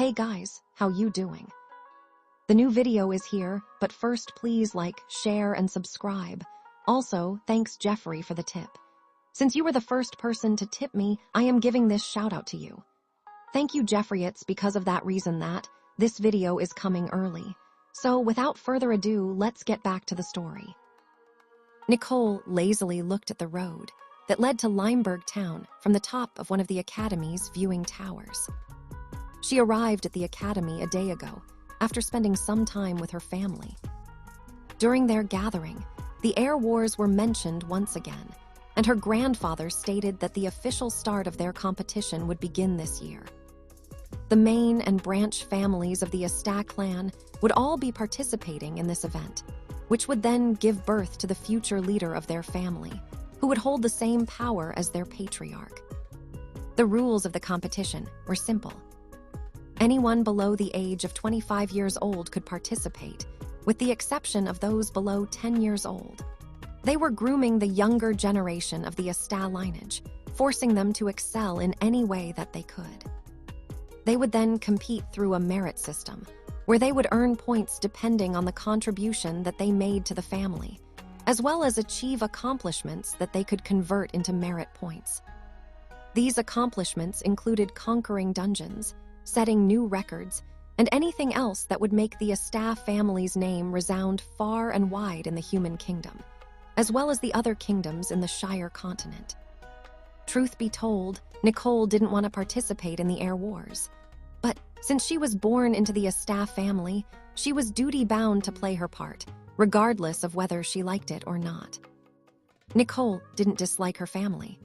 Hey guys, how you doing? The new video is here, but first please like, share, and subscribe. Also, thanks Jeffrey for the tip. Since you were the first person to tip me, I am giving this shout out to you. Thank you Jeffrey, it's because of that reason that this video is coming early. So without further ado, let's get back to the story. Nicole lazily looked at the road that led to Limburg town from the top of one of the academy's viewing towers. She arrived at the academy a day ago after spending some time with her family. During their gathering, the air wars were mentioned once again, and her grandfather stated that the official start of their competition would begin this year. The main and branch families of the Asta clan would all be participating in this event, which would then give birth to the future leader of their family, who would hold the same power as their patriarch. The rules of the competition were simple. Anyone below the age of 25 years old could participate, with the exception of those below 10 years old. They were grooming the younger generation of the Asta lineage, forcing them to excel in any way that they could. They would then compete through a merit system, where they would earn points depending on the contribution that they made to the family, as well as achieve accomplishments that they could convert into merit points. These accomplishments included conquering dungeons, setting new records, and anything else that would make the Asta family's name resound far and wide in the human kingdom, as well as the other kingdoms in the Shire continent. Truth be told, Nicole didn't want to participate in the air wars. But since she was born into the Asta family, she was duty-bound to play her part, regardless of whether she liked it or not. Nicole didn't dislike her family.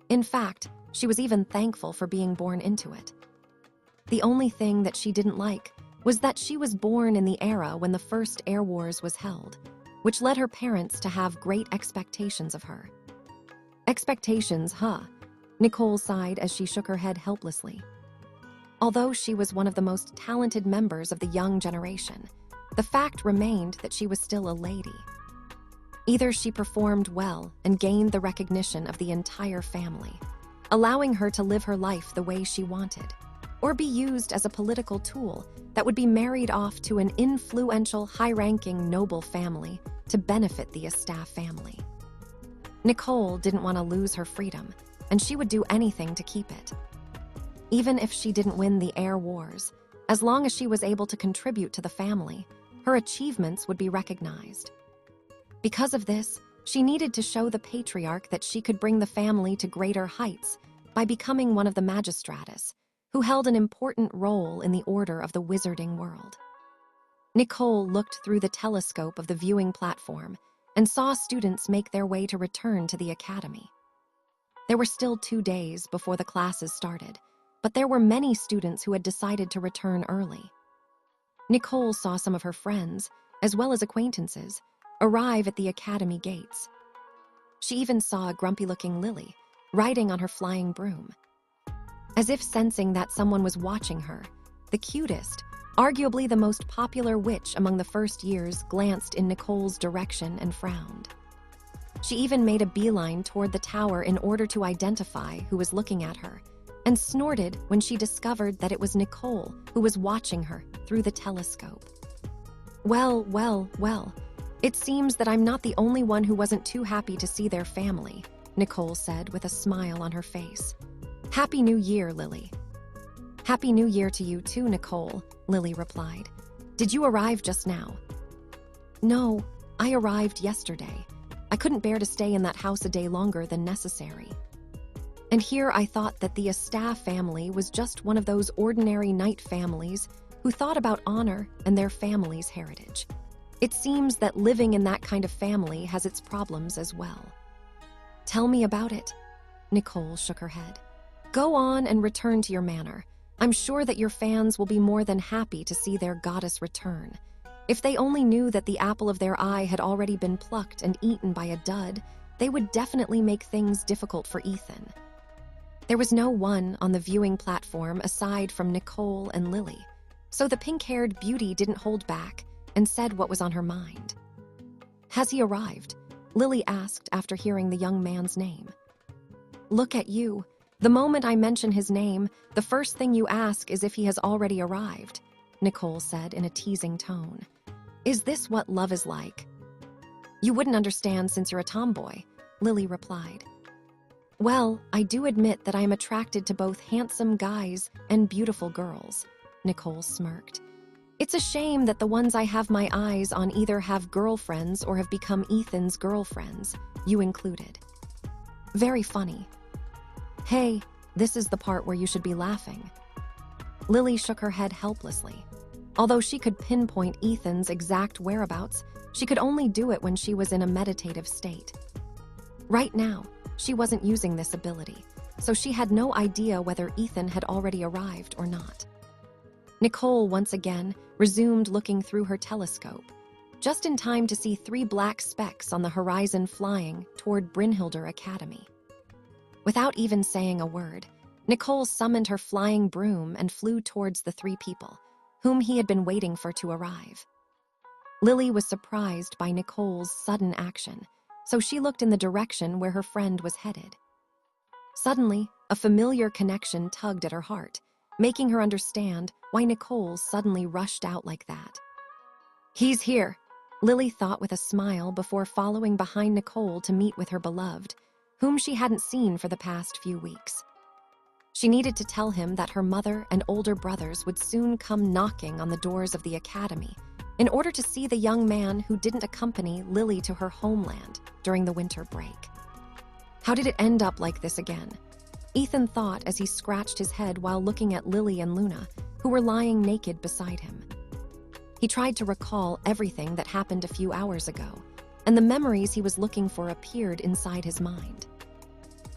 In fact, she was even thankful for being born into it. The only thing that she didn't like was that she was born in the era when the first air wars was held, which led her parents to have great expectations of her. Expectations, huh? Nicole sighed as she shook her head helplessly. Although she was one of the most talented members of the young generation, the fact remained that she was still a lady. Either she performed well and gained the recognition of the entire family, allowing her to live her life the way she wanted, or be used as a political tool that would be married off to an influential, high-ranking noble family to benefit the Asta family. Nicole didn't want to lose her freedom, and she would do anything to keep it. Even if she didn't win the air wars, as long as she was able to contribute to the family, her achievements would be recognized. Because of this, she needed to show the patriarch that she could bring the family to greater heights by becoming one of the magistratus, who held an important role in the order of the wizarding world. Nicole looked through the telescope of the viewing platform and saw students make their way to return to the academy. There were still 2 days before the classes started, but there were many students who had decided to return early. Nicole saw some of her friends, as well as acquaintances, arrive at the academy gates. She even saw a grumpy-looking Lily riding on her flying broom. As if sensing that someone was watching her, the cutest, arguably the most popular witch among the first years, glanced in Nicole's direction and frowned. She even made a beeline toward the tower in order to identify who was looking at her, and snorted when she discovered that it was Nicole who was watching her through the telescope. Well, it seems that I'm not the only one who wasn't too happy to see their family, Nicole said with a smile on her face. Happy New Year, Lily. Happy New Year to you too, Nicole, Lily replied. Did you arrive just now? No, I arrived yesterday. I couldn't bear to stay in that house a day longer than necessary. And here I thought that the Asta family was just one of those ordinary knight families who thought about honor and their family's heritage. It seems that living in that kind of family has its problems as well. Tell me about it. Nicole shook her head. Go on and return to your manor. I'm sure that your fans will be more than happy to see their goddess return. If they only knew that the apple of their eye had already been plucked and eaten by a dud, they would definitely make things difficult for Ethan. There was no one on the viewing platform aside from Nicole and Lily, so the pink-haired beauty didn't hold back and said what was on her mind. Has he arrived? Lily asked after hearing the young man's name. Look at you. The moment I mention his name, the first thing you ask is if he has already arrived, Nicole said in a teasing tone. Is this what love is like? You wouldn't understand since you're a tomboy, Lily replied. Well, I do admit that I am attracted to both handsome guys and beautiful girls, Nicole smirked. It's a shame that the ones I have my eyes on either have girlfriends or have become Ethan's girlfriends, you included. Very funny. Hey, this is the part where you should be laughing. Lily shook her head helplessly. Although she could pinpoint Ethan's exact whereabouts, she could only do it when she was in a meditative state. Right now, she wasn't using this ability, so she had no idea whether Ethan had already arrived or not. Nicole once again resumed looking through her telescope, just in time to see 3 black specks on the horizon flying toward Brynhildr Academy. Without even saying a word, Nicole summoned her flying broom and flew towards the 3 people, whom he had been waiting for to arrive. Lily was surprised by Nicole's sudden action, so she looked in the direction where her friend was headed. Suddenly, a familiar connection tugged at her heart, making her understand why Nicole suddenly rushed out like that. He's here, Lily thought with a smile before following behind Nicole to meet with her beloved, whom she hadn't seen for the past few weeks. She needed to tell him that her mother and older brothers would soon come knocking on the doors of the academy in order to see the young man who didn't accompany Lily to her homeland during the winter break. How did it end up like this again? Ethan thought as he scratched his head while looking at Lily and Luna, who were lying naked beside him. He tried to recall everything that happened a few hours ago, and the memories he was looking for appeared inside his mind.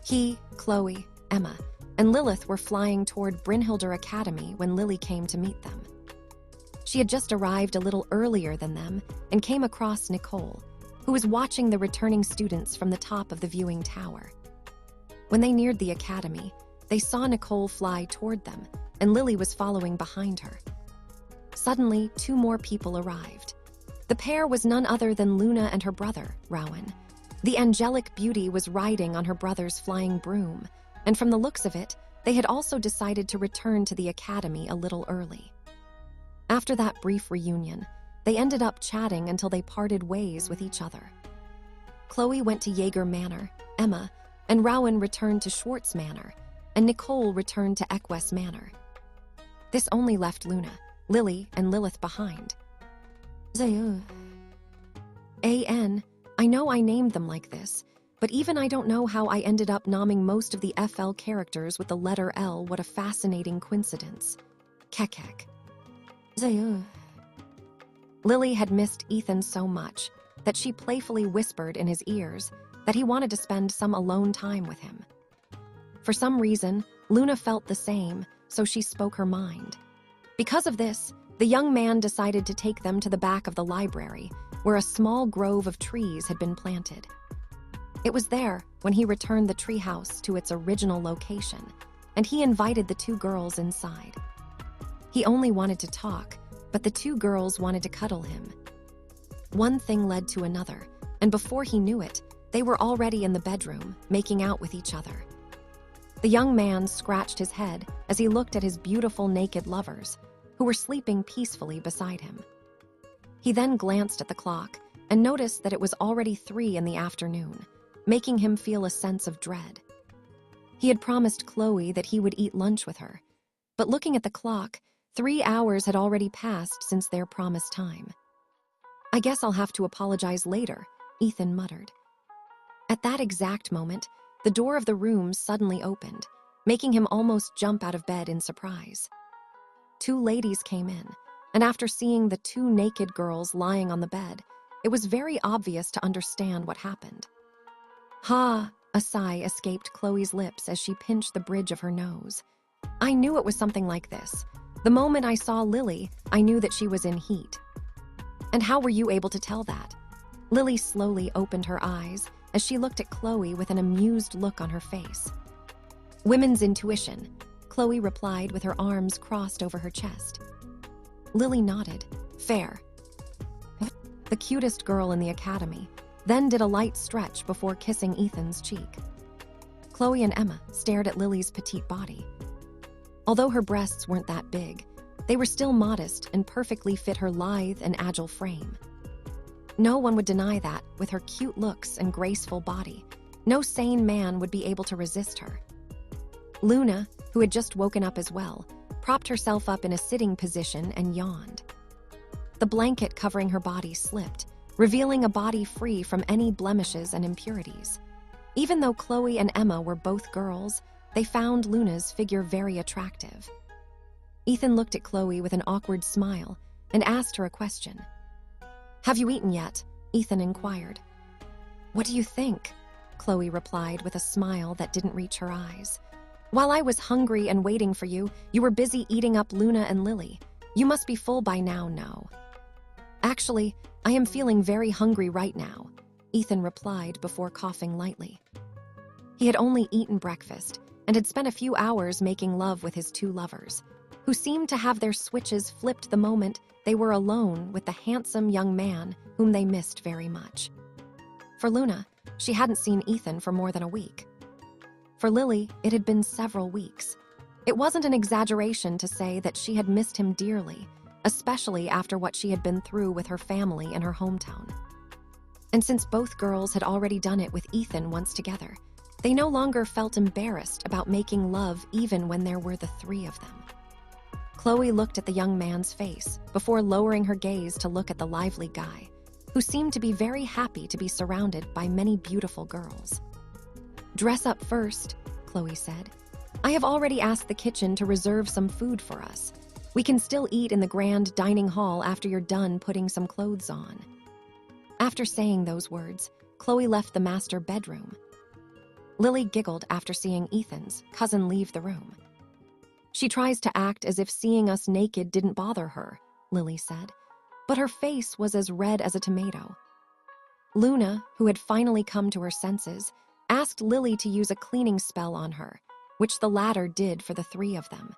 He, Chloe, Emma, and Lilith were flying toward Brynhildr Academy when Lily came to meet them. She had just arrived a little earlier than them and came across Nicole, who was watching the returning students from the top of the viewing tower. When they neared the academy, they saw Nicole fly toward them, and Lily was following behind her. Suddenly, 2 more people arrived. The pair was none other than Luna and her brother, Rowan. The angelic beauty was riding on her brother's flying broom, and from the looks of it, they had also decided to return to the academy a little early. After that brief reunion, they ended up chatting until they parted ways with each other. Chloe went to Jaeger Manor, Emma, and Rowan returned to Schwartz Manor, and Nicole returned to Equus Manor. This only left Luna, Lily, and Lilith behind. A.N., I know I named them like this, but even I don't know how I ended up naming most of the FL characters with the letter L. What a fascinating coincidence. Kekek. Lily had missed Ethan so much that she playfully whispered in his ears that he wanted to spend some alone time with him. For some reason, Luna felt the same, so she spoke her mind. Because of this, the young man decided to take them to the back of the library, where a small grove of trees had been planted. It was there when he returned the treehouse to its original location, and he invited the 2 girls inside. He only wanted to talk, but the 2 girls wanted to cuddle him. One thing led to another, and before he knew it, they were already in the bedroom, making out with each other. The young man scratched his head as he looked at his beautiful naked lovers, who were sleeping peacefully beside him. He then glanced at the clock and noticed that it was already 3 in the afternoon, making him feel a sense of dread. He had promised Chloe that he would eat lunch with her, but looking at the clock, 3 hours had already passed since their promised time. I guess I'll have to apologize later, Ethan muttered. At that exact moment, the door of the room suddenly opened, making him almost jump out of bed in surprise. 2 ladies came in, and after seeing the 2 naked girls lying on the bed, it was very obvious to understand what happened. Ha! A sigh escaped Chloe's lips as she pinched the bridge of her nose. I knew it was something like this. The moment I saw Lily, I knew that she was in heat. And how were you able to tell that? Lily slowly opened her eyes as she looked at Chloe with an amused look on her face. Women's intuition, Chloe replied with her arms crossed over her chest. Lily nodded. Fair. The cutest girl in the academy, then did a light stretch before kissing Ethan's cheek. Chloe and Emma stared at Lily's petite body. Although her breasts weren't that big, they were still modest and perfectly fit her lithe and agile frame. No one would deny that, with her cute looks and graceful body, no sane man would be able to resist her. Luna, who had just woken up as well, propped herself up in a sitting position and yawned. The blanket covering her body slipped, revealing a body free from any blemishes and impurities. Even though Chloe and Emma were both girls, they found Luna's figure very attractive. Ethan looked at Chloe with an awkward smile and asked her a question. "Have you eaten yet?" Ethan inquired. "What do you think?" Chloe replied with a smile that didn't reach her eyes. "While I was hungry and waiting for you, you were busy eating up Luna and Lily. You must be full by now, no?" "Actually, I am feeling very hungry right now," Ethan replied before coughing lightly. He had only eaten breakfast and had spent a few hours making love with his two lovers, who seemed to have their switches flipped the moment they were alone with the handsome young man whom they missed very much. For Luna, she hadn't seen Ethan for more than a week. For Lily, it had been several weeks. It wasn't an exaggeration to say that she had missed him dearly, especially after what she had been through with her family in her hometown. And since both girls had already done it with Ethan once together, they no longer felt embarrassed about making love even when there were the three of them. Chloe looked at the young man's face before lowering her gaze to look at the lively guy, who seemed to be very happy to be surrounded by many beautiful girls. "Dress up first," Chloe said. "I have already asked the kitchen to reserve some food for us. We can still eat in the grand dining hall after you're done putting some clothes on." After saying those words, Chloe left the master bedroom. Lily giggled after seeing Ethan's cousin leave the room. "She tries to act as if seeing us naked didn't bother her," Lily said, but her face was as red as a tomato. Luna, who had finally come to her senses, asked Lily to use a cleaning spell on her, which the latter did for the three of them.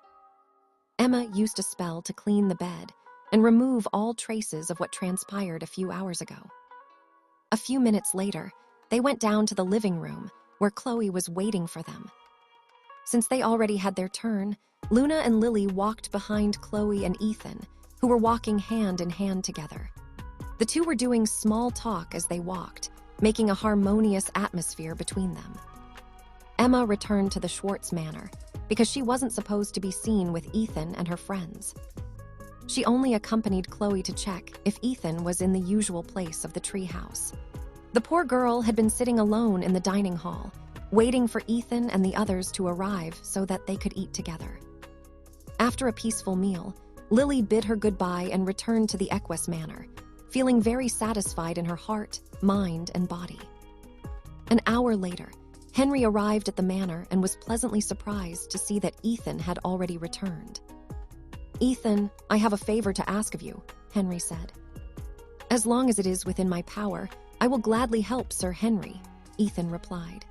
Emma used a spell to clean the bed and remove all traces of what transpired a few hours ago. A few minutes later, they went down to the living room where Chloe was waiting for them. Since they already had their turn, Luna and Lily walked behind Chloe and Ethan, who were walking hand in hand together. The two were doing small talk as they walked, making a harmonious atmosphere between them. Emma returned to the Schwartz manor because she wasn't supposed to be seen with Ethan and her friends. She only accompanied Chloe to check if Ethan was in the usual place of the tree house. The poor girl had been sitting alone in the dining hall, waiting for Ethan and the others to arrive so that they could eat together. After a peaceful meal, Lily bid her goodbye and returned to the Equus manor, feeling very satisfied in her heart, mind, and body. An hour later, Henry arrived at the manor and was pleasantly surprised to see that Ethan had already returned. "Ethan, I have a favor to ask of you," Henry said. "As long as it is within my power, I will gladly help Sir Henry," Ethan replied.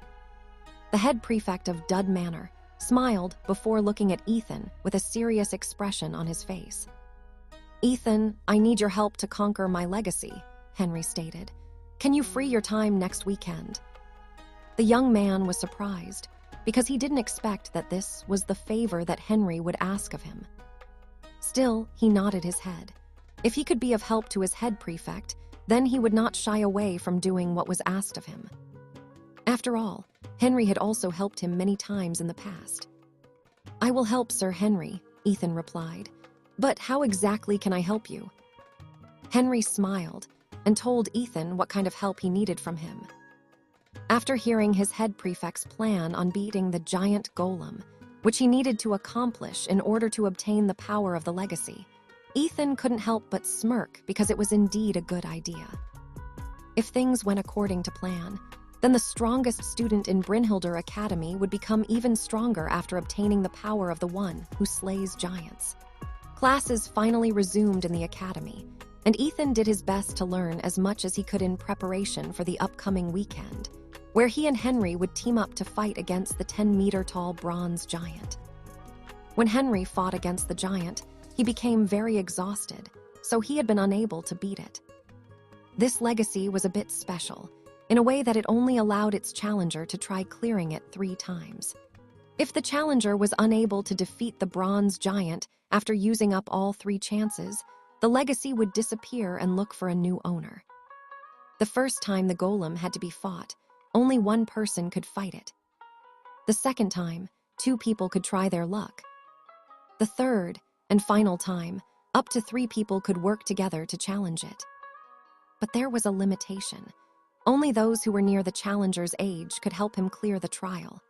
The head prefect of Dud Manor smiled before looking at Ethan with a serious expression on his face. "Ethan, I need your help to conquer my legacy," Henry stated. "Can you free your time next weekend?" The young man was surprised because he didn't expect that this was the favor that Henry would ask of him. Still, he nodded his head. If he could be of help to his head prefect, then he would not shy away from doing what was asked of him. After all, Henry had also helped him many times in the past. "I will help Sir Henry," Ethan replied. "But how exactly can I help you?" Henry smiled and told Ethan what kind of help he needed from him. After hearing his head prefect's plan on beating the giant golem, which he needed to accomplish in order to obtain the power of the legacy, Ethan couldn't help but smirk because it was indeed a good idea. If things went according to plan, then the strongest student in Brynhildr Academy would become even stronger after obtaining the power of the one who slays giants. Classes finally resumed in the academy, and Ethan did his best to learn as much as he could in preparation for the upcoming weekend, where he and Henry would team up to fight against the 10-meter-tall bronze giant. When Henry fought against the giant, he became very exhausted, so he had been unable to beat it. This legacy was a bit special, in a way that it only allowed its challenger to try clearing it 3 times. If the challenger was unable to defeat the bronze giant after using up all 3 chances, the legacy would disappear and look for a new owner. The first time the golem had to be fought, only one person could fight it. The second time, 2 people could try their luck. The third and final time, up to 3 people could work together to challenge it. But there was a limitation. Only those who were near the challenger's age could help him clear the trial.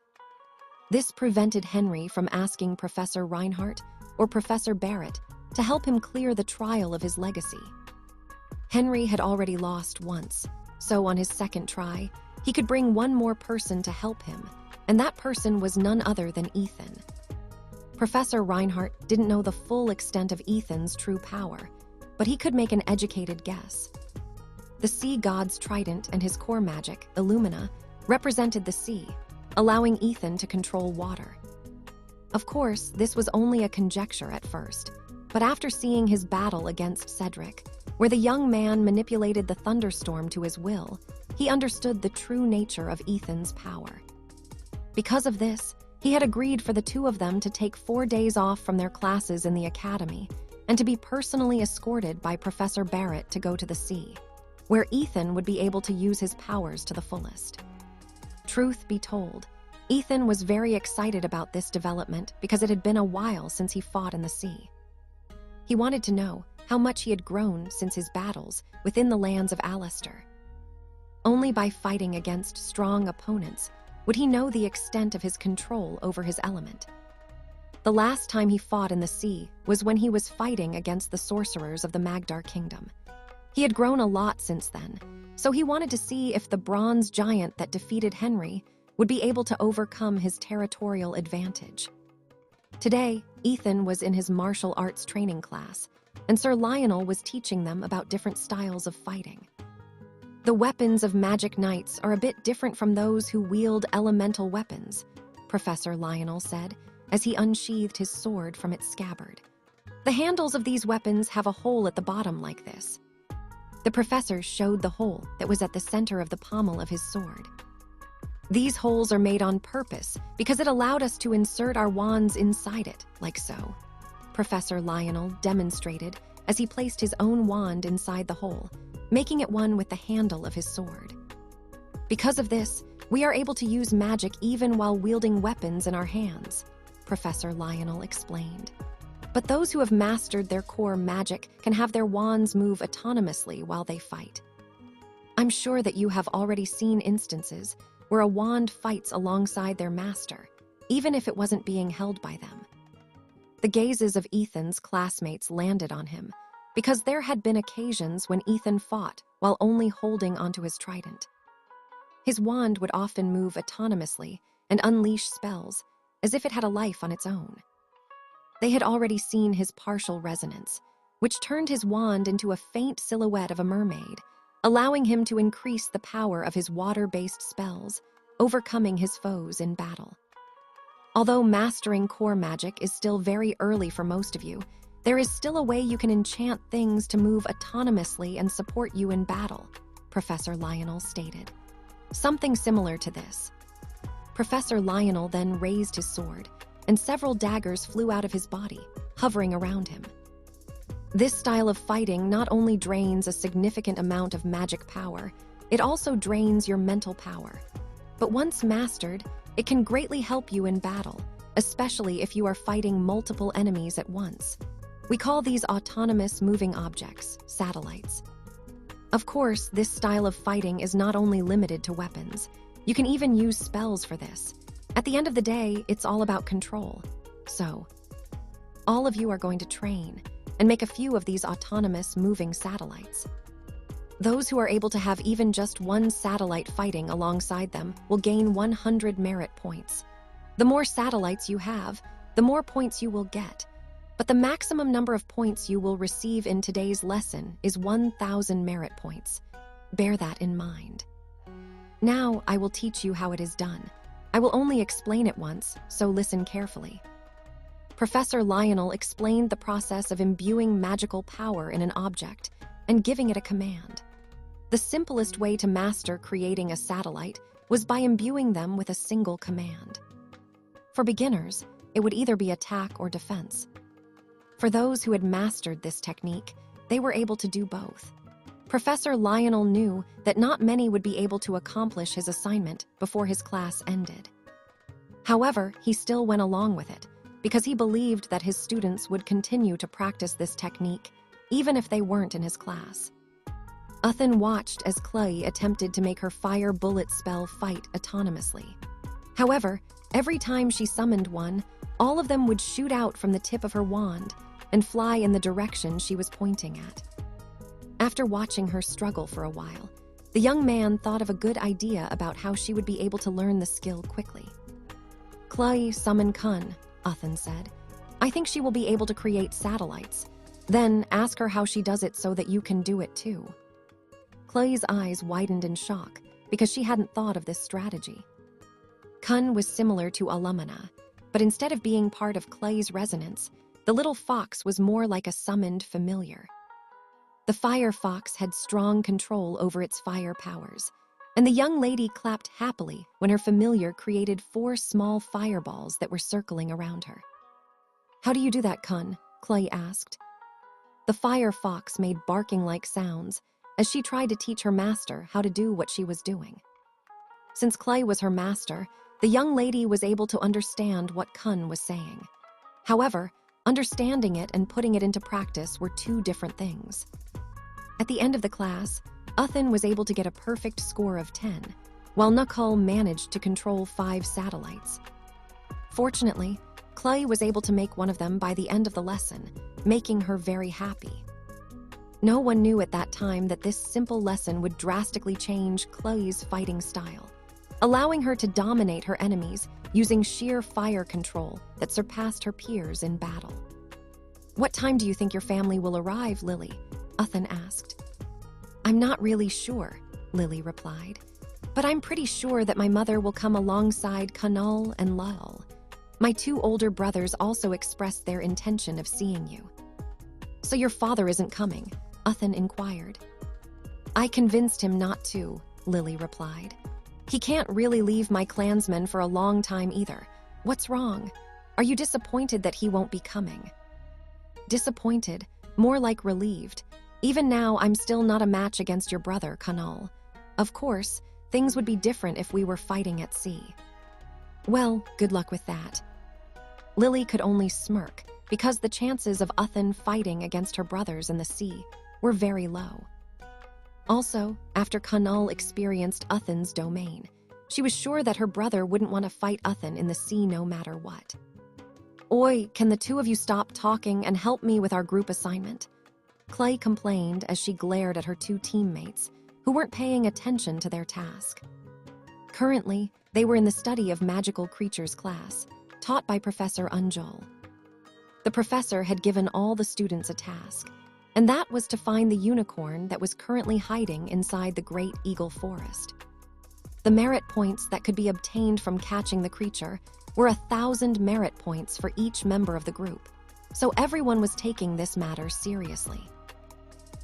This prevented Henry from asking Professor Reinhardt or Professor Barrett to help him clear the trial of his legacy. Henry had already lost once, so on his second try, he could bring one more person to help him, and that person was none other than Ethan. Professor Reinhardt didn't know the full extent of Ethan's true power, but he could make an educated guess. The sea god's trident and his core magic, Illumina, represented the sea, allowing Ethan to control water. Of course, this was only a conjecture at first, but after seeing his battle against Cedric, where the young man manipulated the thunderstorm to his will, he understood the true nature of Ethan's power. Because of this, he had agreed for the 2 of them to take 4 days off from their classes in the academy and to be personally escorted by Professor Barrett to go to the sea, where Ethan would be able to use his powers to the fullest. Truth be told, Ethan was very excited about this development because it had been a while since he fought in the sea. He wanted to know how much he had grown since his battles within the lands of Alistair. Only by fighting against strong opponents would he know the extent of his control over his element. The last time he fought in the sea was when he was fighting against the sorcerers of the Magdar Kingdom. He had grown a lot since then, so he wanted to see if the bronze giant that defeated Henry would be able to overcome his territorial advantage. Today, Ethan was in his martial arts training class, and Sir Lionel was teaching them about different styles of fighting. The weapons of magic knights are a bit different from those who wield elemental weapons, Professor Lionel said, as he unsheathed his sword from its scabbard. The handles of these weapons have a hole at the bottom like this. The professor showed the hole that was at the center of the pommel of his sword. These holes are made on purpose because it allowed us to insert our wands inside it, like so. Professor Lionel demonstrated as he placed his own wand inside the hole, making it one with the handle of his sword. Because of this, we are able to use magic even while wielding weapons in our hands, Professor Lionel explained. But those who have mastered their core magic can have their wands move autonomously while they fight. I'm sure that you have already seen instances where a wand fights alongside their master, even if it wasn't being held by them. The gazes of Ethan's classmates landed on him, because there had been occasions when Ethan fought while only holding onto his trident. His wand would often move autonomously and unleash spells, as if it had a life on its own. They had already seen his partial resonance, which turned his wand into a faint silhouette of a mermaid, allowing him to increase the power of his water-based spells, overcoming his foes in battle. Although mastering core magic is still very early for most of you, there is still a way you can enchant things to move autonomously and support you in battle, Professor Lionel stated. Something similar to this. Professor Lionel then raised his sword, and several daggers flew out of his body, hovering around him. This style of fighting not only drains a significant amount of magic power, it also drains your mental power. But once mastered, it can greatly help you in battle, especially if you are fighting multiple enemies at once. We call these autonomous moving objects, satellites. Of course, this style of fighting is not only limited to weapons. You can even use spells for this. At the end of the day, it's all about control. So, all of you are going to train and make a few of these autonomous moving satellites. Those who are able to have even just one satellite fighting alongside them will gain 100 merit points. The more satellites you have, the more points you will get. But the maximum number of points you will receive in today's lesson is 1,000 merit points. Bear that in mind. Now I will teach you how it is done. I will only explain it once, so listen carefully. Professor Lionel explained the process of imbuing magical power in an object and giving it a command. The simplest way to master creating a satellite was by imbuing them with a single command. For beginners, it would either be attack or defense. For those who had mastered this technique, they were able to do both. Professor Lionel knew that not many would be able to accomplish his assignment before his class ended. However, he still went along with it, because he believed that his students would continue to practice this technique, even if they weren't in his class. Uthin watched as Chloe attempted to make her fire bullet spell fight autonomously. However, every time she summoned one, all of them would shoot out from the tip of her wand and fly in the direction she was pointing at. After watching her struggle for a while, the young man thought of a good idea about how she would be able to learn the skill quickly. "Chloe, summon Kun," Uthin said. "I think she will be able to create satellites. Then ask her how she does it so that you can do it too." Chloe's eyes widened in shock because she hadn't thought of this strategy. Kun was similar to Alumina, but instead of being part of Chloe's resonance, the little fox was more like a summoned familiar. The fire fox had strong control over its fire powers, and the young lady clapped happily when her familiar created 4 small fireballs that were circling around her. "How do you do that, Kun?" Chloe asked. The fire fox made barking-like sounds as she tried to teach her master how to do what she was doing. Since Chloe was her master, the young lady was able to understand what Kun was saying. However, understanding it and putting it into practice were 2 different things. At the end of the class, Uthin was able to get a perfect score of 10, while Nukhul managed to control 5 satellites. Fortunately, Chloe was able to make one of them by the end of the lesson, making her very happy. No one knew at that time that this simple lesson would drastically change Chloe's fighting style, allowing her to dominate her enemies using sheer fire control that surpassed her peers in battle. "What time do you think your family will arrive, Lily?" Uthin asked. "I'm not really sure," Lily replied, "but I'm pretty sure that my mother will come alongside Kunal and Lal. My 2 older brothers also expressed their intention of seeing you." "So your father isn't coming?" Uthin inquired. "I convinced him not to," Lily replied. "He can't really leave my clansmen for a long time either. What's wrong? Are you disappointed that he won't be coming?" "Disappointed, more like relieved. Even now, I'm still not a match against your brother, Kunal. Of course, things would be different if we were fighting at sea." "Well, good luck with that." Lily could only smirk because the chances of Uthin fighting against her brothers in the sea were very low. Also, after Kunal experienced Uthin's domain, she was sure that her brother wouldn't want to fight Uthin in the sea no matter what. "Oi, can the 2 of you stop talking and help me with our group assignment?" Chloe complained as she glared at her 2 teammates, who weren't paying attention to their task. Currently, they were in the study of magical creatures class, taught by Professor Unjol. The professor had given all the students a task, and that was to find the unicorn that was currently hiding inside the Great Eagle Forest. The merit points that could be obtained from catching the creature were 1,000 merit points for each member of the group, so everyone was taking this matter seriously.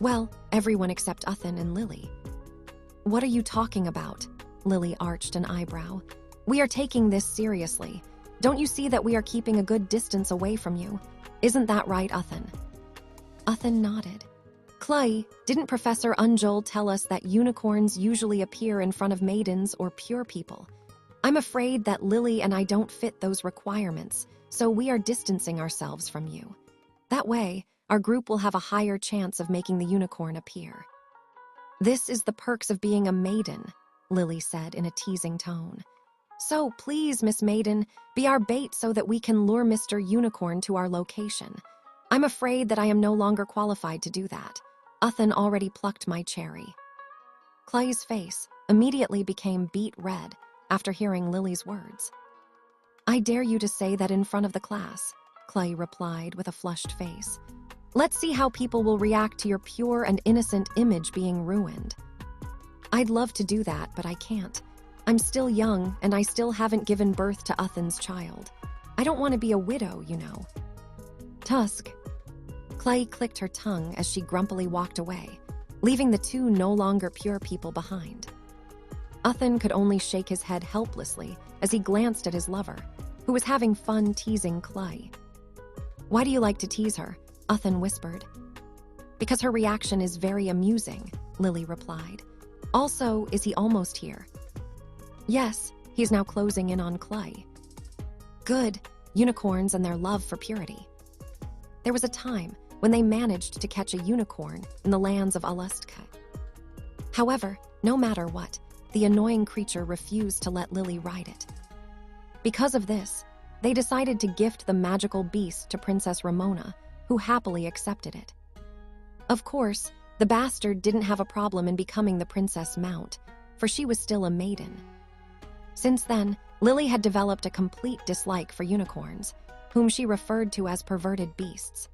Well, everyone except Uthin and Lily. "What are you talking about?" Lily arched an eyebrow. "We are taking this seriously. Don't you see that we are keeping a good distance away from you? Isn't that right, Uthin?" Uthin nodded. "Chloe, didn't Professor Unjol tell us that unicorns usually appear in front of maidens or pure people? I'm afraid that Lily and I don't fit those requirements, so we are distancing ourselves from you. That way, our group will have a higher chance of making the unicorn appear." "This is the perks of being a maiden," Lily said in a teasing tone. "So please, Miss Maiden, be our bait so that we can lure Mr. Unicorn to our location. I'm afraid that I am no longer qualified to do that. Uthin already plucked my cherry." Chloe's face immediately became beet red after hearing Lily's words. "I dare you to say that in front of the class," Chloe replied with a flushed face. "Let's see how people will react to your pure and innocent image being ruined." "I'd love to do that, but I can't. I'm still young, and I still haven't given birth to Uthin's child. I don't want to be a widow, you know." "Tusk." Chloe clicked her tongue as she grumpily walked away, leaving the two no longer pure people behind. Uthan could only shake his head helplessly as he glanced at his lover, who was having fun teasing Clay. "Why do you like to tease her?" Uthan whispered. "Because her reaction is very amusing," Lily replied. "Also, is he almost here?" "Yes, he's now closing in on Clay." "Good, unicorns and their love for purity." There was a time when they managed to catch a unicorn in the lands of Alustka. However, no matter what, the annoying creature refused to let Lily ride it. Because of this, they decided to gift the magical beast to Princess Ramona, who happily accepted it. Of course, the bastard didn't have a problem in becoming the princess mount, for she was still a maiden. Since then, Lily had developed a complete dislike for unicorns, whom she referred to as perverted beasts.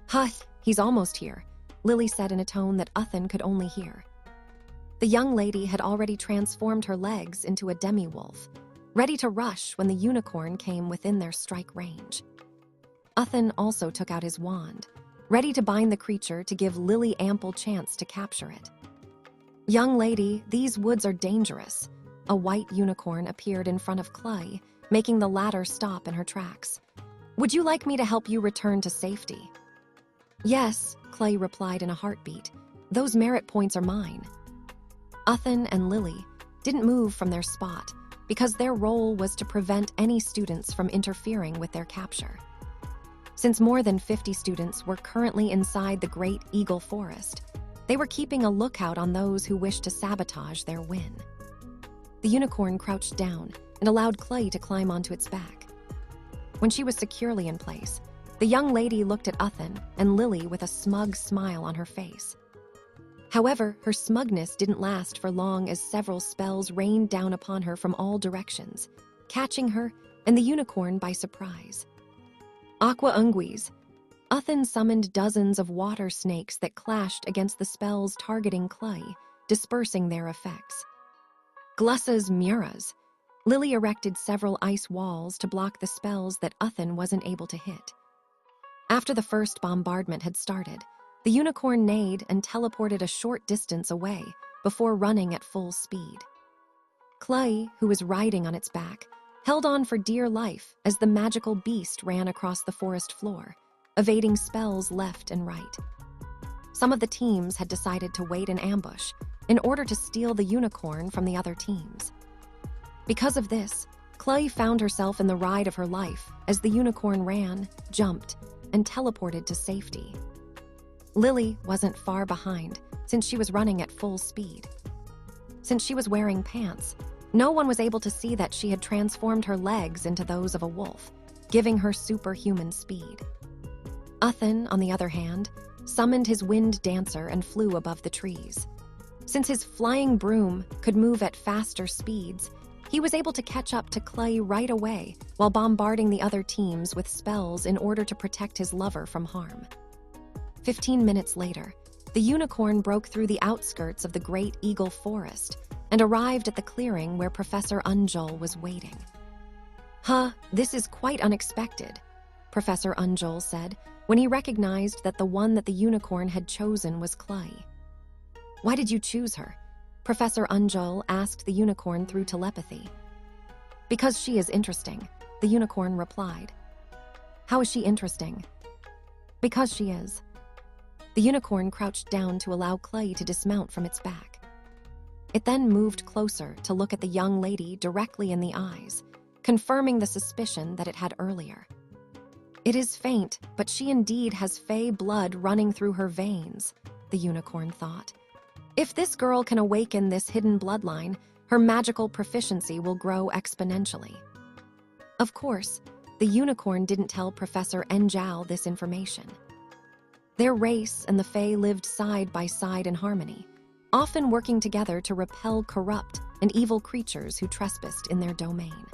"Huth, he's almost here," Lily said in a tone that Uthan could only hear. The young lady had already transformed her legs into a demi-wolf, ready to rush when the unicorn came within their strike range. Uthan also took out his wand, ready to bind the creature to give Lily ample chance to capture it. "Young lady, these woods are dangerous." A white unicorn appeared in front of Clay, making the latter stop in her tracks. "Would you like me to help you return to safety?" "Yes," Clay replied in a heartbeat. "Those merit points are mine." Uthan and Lily didn't move from their spot because their role was to prevent any students from interfering with their capture. Since more than 50 students were currently inside the Great Eagle Forest, they were keeping a lookout on those who wished to sabotage their win. The unicorn crouched down and allowed Clay to climb onto its back. When she was securely in place, the young lady looked at Uthan and Lily with a smug smile on her face. However, her smugness didn't last for long as several spells rained down upon her from all directions, catching her and the unicorn by surprise. Aqua unguis. Uthan summoned dozens of water snakes that clashed against the spells targeting Clay, dispersing their effects. Glussas muras. Lily erected several ice walls to block the spells that Uthan wasn't able to hit. After the first bombardment had started, the unicorn neighed and teleported a short distance away before running at full speed. Clay, who was riding on its back, held on for dear life as the magical beast ran across the forest floor, evading spells left and right. Some of the teams had decided to wait in ambush in order to steal the unicorn from the other teams. Because of this, Clay found herself in the ride of her life as the unicorn ran, jumped, and teleported to safety. Lily wasn't far behind since she was running at full speed. Since she was wearing pants, no one was able to see that she had transformed her legs into those of a wolf, giving her superhuman speed. Uthan, on the other hand, summoned his wind dancer and flew above the trees. Since his flying broom could move at faster speeds, he was able to catch up to Clay right away while bombarding the other teams with spells in order to protect his lover from harm. 15 minutes later, the unicorn broke through the outskirts of the Great Eagle Forest and arrived at the clearing where Professor Unjol was waiting. "Huh, this is quite unexpected," Professor Unjol said when he recognized that the one that the unicorn had chosen was Clay. "Why did you choose her?" Professor Unjol asked the unicorn through telepathy. "Because she is interesting," the unicorn replied. "How is she interesting?" "Because she is." The unicorn crouched down to allow Clay to dismount from its back. It then moved closer to look at the young lady directly in the eyes, confirming the suspicion that it had earlier. "It is faint, but she indeed has fey blood running through her veins," the unicorn thought. "If this girl can awaken this hidden bloodline, her magical proficiency will grow exponentially." Of course, the unicorn didn't tell Professor Enjal this information. Their race and the Fae lived side by side in harmony, often working together to repel corrupt and evil creatures who trespassed in their domain.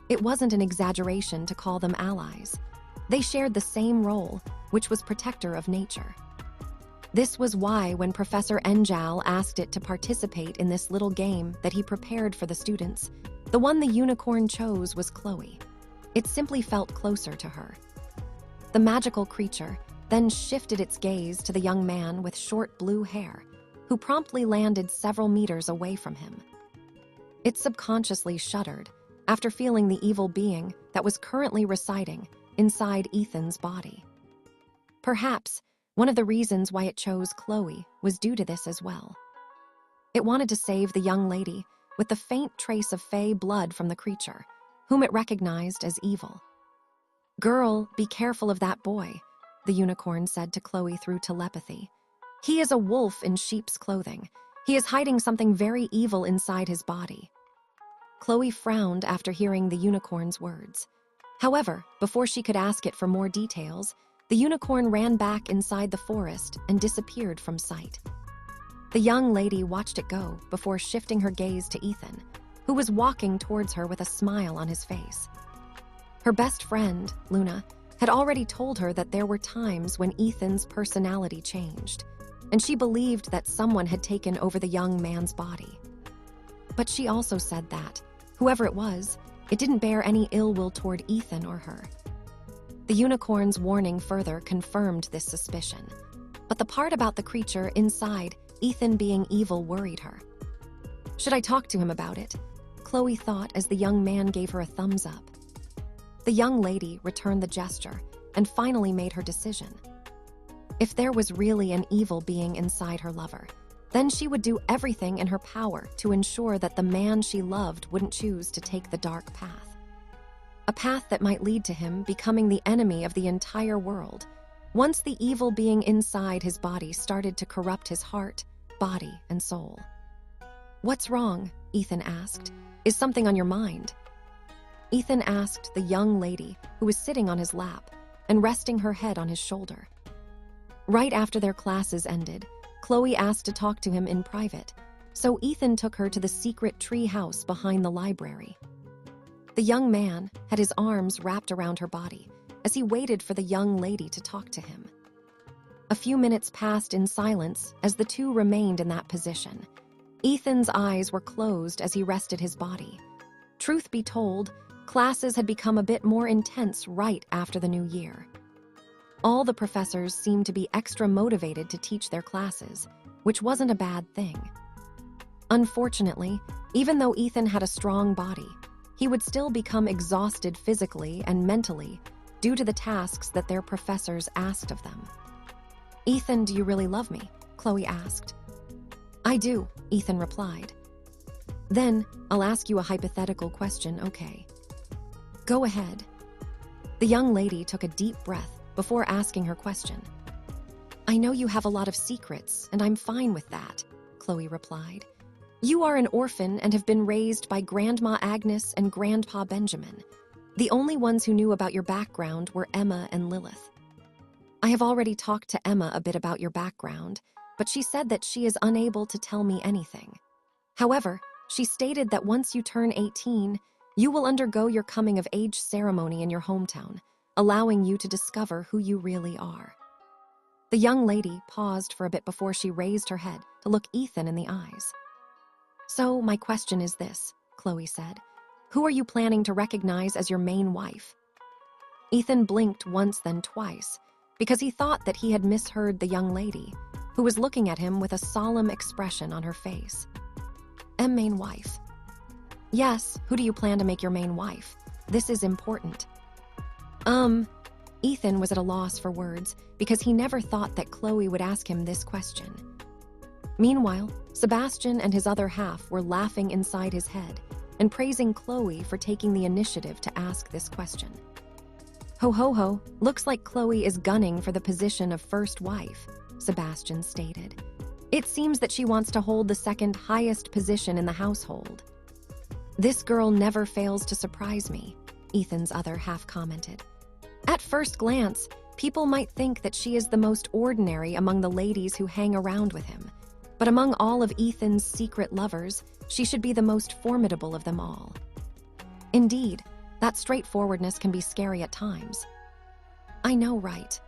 It wasn't an exaggeration to call them allies. They shared the same role, which was protector of nature. This was why when Professor Enjal asked it to participate in this little game that he prepared for the students, the one the unicorn chose was Chloe. It simply felt closer to her. The magical creature, then shifted its gaze to the young man with short blue hair, who promptly landed several meters away from him. It subconsciously shuddered after feeling the evil being that was currently residing inside Ethan's body. Perhaps one of the reasons why it chose Chloe was due to this as well. It wanted to save the young lady with the faint trace of fey blood from the creature, whom it recognized as evil. "Girl, be careful of that boy," the unicorn said to Chloe through telepathy. "He is a wolf in sheep's clothing. He is hiding something very evil inside his body." Chloe frowned after hearing the unicorn's words. However, before she could ask it for more details, the unicorn ran back inside the forest and disappeared from sight. The young lady watched it go before shifting her gaze to Ethan, who was walking towards her with a smile on his face. Her best friend, Luna, had already told her that there were times when Ethan's personality changed, and she believed that someone had taken over the young man's body. But she also said that, whoever it was, it didn't bear any ill will toward Ethan or her. The unicorn's warning further confirmed this suspicion, but the part about the creature inside Ethan being evil worried her. "Should I talk to him about it?" Chloe thought as the young man gave her a thumbs up. The young lady returned the gesture and finally made her decision. If there was really an evil being inside her lover, then she would do everything in her power to ensure that the man she loved wouldn't choose to take the dark path. A path that might lead to him becoming the enemy of the entire world, once the evil being inside his body started to corrupt his heart, body, and soul. "What's wrong?" Ethan asked. "Is something on your mind?" Ethan asked the young lady who was sitting on his lap and resting her head on his shoulder. Right after their classes ended, Chloe asked to talk to him in private, so Ethan took her to the secret tree house behind the library. The young man had his arms wrapped around her body as he waited for the young lady to talk to him. A few minutes passed in silence as the two remained in that position. Ethan's eyes were closed as he rested his body. Truth be told, classes had become a bit more intense right after the new year. All the professors seemed to be extra motivated to teach their classes, which wasn't a bad thing. Unfortunately, even though Ethan had a strong body, he would still become exhausted physically and mentally due to the tasks that their professors asked of them. "Ethan, do you really love me?" Chloe asked. "I do," Ethan replied. "Then, I'll ask you a hypothetical question, okay?" "Go ahead." The young lady took a deep breath before asking her question. "I know you have a lot of secrets, and I'm fine with that," Chloe replied. "You are an orphan and have been raised by Grandma Agnes and Grandpa Benjamin. The only ones who knew about your background were Emma and Lilith. I have already talked to Emma a bit about your background, but she said that she is unable to tell me anything. However, she stated that once you turn 18, you will undergo your coming-of-age ceremony in your hometown, allowing you to discover who you really are." The young lady paused for a bit before she raised her head to look Ethan in the eyes. "So, my question is this," Chloe said. "Who are you planning to recognize as your main wife?" Ethan blinked once then twice, because he thought that he had misheard the young lady, who was looking at him with a solemn expression on her face. "Main wife." "Yes, who do you plan to make your main wife? This is important." Ethan was at a loss for words because he never thought that Chloe would ask him this question. Meanwhile, Sebastian and his other half were laughing inside his head and praising Chloe for taking the initiative to ask this question. "Ho ho ho, looks like Chloe is gunning for the position of first wife," Sebastian stated. "It seems that she wants to hold the second highest position in the household." "This girl never fails to surprise me," Ethan's other half commented. "At first glance, people might think that she is the most ordinary among the ladies who hang around with him, but among all of Ethan's secret lovers, she should be the most formidable of them all." Indeed, that straightforwardness can be scary at times. "I know, right?"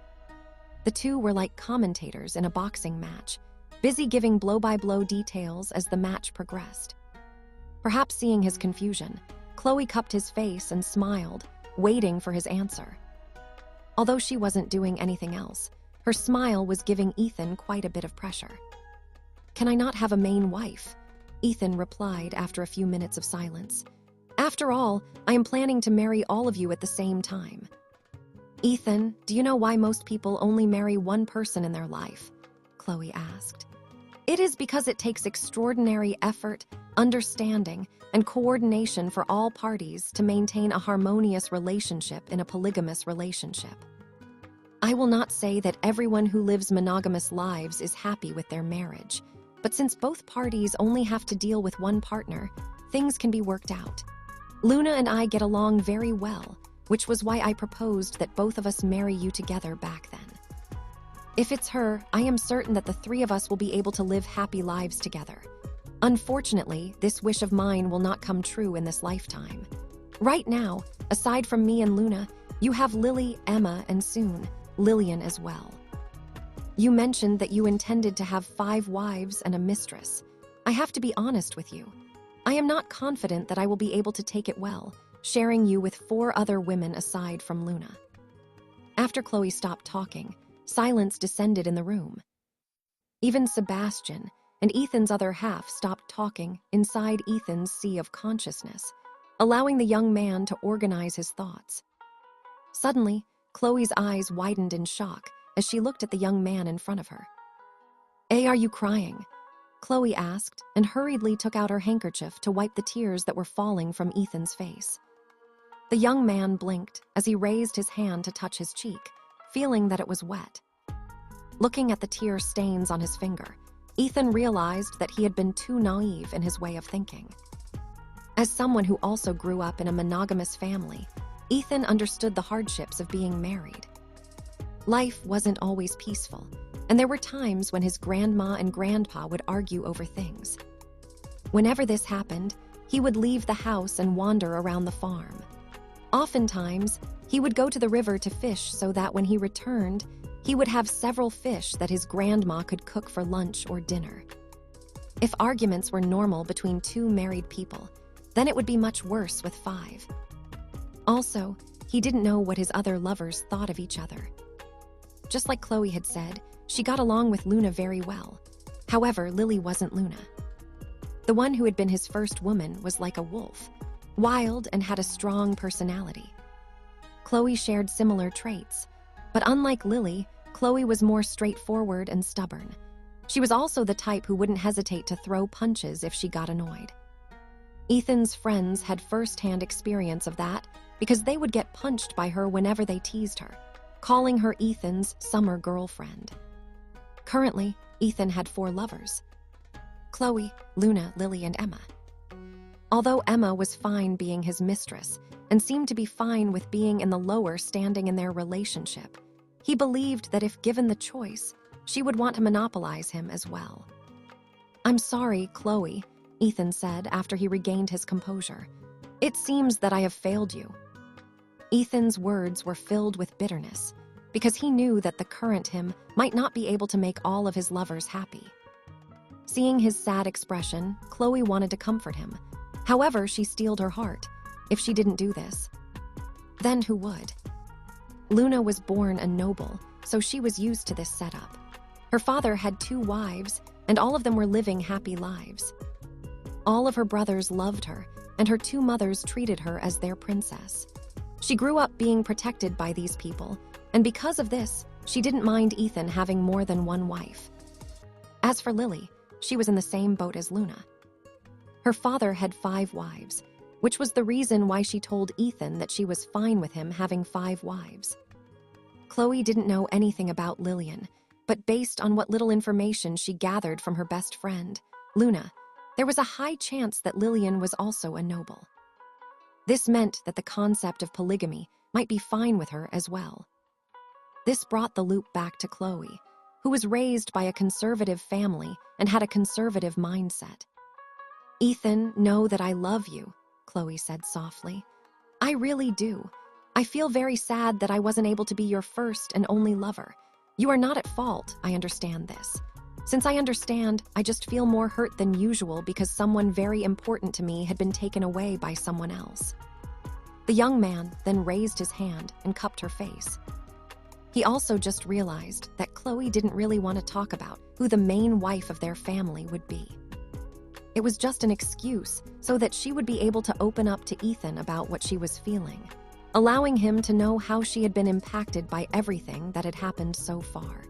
The two were like commentators in a boxing match, busy giving blow-by-blow details as the match progressed. Perhaps seeing his confusion, Chloe cupped his face and smiled, waiting for his answer. Although she wasn't doing anything else, Her smile was giving Ethan quite a bit of pressure. "Can I not have a main wife?" Ethan replied after a few minutes of silence. "After all, I am planning to marry all of you at the same time." "Ethan, do you know why most people only marry one person in their life?" Chloe asked. "It is because it takes extraordinary effort, understanding, and coordination for all parties to maintain a harmonious relationship in a polygamous relationship. I will not say that everyone who lives monogamous lives is happy with their marriage, but since both parties only have to deal with one partner, things can be worked out. Luna and I get along very well, which was why I proposed that both of us marry you together back then. If it's her, I am certain that the three of us will be able to live happy lives together. Unfortunately, this wish of mine will not come true in this lifetime. Right now, aside from me and Luna, you have Lily, Emma, and soon, Lillian as well. You mentioned that you intended to have 5 wives and a mistress. I have to be honest with you. I am not confident that I will be able to take it well, sharing you with 4 other women aside from Luna." After Chloe stopped talking, silence descended in the room. Even Sebastian and Ethan's other half stopped talking inside Ethan's sea of consciousness, allowing the young man to organize his thoughts. Suddenly, Chloe's eyes widened in shock as she looked at the young man in front of her. Are you crying?" Chloe asked and hurriedly took out her handkerchief to wipe the tears that were falling from Ethan's face. The young man blinked as he raised his hand to touch his cheek, feeling that it was wet. Looking at the tear stains on his finger, Ethan realized that he had been too naive in his way of thinking. As someone who also grew up in a monogamous family, Ethan understood the hardships of being married. Life wasn't always peaceful, and there were times when his grandma and grandpa would argue over things. Whenever this happened, he would leave the house and wander around the farm. Oftentimes, he would go to the river to fish so that when he returned, he would have several fish that his grandma could cook for lunch or dinner. If arguments were normal between 2 married people, then it would be much worse with 5. Also, he didn't know what his other lovers thought of each other. Just like Chloe had said, she got along with Luna very well. However, Lily wasn't Luna. The one who had been his first woman was like a wolf, wild and had a strong personality. Chloe shared similar traits, but unlike Lily, Chloe was more straightforward and stubborn. She was also the type who wouldn't hesitate to throw punches if she got annoyed. Ethan's friends had first-hand experience of that because they would get punched by her whenever they teased her, calling her Ethan's summer girlfriend. Currently, Ethan had 4 lovers: Chloe, Luna, Lily, and Emma. Although Emma was fine being his mistress and seemed to be fine with being in the lower standing in their relationship, he believed that if given the choice, she would want to monopolize him as well. "I'm sorry, Chloe," Ethan said after he regained his composure. "It seems that I have failed you." Ethan's words were filled with bitterness because he knew that the current him might not be able to make all of his lovers happy. Seeing his sad expression, Chloe wanted to comfort him. However, she steeled her heart. If she didn't do this, then who would? Luna was born a noble, so she was used to this setup. Her father had 2 wives, and all of them were living happy lives. All of her brothers loved her, and her 2 mothers treated her as their princess. She grew up being protected by these people, and because of this, she didn't mind Ethan having more than 1 wife. As for Lily, she was in the same boat as Luna. Her father had 5 wives, which was the reason why she told Ethan that she was fine with him having 5 wives. Chloe didn't know anything about Lillian, but based on what little information she gathered from her best friend, Luna, there was a high chance that Lillian was also a noble. This meant that the concept of polygamy might be fine with her as well. This brought the loop back to Chloe, who was raised by a conservative family and had a conservative mindset. "Ethan, know that I love you," Chloe said softly. "I really do. I feel very sad that I wasn't able to be your first and only lover. You are not at fault, I understand this. Since I understand, I just feel more hurt than usual because someone very important to me had been taken away by someone else." The young man then raised his hand and cupped her face. He also just realized that Chloe didn't really want to talk about who the main wife of their family would be. It was just an excuse so that she would be able to open up to Ethan about what she was feeling, allowing him to know how she had been impacted by everything that had happened so far.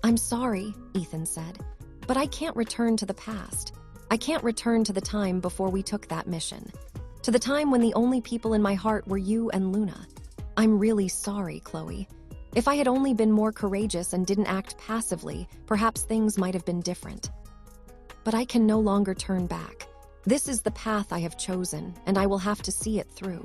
"I'm sorry," Ethan said, "but I can't return to the past. I can't return to the time before we took that mission, to the time when the only people in my heart were you and Luna. I'm really sorry, Chloe. If I had only been more courageous and didn't act passively, perhaps things might have been different. But I can no longer turn back. This is the path I have chosen, and I will have to see it through.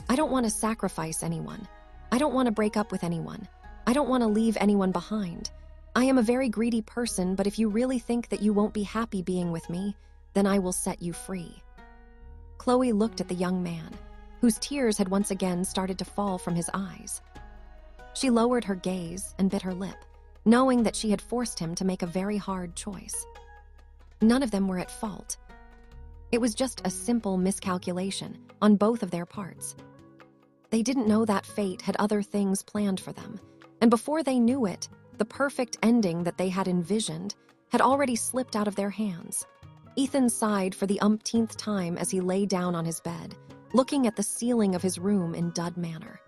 I don't want to sacrifice anyone. I don't want to break up with anyone. I don't want to leave anyone behind. I am a very greedy person, but if you really think that you won't be happy being with me, then I will set you free." Chloe looked at the young man, whose tears had once again started to fall from his eyes. She lowered her gaze and bit her lip, knowing that she had forced him to make a very hard choice. None of them were at fault. It was just a simple miscalculation on both of their parts. They didn't know that fate had other things planned for them, and before they knew it, the perfect ending that they had envisioned had already slipped out of their hands. Ethan sighed for the umpteenth time as he lay down on his bed, looking at the ceiling of his room in dud manner.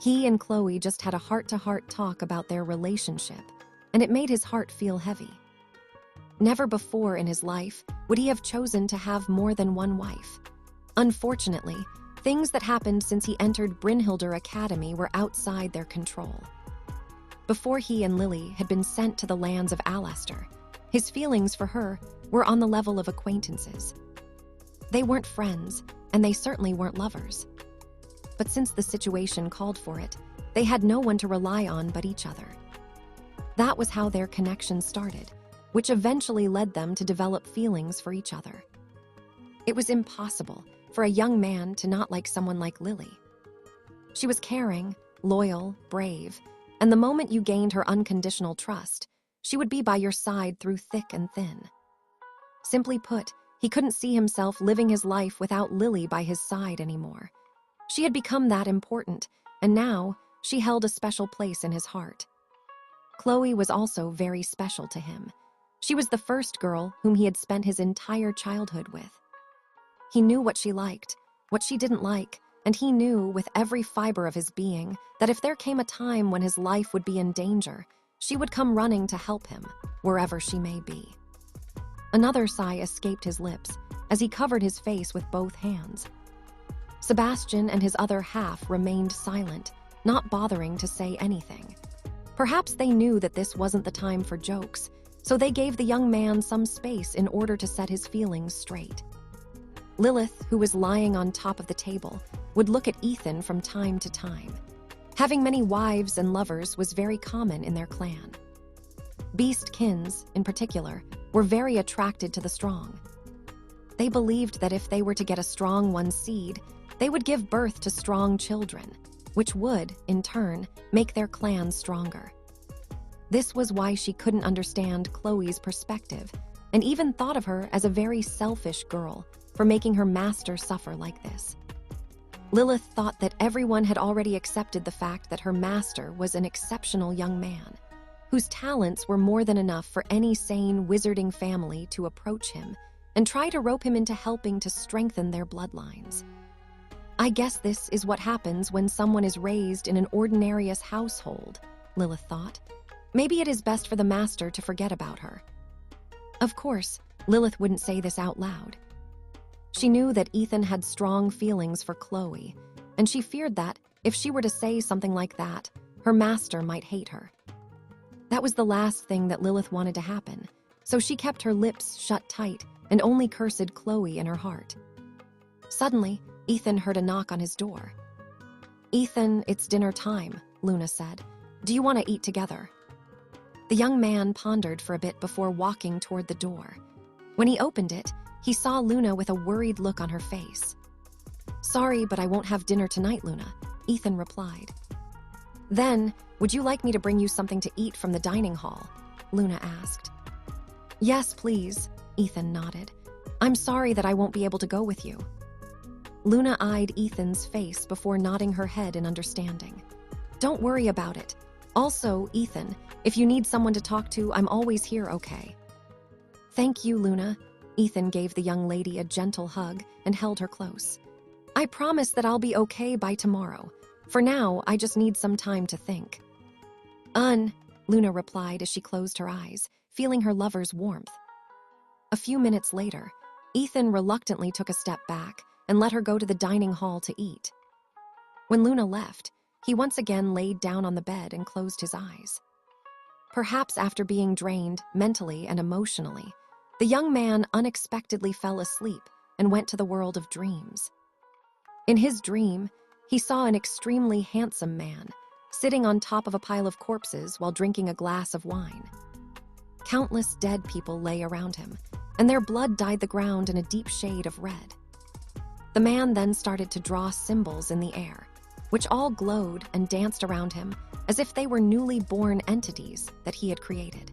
He and Chloe just had a heart-to-heart talk about their relationship, and it made his heart feel heavy. Never before in his life would he have chosen to have more than one wife. Unfortunately, things that happened since he entered Brynhildr Academy were outside their control. Before he and Lily had been sent to the lands of Alastair, his feelings for her were on the level of acquaintances. They weren't friends, and they certainly weren't lovers. But since the situation called for it, they had no one to rely on but each other. That was how their connection started, which eventually led them to develop feelings for each other. It was impossible for a young man to not like someone like Lily. She was caring, loyal, brave, and the moment you gained her unconditional trust, she would be by your side through thick and thin. Simply put, he couldn't see himself living his life without Lily by his side anymore. She had become that important, and now she held a special place in his heart. Chloe was also very special to him. She was the first girl whom he had spent his entire childhood with. He knew what she liked, what she didn't like, and he knew with every fiber of his being that if there came a time when his life would be in danger, she would come running to help him, wherever she may be. Another sigh escaped his lips as he covered his face with both hands. Sebastian and his other half remained silent, not bothering to say anything. Perhaps they knew that this wasn't the time for jokes, so they gave the young man some space in order to set his feelings straight. Lilith, who was lying on top of the table, would look at Ethan from time to time. Having many wives and lovers was very common in their clan. Beastkins, in particular, were very attracted to the strong. They believed that if they were to get a strong one seed, they would give birth to strong children, which would, in turn, make their clan stronger. This was why she couldn't understand Chloe's perspective, and even thought of her as a very selfish girl for making her master suffer like this. Lilith thought that everyone had already accepted the fact that her master was an exceptional young man, whose talents were more than enough for any sane wizarding family to approach him and try to rope him into helping to strengthen their bloodlines. I guess this is what happens when someone is raised in an ordinarious household, Lilith thought. Maybe it is best for the master to forget about her. Of course, Lilith wouldn't say this out loud. She knew that Ethan had strong feelings for Chloe, and she feared that, if she were to say something like that, her master might hate her. That was the last thing that Lilith wanted to happen, so she kept her lips shut tight and only cursed Chloe in her heart. Suddenly, Ethan heard a knock on his door. "Ethan, it's dinner time," Luna said. "Do you want to eat together?" The young man pondered for a bit before walking toward the door. When he opened it, he saw Luna with a worried look on her face. "Sorry, but I won't have dinner tonight, Luna," Ethan replied. "Then, would you like me to bring you something to eat from the dining hall?" Luna asked. "Yes, please," Ethan nodded. "I'm sorry that I won't be able to go with you." Luna eyed Ethan's face before nodding her head in understanding. Don't worry about it. Also, Ethan, if you need someone to talk to, I'm always here, okay? Thank you, Luna. Ethan gave the young lady a gentle hug and held her close. I promise that I'll be okay by tomorrow. For now, I just need some time to think. Luna replied as she closed her eyes, feeling her lover's warmth. A few minutes later, Ethan reluctantly took a step back and let her go to the dining hall to eat. When Luna left, he once again laid down on the bed and closed his eyes. Perhaps after being drained mentally and emotionally, the young man unexpectedly fell asleep and went to the world of dreams. In his dream, he saw an extremely handsome man sitting on top of a pile of corpses while drinking a glass of wine. Countless dead people lay around him, and their blood dyed the ground in a deep shade of red. The man then started to draw symbols in the air, which all glowed and danced around him as if they were newly born entities that he had created.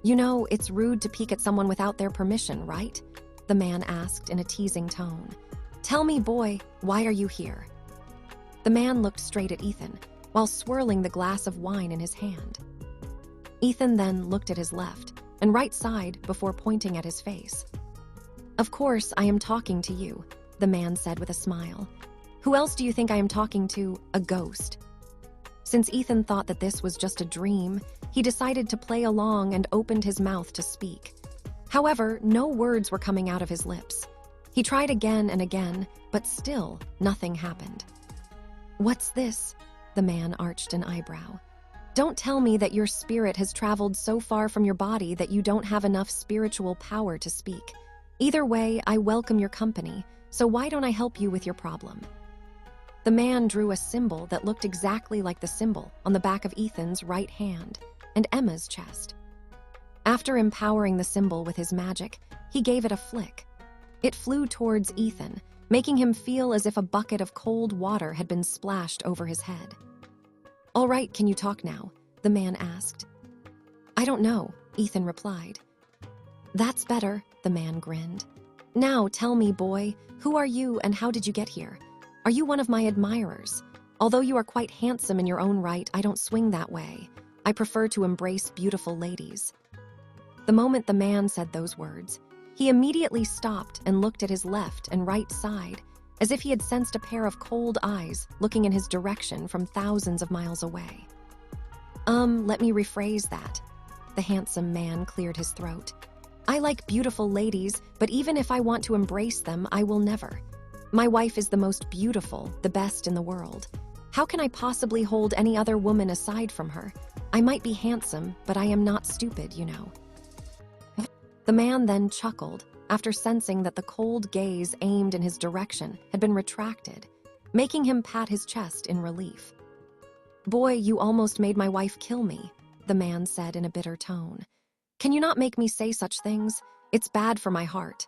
You know, it's rude to peek at someone without their permission, right? The man asked in a teasing tone. Tell me, boy, why are you here? The man looked straight at Ethan while swirling the glass of wine in his hand. Ethan then looked at his left and right side before pointing at his face. Of course, I am talking to you, the man said with a smile. Who else do you think I am talking to? A ghost. Since Ethan thought that this was just a dream, he decided to play along and opened his mouth to speak. However, no words were coming out of his lips. He tried again and again, but still nothing happened. What's this? The man arched an eyebrow. Don't tell me that your spirit has traveled so far from your body that you don't have enough spiritual power to speak. Either way, I welcome your company, so why don't I help you with your problem? The man drew a symbol that looked exactly like the symbol on the back of Ethan's right hand and Emma's chest. After empowering the symbol with his magic, he gave it a flick. It flew towards Ethan, making him feel as if a bucket of cold water had been splashed over his head. All right, can you talk now? The man asked. I don't know, Ethan replied. That's better, the man grinned. Now tell me, boy, who are you and how did you get here? Are you one of my admirers? Although you are quite handsome in your own right, I don't swing that way. I prefer to embrace beautiful ladies. The moment the man said those words, he immediately stopped and looked at his left and right side, as if he had sensed a pair of cold eyes looking in his direction from thousands of miles away. Let me rephrase that. The handsome man cleared his throat. I like beautiful ladies, but even if I want to embrace them, I will never. My wife is the most beautiful, the best in the world. How can I possibly hold any other woman aside from her? I might be handsome, but I am not stupid, you know. The man then chuckled after sensing that the cold gaze aimed in his direction had been retracted, making him pat his chest in relief. Boy, you almost made my wife kill me, the man said in a bitter tone. Can you not make me say such things? It's bad for my heart.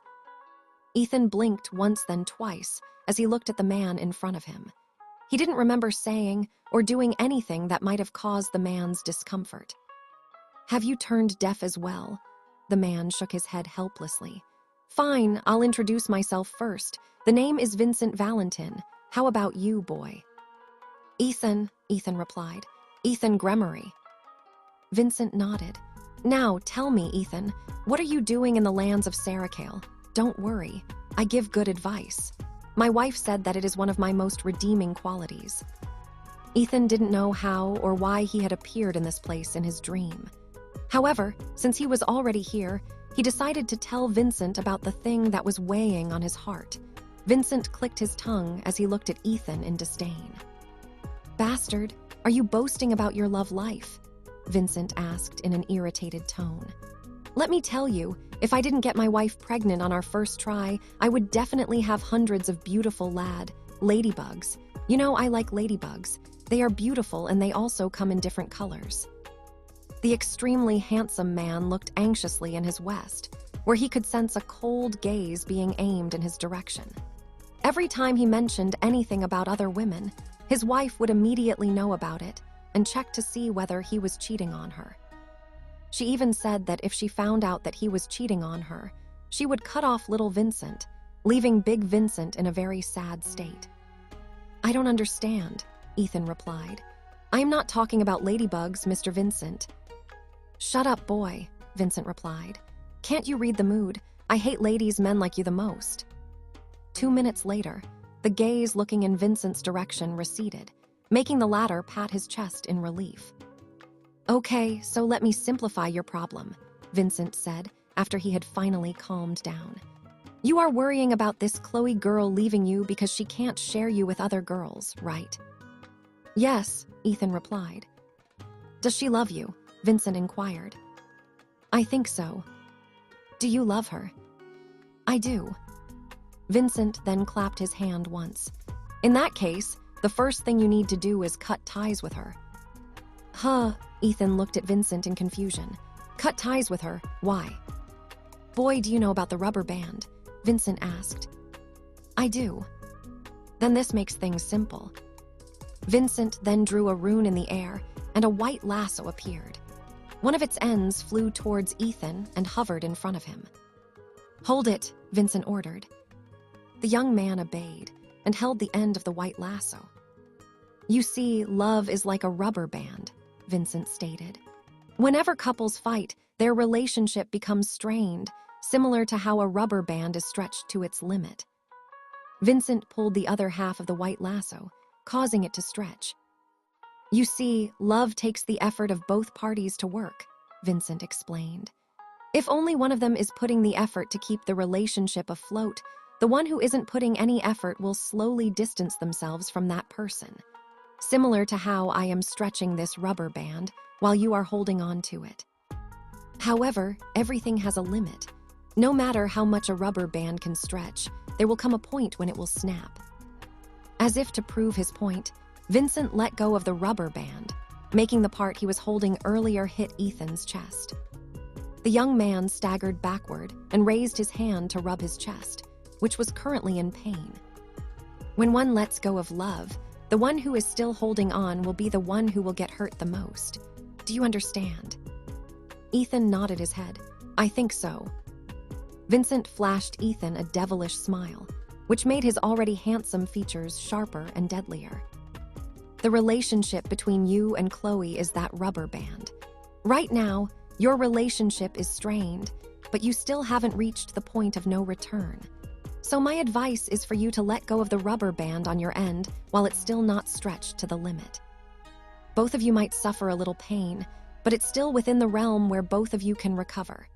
Ethan blinked once then twice as he looked at the man in front of him. He didn't remember saying or doing anything that might have caused the man's discomfort. Have you turned deaf as well? The man shook his head helplessly. Fine, I'll introduce myself first. The name is Vincent Valentin. How about you, boy? Ethan replied. Ethan Gremory. Vincent nodded. Now, tell me, Ethan, what are you doing in the lands of Sarakale? Don't worry, I give good advice. My wife said that it is one of my most redeeming qualities. Ethan didn't know how or why he had appeared in this place in his dream. However, since he was already here, he decided to tell Vincent about the thing that was weighing on his heart. Vincent clicked his tongue as he looked at Ethan in disdain. Bastard, are you boasting about your love life? Vincent asked in an irritated tone. Let me tell you, if I didn't get my wife pregnant on our first try, I would definitely have hundreds of beautiful ladybugs. You know, I like ladybugs. They are beautiful and they also come in different colors. The extremely handsome man looked anxiously in his west, where he could sense a cold gaze being aimed in his direction. Every time he mentioned anything about other women, his wife would immediately know about it and check to see whether he was cheating on her. She even said that if she found out that he was cheating on her, she would cut off little Vincent, leaving big Vincent in a very sad state. I don't understand, Ethan replied. I am not talking about ladybugs, Mr. Vincent. Shut up, boy, Vincent replied. Can't you read the mood? I hate ladies' men like you the most. 2 minutes later, the gaze looking in Vincent's direction receded, making the latter pat his chest in relief. Okay, so let me simplify your problem, Vincent said after he had finally calmed down. You are worrying about this Chloe girl leaving you because she can't share you with other girls, right? Yes, Ethan replied. Does she love you? Vincent inquired. I think so. Do you love her? I do. Vincent then clapped his hand once. In that case, the first thing you need to do is cut ties with her. Huh, Ethan looked at Vincent in confusion. Cut ties with her? Why? Boy, do you know about the rubber band? Vincent asked. I do. Then this makes things simple. Vincent then drew a rune in the air, and a white lasso appeared. One of its ends flew towards Ethan and hovered in front of him. Hold it, Vincent ordered. The young man obeyed and held the end of the white lasso. You see, love is like a rubber band, Vincent stated. Whenever couples fight, their relationship becomes strained, similar to how a rubber band is stretched to its limit. Vincent pulled the other half of the white lasso, causing it to stretch. You see, love takes the effort of both parties to work, Vincent explained. If only one of them is putting the effort to keep the relationship afloat, the one who isn't putting any effort will slowly distance themselves from that person. Similar to how I am stretching this rubber band while you are holding on to it. However, everything has a limit. No matter how much a rubber band can stretch, there will come a point when it will snap. As if to prove his point, Vincent let go of the rubber band, making the part he was holding earlier hit Ethan's chest. The young man staggered backward and raised his hand to rub his chest, which was currently in pain. When one lets go of love, the one who is still holding on will be the one who will get hurt the most. Do you understand? Ethan nodded his head. I think so. Vincent flashed Ethan a devilish smile, which made his already handsome features sharper and deadlier. The relationship between you and Chloe is that rubber band. Right now, your relationship is strained, but you still haven't reached the point of no return. So my advice is for you to let go of the rubber band on your end while it's still not stretched to the limit. Both of you might suffer a little pain, but it's still within the realm where both of you can recover.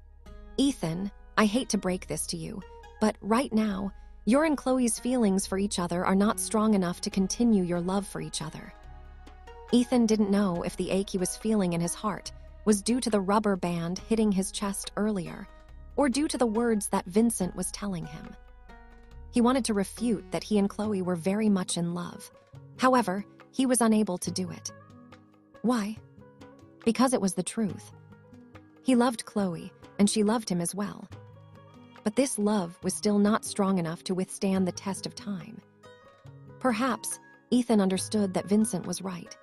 Ethan, I hate to break this to you, but right now, your and Chloe's feelings for each other are not strong enough to continue your love for each other. Ethan didn't know if the ache he was feeling in his heart was due to the rubber band hitting his chest earlier, or due to the words that Vincent was telling him. He wanted to refute that he and Chloe were very much in love. However, he was unable to do it. Why? Because it was the truth. He loved Chloe, and she loved him as well. But this love was still not strong enough to withstand the test of time. Perhaps Ethan understood that Vincent was right.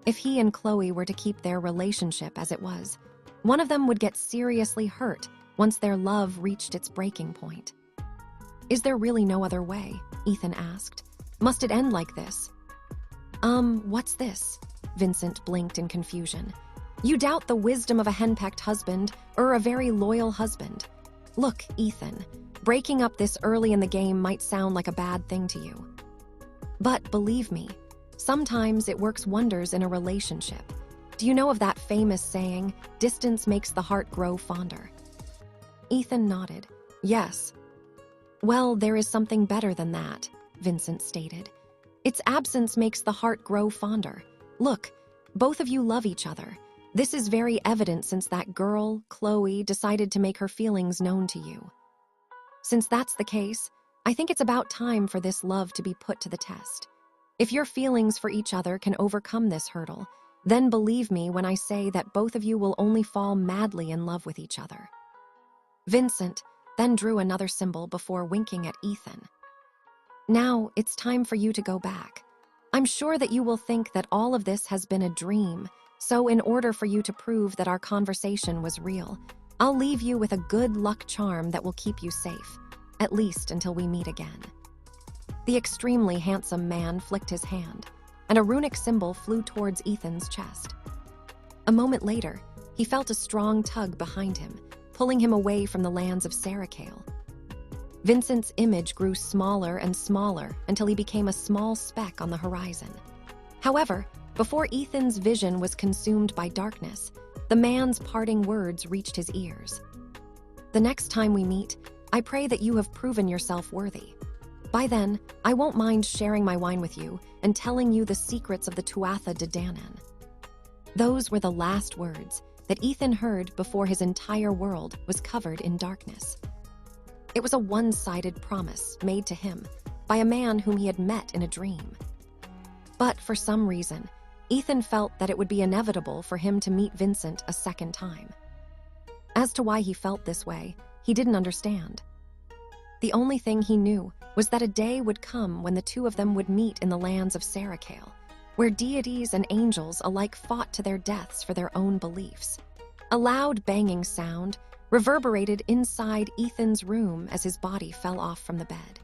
If he and Chloe were to keep their relationship as it was, one of them would get seriously hurt once their love reached its breaking point. Is there really no other way? Ethan asked. Must it end like this? What's this? Vincent blinked in confusion. You doubt the wisdom of a henpecked husband or a very loyal husband. Look, Ethan, breaking up this early in the game might sound like a bad thing to you. But believe me, sometimes it works wonders in a relationship. Do you know of that famous saying, distance makes the heart grow fonder? Ethan nodded. Yes. Well, there is something better than that, Vincent stated. Its absence makes the heart grow fonder. Look, both of you love each other. This is very evident since that girl, Chloe, decided to make her feelings known to you. Since that's the case, I think it's about time for this love to be put to the test. If your feelings for each other can overcome this hurdle, then believe me when I say that both of you will only fall madly in love with each other. Vincent then drew another symbol before winking at Ethan. Now, it's time for you to go back. I'm sure that you will think that all of this has been a dream, so in order for you to prove that our conversation was real, I'll leave you with a good luck charm that will keep you safe, at least until we meet again. The extremely handsome man flicked his hand. and a runic symbol flew towards Ethan's chest. A moment later, he felt a strong tug behind him, pulling him away from the lands of Sarakale. Vincent's image grew smaller and smaller until he became a small speck on the horizon. However, before Ethan's vision was consumed by darkness, the man's parting words reached his ears. "The next time we meet, I pray that you have proven yourself worthy. By then, I won't mind sharing my wine with you and telling you the secrets of the Tuatha De Danann." Those were the last words that Ethan heard before his entire world was covered in darkness. It was a one-sided promise made to him by a man whom he had met in a dream. But for some reason, Ethan felt that it would be inevitable for him to meet Vincent a second time. As to why he felt this way, he didn't understand. The only thing he knew was that a day would come when the two of them would meet in the lands of Sarakale, where deities and angels alike fought to their deaths for their own beliefs. A loud banging sound reverberated inside Ethan's room as his body fell off from the bed.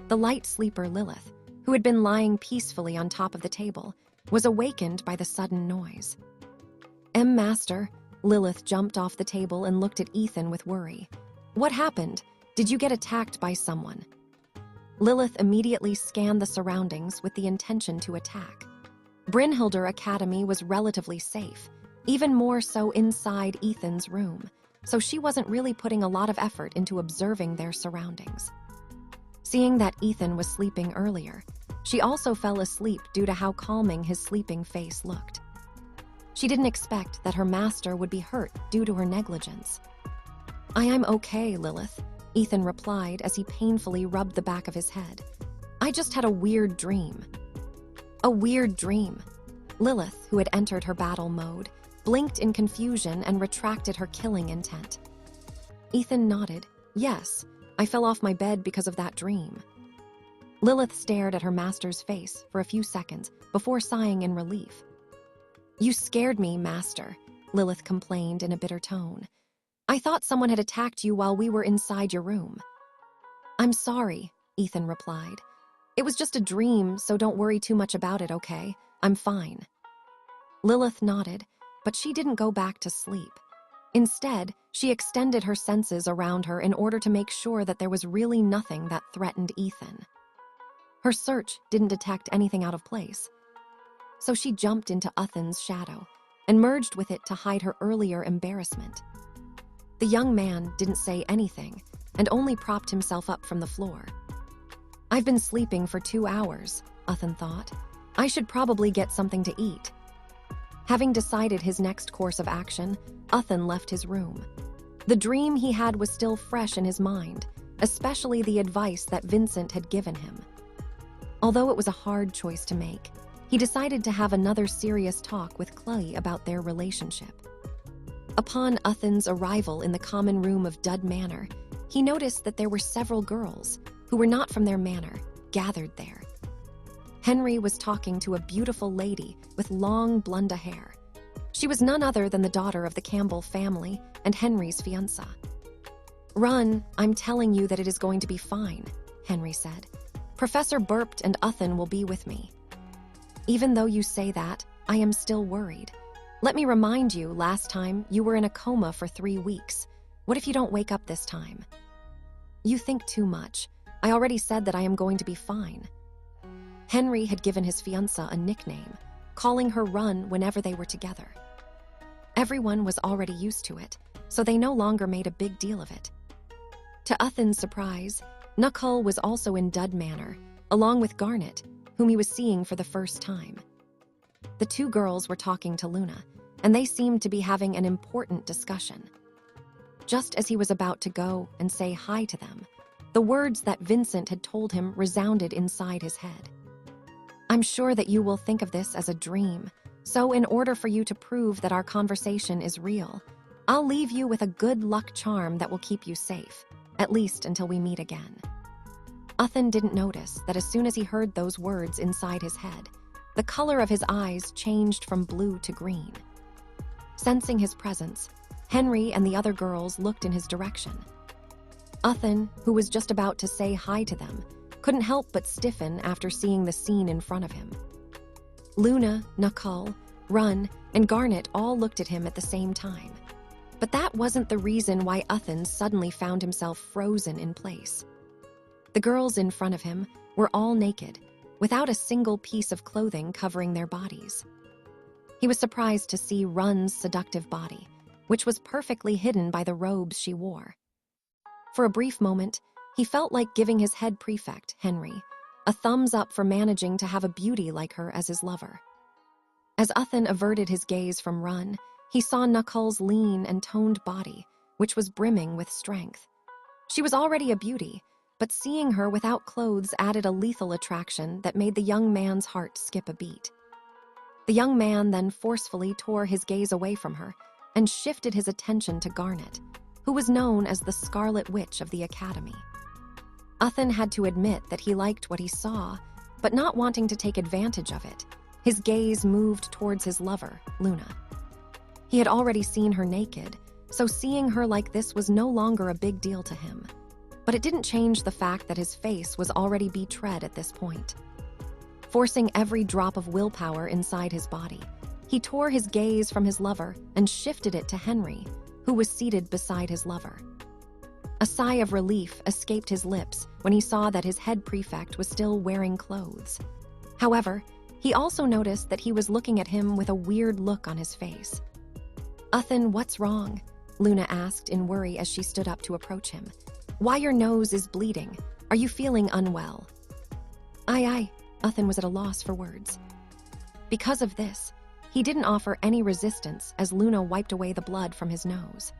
The light sleeper Lilith, who had been lying peacefully on top of the table, was awakened by the sudden noise. Master," Lilith jumped off the table and looked at Ethan with worry. "What happened? Did you get attacked by someone?" Lilith immediately scanned the surroundings with the intention to attack. Brynhildr Academy was relatively safe, even more so inside Ethan's room, so she wasn't really putting a lot of effort into observing their surroundings. Seeing that Ethan was sleeping earlier, she also fell asleep due to how calming his sleeping face looked. She didn't expect that her master would be hurt due to her negligence. "I am okay, Lilith," Ethan replied as he painfully rubbed the back of his head. "I just had a weird dream." A weird dream. Lilith, who had entered her battle mode, blinked in confusion and retracted her killing intent. Ethan nodded. "Yes, I fell off my bed because of that dream." Lilith stared at her master's face for a few seconds before sighing in relief. "You scared me, Master," Lilith complained in a bitter tone. "I thought someone had attacked you while we were inside your room." "I'm sorry," Ethan replied. "It was just a dream, so don't worry too much about it, okay? I'm fine." Lilith nodded, but she didn't go back to sleep. Instead, she extended her senses around her in order to make sure that there was really nothing that threatened Ethan. Her search didn't detect anything out of place, so she jumped into Uthan's shadow and merged with it to hide her earlier embarrassment. The young man didn't say anything and only propped himself up from the floor. "I've been sleeping for 2 hours, Uthan thought. "I should probably get something to eat." Having decided his next course of action, Uthan left his room. The dream he had was still fresh in his mind, especially the advice that Vincent had given him. Although it was a hard choice to make, he decided to have another serious talk with Chloe about their relationship. Upon Uthan's arrival in the common room of Dud Manor, he noticed that there were several girls, who were not from their manor, gathered there. Henry was talking to a beautiful lady with long blonde hair. She was none other than the daughter of the Campbell family and Henry's fiancé. "Run, I'm telling you that it is going to be fine," Henry said. "Professor burped and Uthan will be with me." "Even though you say that, I am still worried. Let me remind you, last time you were in a coma for 3 weeks. What if you don't wake up this time?" "You think too much. I already said that I am going to be fine." Henry had given his fiancée a nickname, calling her Run whenever they were together. Everyone was already used to it, so they no longer made a big deal of it. To Uthan's surprise, Nukhul was also in Dud Manor, along with Garnet, whom he was seeing for the first time. The two girls were talking to Luna, and they seemed to be having an important discussion. Just as he was about to go and say hi to them, the words that Vincent had told him resounded inside his head. "I'm sure that you will think of this as a dream, so in order for you to prove that our conversation is real, I'll leave you with a good luck charm that will keep you safe, at least until we meet again." Uthan didn't notice that as soon as he heard those words inside his head, the color of his eyes changed from blue to green. Sensing his presence, Henry and the other girls looked in his direction. Uthan, who was just about to say hi to them, couldn't help but stiffen after seeing the scene in front of him. Luna, Nakul, Run, and Garnet all looked at him at the same time. But that wasn't the reason why Uthan suddenly found himself frozen in place. The girls in front of him were all naked, without a single piece of clothing covering their bodies. He was surprised to see Run's seductive body, which was perfectly hidden by the robes she wore. For a brief moment, he felt like giving his head prefect, Henry, a thumbs up for managing to have a beauty like her as his lover. As Uthan averted his gaze from Run, he saw Nakul's lean and toned body, which was brimming with strength. She was already a beauty, but seeing her without clothes added a lethal attraction that made the young man's heart skip a beat. The young man then forcefully tore his gaze away from her and shifted his attention to Garnet, who was known as the Scarlet Witch of the Academy. Uthan had to admit that he liked what he saw, but not wanting to take advantage of it, his gaze moved towards his lover, Luna. He had already seen her naked, so seeing her like this was no longer a big deal to him. But it didn't change the fact that his face was already betrayed at this point. Forcing every drop of willpower inside his body, he tore his gaze from his lover and shifted it to Henry, who was seated beside his lover. A sigh of relief escaped his lips when he saw that his head prefect was still wearing clothes. However, he also noticed that he was looking at him with a weird look on his face. "Uthan, what's wrong?" Luna asked in worry as she stood up to approach him. "Why your nose is bleeding? Are you feeling unwell?" Aye. Uthan was at a loss for words. Because of this, he didn't offer any resistance as Luna wiped away the blood from his nose.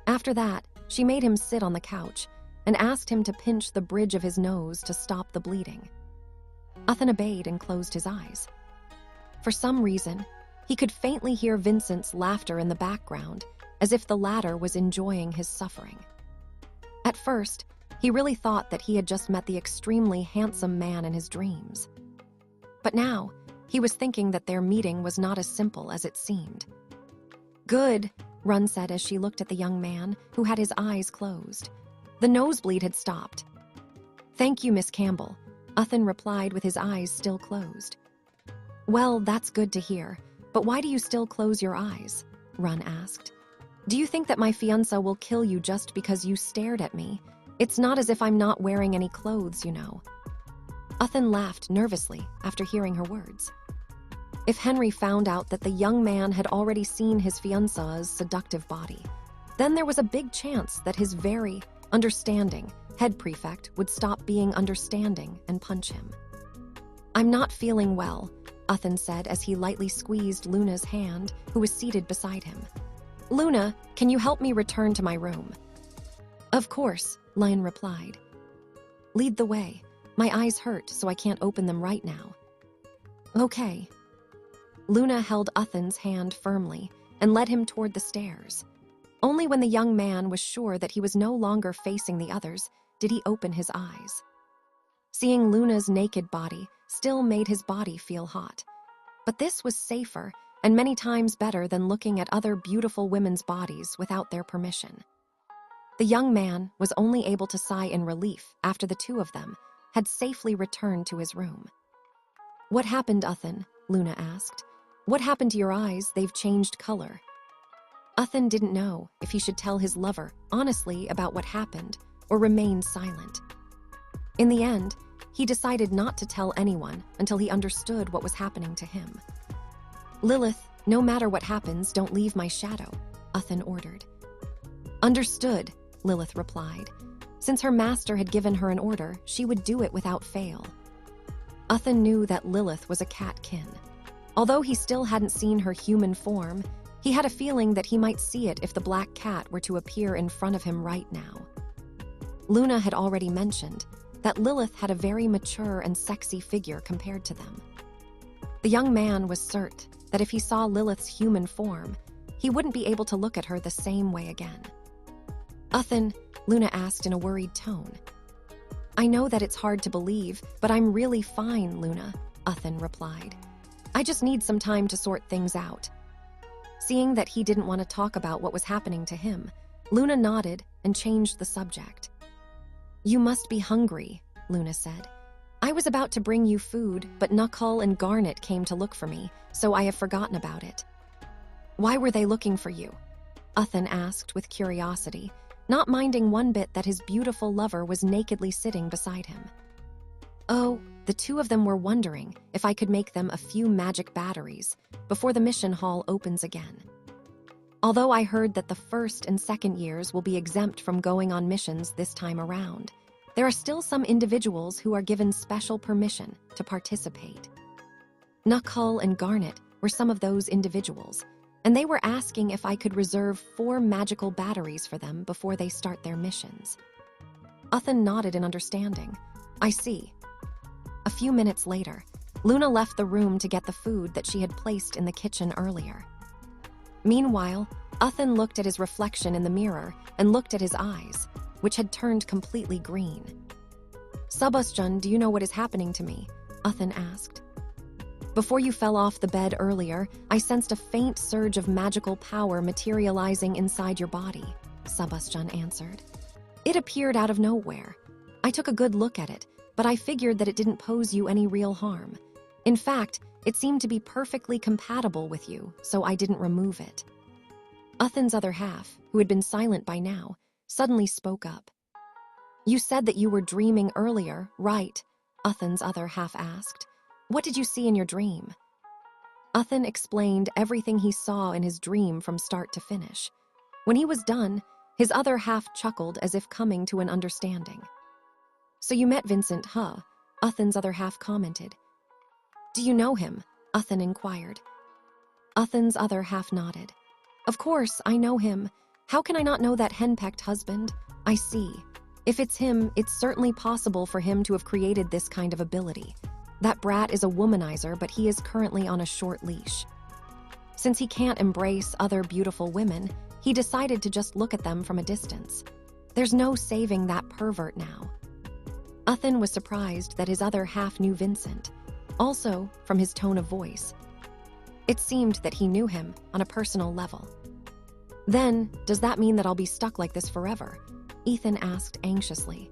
After that, she made him sit on the couch and asked him to pinch the bridge of his nose to stop the bleeding. Uthan obeyed and closed his eyes. For some reason, he could faintly hear Vincent's laughter in the background, as if the latter was enjoying his suffering. At first, he really thought that he had just met the extremely handsome man in his dreams. But now, he was thinking that their meeting was not as simple as it seemed. "Good," Run said as she looked at the young man, who had his eyes closed. The nosebleed had stopped. "Thank you, Miss Campbell," Uthan replied with his eyes still closed. "Well, that's good to hear, but why do you still close your eyes?" Run asked. "Do you think that my fiancé will kill you just because you stared at me? It's not as if I'm not wearing any clothes, you know." Uthan laughed nervously after hearing her words. If Henry found out that the young man had already seen his fiancée's seductive body, then there was a big chance that his very understanding head prefect would stop being understanding and punch him. "I'm not feeling well," Uthan said as he lightly squeezed Luna's hand, who was seated beside him. "Luna, can you help me return to my room?" "Of course," Lion replied. "Lead the way. My eyes hurt, so I can't open them right now." "Okay." Luna held Uthan's hand firmly and led him toward the stairs. Only when the young man was sure that he was no longer facing the others did he open his eyes. Seeing Luna's naked body still made his body feel hot. But this was safer and many times better than looking at other beautiful women's bodies without their permission. The young man was only able to sigh in relief after the two of them had safely returned to his room. "What happened, Uthan?" Luna asked. "What happened to your eyes? They've changed color." Uthan didn't know if he should tell his lover honestly about what happened or remain silent. In the end, he decided not to tell anyone until he understood what was happening to him. "Lilith, no matter what happens, don't leave my shadow," Uthan ordered. "Understood," Lilith replied. Since her master had given her an order, she would do it without fail. Uthan knew that Lilith was a catkin. Although he still hadn't seen her human form, he had a feeling that he might see it if the black cat were to appear in front of him right now. Luna had already mentioned that Lilith had a very mature and sexy figure compared to them. The young man was certain that if he saw Lilith's human form, he wouldn't be able to look at her the same way again. "Uthan," Luna asked in a worried tone. "I know that it's hard to believe, but I'm really fine, Luna," Uthan replied. "I just need some time to sort things out." Seeing that he didn't want to talk about what was happening to him, Luna nodded and changed the subject. "You must be hungry," Luna said. I was about to bring you food, but Knuckle and Garnet came to look for me, so I have forgotten about it. Why were they looking for you? Uthan asked with curiosity, not minding one bit that his beautiful lover was nakedly sitting beside him. Oh, the two of them were wondering if I could make them a few magic batteries before the mission hall opens again. Although I heard that the first and second years will be exempt from going on missions this time around, there are still some individuals who are given special permission to participate. Knuckle and Garnet were some of those individuals, and they were asking if I could reserve 4 magical batteries for them before they start their missions. Uthan nodded in understanding. I see. A few minutes later, Luna left the room to get the food that she had placed in the kitchen earlier. Meanwhile, Uthan looked at his reflection in the mirror and looked at his eyes, which had turned completely green. Subusjun, do you know what is happening to me? Uthan asked. Before you fell off the bed earlier, I sensed a faint surge of magical power materializing inside your body, Subusjun answered. It appeared out of nowhere. I took a good look at it, but I figured that it didn't pose you any real harm. In fact, it seemed to be perfectly compatible with you, so I didn't remove it. Uthan's other half, who had been silent by now, suddenly spoke up. You said that you were dreaming earlier, right? Uthan's other half asked. What did you see in your dream? Uthan explained everything he saw in his dream from start to finish. When he was done, his other half chuckled as if coming to an understanding. So you met Vincent, huh? Uthan's other half commented. Do you know him? Uthan inquired. Uthan's other half nodded. Of course, I know him. How can I not know that henpecked husband? I see. If it's him, it's certainly possible for him to have created this kind of ability. That brat is a womanizer, but he is currently on a short leash. Since he can't embrace other beautiful women, he decided to just look at them from a distance. There's no saving that pervert now. Uthan was surprised that his other half knew Vincent, also from his tone of voice. It seemed that he knew him on a personal level. Then, does that mean that I'll be stuck like this forever? Ethan asked anxiously.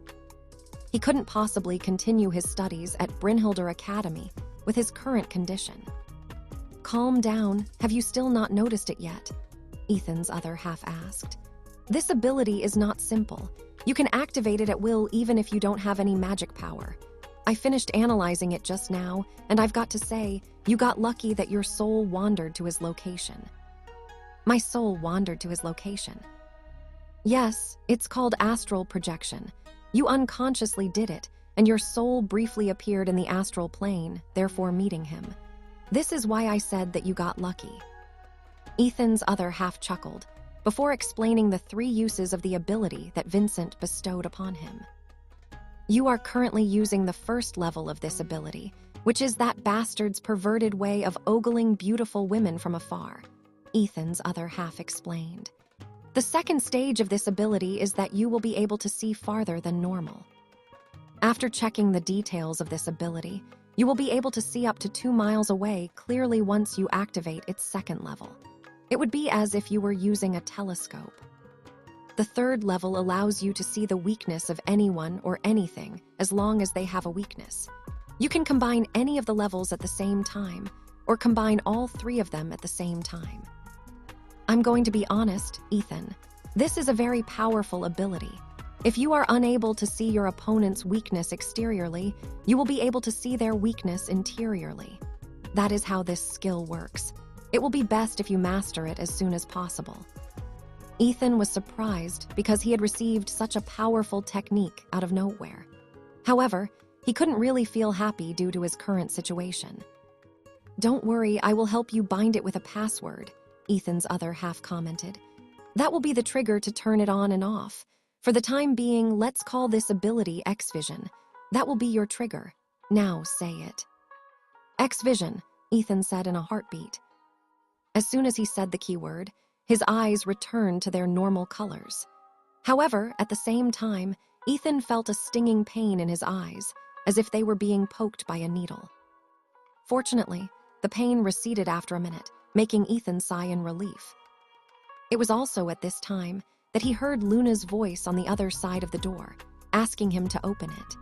He couldn't possibly continue his studies at Brynhildr Academy with his current condition. Calm down, have you still not noticed it yet? Ethan's other half asked. This ability is not simple. You can activate it at will even if you don't have any magic power. I finished analyzing it just now, and I've got to say, you got lucky that your soul wandered to his location. My soul wandered to his location. Yes, it's called astral projection. You unconsciously did it, and your soul briefly appeared in the astral plane, therefore meeting him. This is why I said that you got lucky. Ethan's other half chuckled, before explaining the 3 uses of the ability that Vincent bestowed upon him. You are currently using the first level of this ability, which is that bastard's perverted way of ogling beautiful women from afar, Ethan's other half explained. The second stage of this ability is that you will be able to see farther than normal. After checking the details of this ability, you will be able to see up to 2 miles away clearly once you activate its second level. It would be as if you were using a telescope. The third level allows you to see the weakness of anyone or anything as long as they have a weakness. You can combine any of the levels at the same time, or combine all 3 of them at the same time. I'm going to be honest, Ethan. This is a very powerful ability. If you are unable to see your opponent's weakness exteriorly, you will be able to see their weakness interiorly. That is how this skill works. It will be best if you master it as soon as possible. Ethan was surprised because he had received such a powerful technique out of nowhere. However, he couldn't really feel happy due to his current situation. Don't worry, I will help you bind it with a password, Ethan's other half commented. That will be the trigger to turn it on and off. For the time being, let's call this ability X-Vision. That will be your trigger. Now say it. X-Vision, Ethan said in a heartbeat. As soon as he said the keyword, his eyes returned to their normal colors. However, at the same time, Ethan felt a stinging pain in his eyes, as if they were being poked by a needle. Fortunately, the pain receded after a minute, making Ethan sigh in relief. It was also at this time that he heard Luna's voice on the other side of the door, asking him to open it.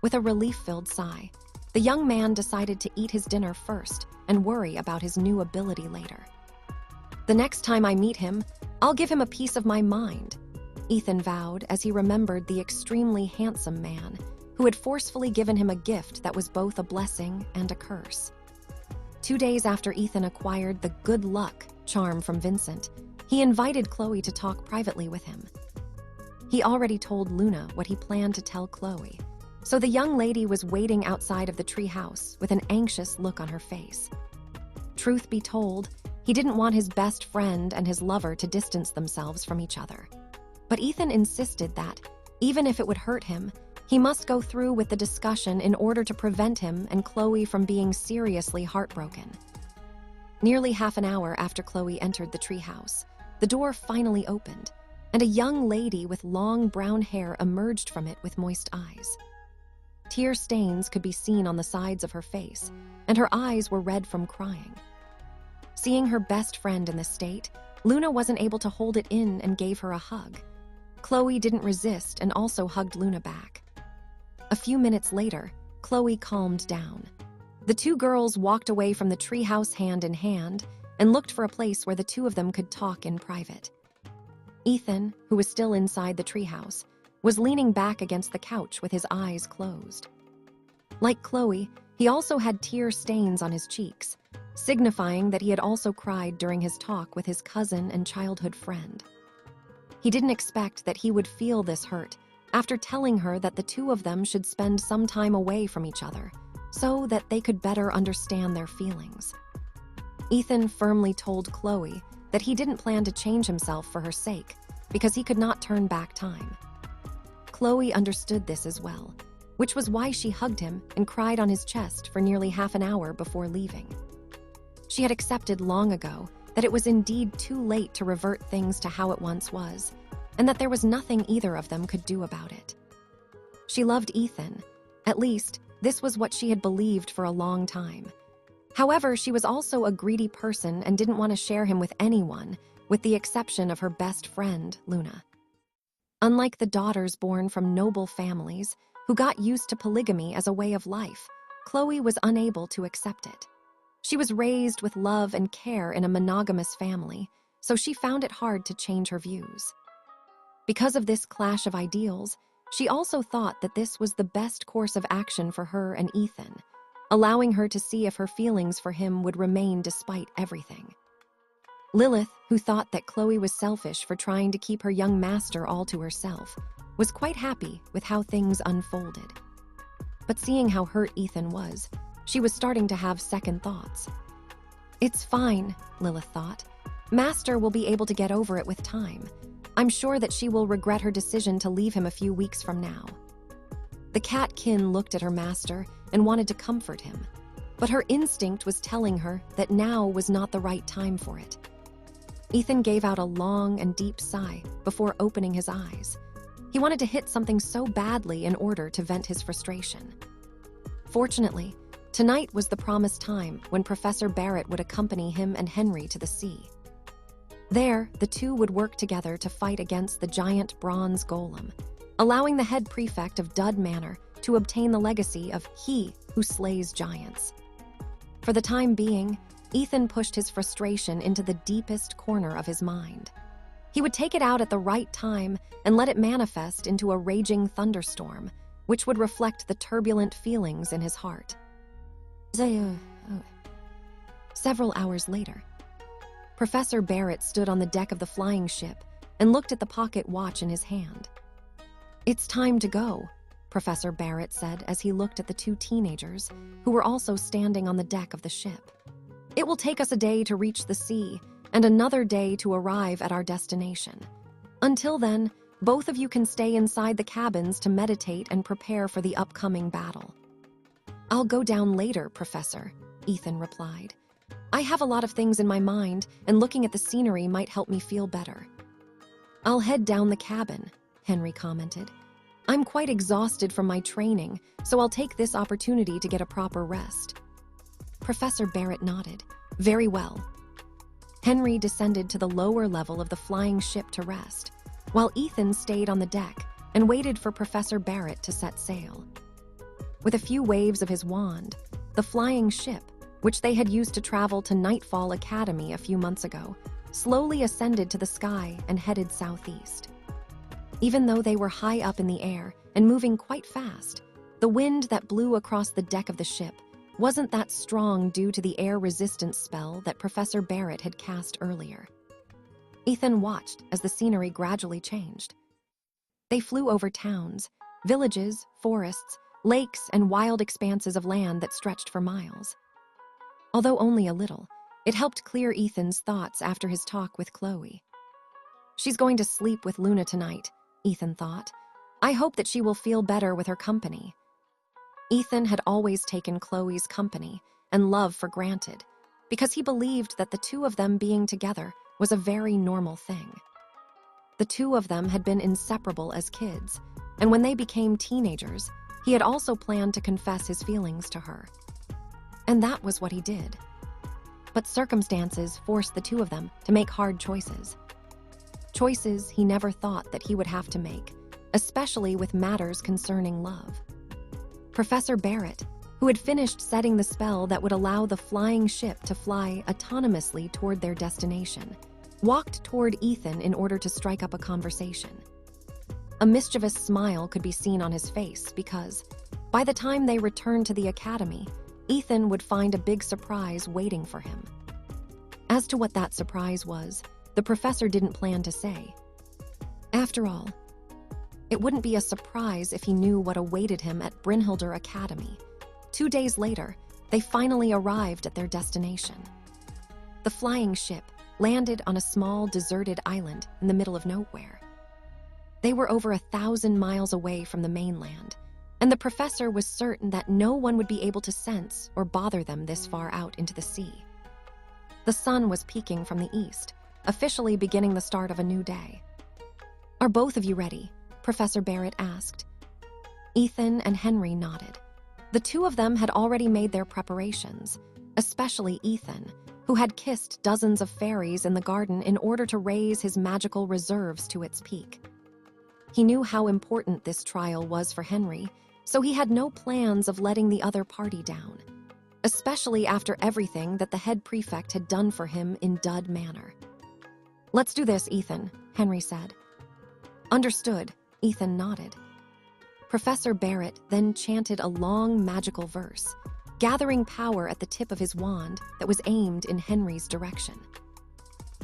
With a relief-filled sigh, the young man decided to eat his dinner first and worry about his new ability later. "The next time I meet him, I'll give him a piece of my mind," Ethan vowed as he remembered the extremely handsome man who had forcefully given him a gift that was both a blessing and a curse. 2 days after Ethan acquired the good luck charm from Vincent, he invited Chloe to talk privately with him. He already told Luna what he planned to tell Chloe, so the young lady was waiting outside of the treehouse with an anxious look on her face. Truth be told, he didn't want his best friend and his lover to distance themselves from each other. But Ethan insisted that, even if it would hurt him, he must go through with the discussion in order to prevent him and Chloe from being seriously heartbroken. Nearly half an hour after Chloe entered the treehouse, the door finally opened, and a young lady with long brown hair emerged from it with moist eyes. Tear stains could be seen on the sides of her face, and her eyes were red from crying. Seeing her best friend in this state, Luna wasn't able to hold it in and gave her a hug. Chloe didn't resist and also hugged Luna back. A few minutes later, Chloe calmed down. The two girls walked away from the treehouse hand in hand and looked for a place where the two of them could talk in private. Ethan, who was still inside the treehouse, was leaning back against the couch with his eyes closed. Like Chloe, he also had tear stains on his cheeks, signifying that he had also cried during his talk with his cousin and childhood friend. He didn't expect that he would feel this hurt after telling her that the two of them should spend some time away from each other so that they could better understand their feelings. Ethan firmly told Chloe that he didn't plan to change himself for her sake because he could not turn back time. Chloe understood this as well, which was why she hugged him and cried on his chest for nearly half an hour before leaving. She had accepted long ago that it was indeed too late to revert things to how it once was, and that there was nothing either of them could do about it. She loved Ethan. At least, this was what she had believed for a long time. However, she was also a greedy person and didn't want to share him with anyone, with the exception of her best friend, Luna. Unlike the daughters born from noble families who got used to polygamy as a way of life, Chloe was unable to accept it. She was raised with love and care in a monogamous family, so she found it hard to change her views. Because of this clash of ideals, she also thought that this was the best course of action for her and Ethan, allowing her to see if her feelings for him would remain despite everything. Lilith, who thought that Chloe was selfish for trying to keep her young master all to herself, was quite happy with how things unfolded. But seeing how hurt Ethan was, she was starting to have second thoughts. "It's fine," Lilith thought. "Master will be able to get over it with time. I'm sure that she will regret her decision to leave him a few weeks from now." The catkin looked at her master and wanted to comfort him, but her instinct was telling her that now was not the right time for it. Ethan gave out a long and deep sigh before opening his eyes. He wanted to hit something so badly in order to vent his frustration. Fortunately, tonight was the promised time when Professor Barrett would accompany him and Henry to the sea. There, the two would work together to fight against the giant bronze golem, allowing the head prefect of Dud Manor to obtain the legacy of He Who Slays Giants. For the time being, Ethan pushed his frustration into the deepest corner of his mind. He would take it out at the right time and let it manifest into a raging thunderstorm, which would reflect the turbulent feelings in his heart. Several hours later, Professor Barrett stood on the deck of the flying ship and looked at the pocket watch in his hand. "It's time to go," Professor Barrett said as he looked at the two teenagers who were also standing on the deck of the ship. "It will take us a day to reach the sea and another day to arrive at our destination. Until then, both of you can stay inside the cabins to meditate and prepare for the upcoming battle." "I'll go down later, Professor," Ethan replied. "I have a lot of things in my mind, and looking at the scenery might help me feel better." "I'll head down the cabin," Henry commented. "I'm quite exhausted from my training, so I'll take this opportunity to get a proper rest." Professor Barrett nodded. "Very well." Henry descended to the lower level of the flying ship to rest, while Ethan stayed on the deck and waited for Professor Barrett to set sail. With a few waves of his wand, the flying ship, which they had used to travel to Nightfall Academy a few months ago, slowly ascended to the sky and headed southeast. Even though they were high up in the air and moving quite fast, the wind that blew across the deck of the ship wasn't that strong due to the air resistance spell that Professor Barrett had cast earlier. Ethan watched as the scenery gradually changed. They flew over towns, villages, forests, lakes, and wild expanses of land that stretched for miles. Although only a little, it helped clear Ethan's thoughts after his talk with Chloe. She's going to sleep with Luna tonight, Ethan thought. I hope that she will feel better with her company. Ethan had always taken Chloe's company and love for granted because he believed that the two of them being together was a very normal thing. The two of them had been inseparable as kids, and when they became teenagers, he had also planned to confess his feelings to her. And that was what he did. But circumstances forced the two of them to make hard choices. Choices he never thought that he would have to make, especially with matters concerning love. Professor Barrett, who had finished setting the spell that would allow the flying ship to fly autonomously toward their destination, walked toward Ethan in order to strike up a conversation. A mischievous smile could be seen on his face because, by the time they returned to the academy, Ethan would find a big surprise waiting for him. As to what that surprise was, the professor didn't plan to say. After all, it wouldn't be a surprise if he knew what awaited him at Brynhildr Academy. 2 days later, they finally arrived at their destination. The flying ship landed on a small, deserted island in the middle of nowhere. They were over 1,000 miles away from the mainland, and the professor was certain that no one would be able to sense or bother them this far out into the sea. The sun was peeking from the east, officially beginning the start of a new day. "Are both of you ready?" Professor Barrett asked. Ethan and Henry nodded. The two of them had already made their preparations, especially Ethan, who had kissed dozens of fairies in the garden in order to raise his magical reserves to its peak. He knew how important this trial was for Henry, so he had no plans of letting the other party down, especially after everything that the head prefect had done for him in Dud Manor. "Let's do this, Ethan," Henry said. "Understood," Ethan nodded. Professor Barrett then chanted a long magical verse, gathering power at the tip of his wand that was aimed in Henry's direction.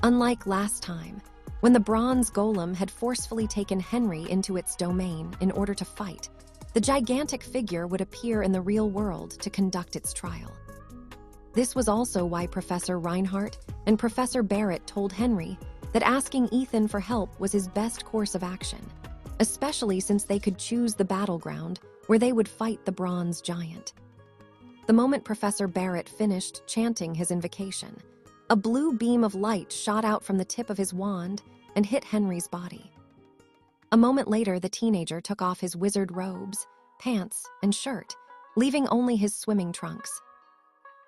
Unlike last time, when the bronze golem had forcefully taken Henry into its domain in order to fight, the gigantic figure would appear in the real world to conduct its trial. This was also why Professor Reinhardt and Professor Barrett told Henry that asking Ethan for help was his best course of action, especially since they could choose the battleground where they would fight the bronze giant. The moment Professor Barrett finished chanting his invocation, a blue beam of light shot out from the tip of his wand and hit Henry's body. A moment later, the teenager took off his wizard robes, pants, and shirt, leaving only his swimming trunks.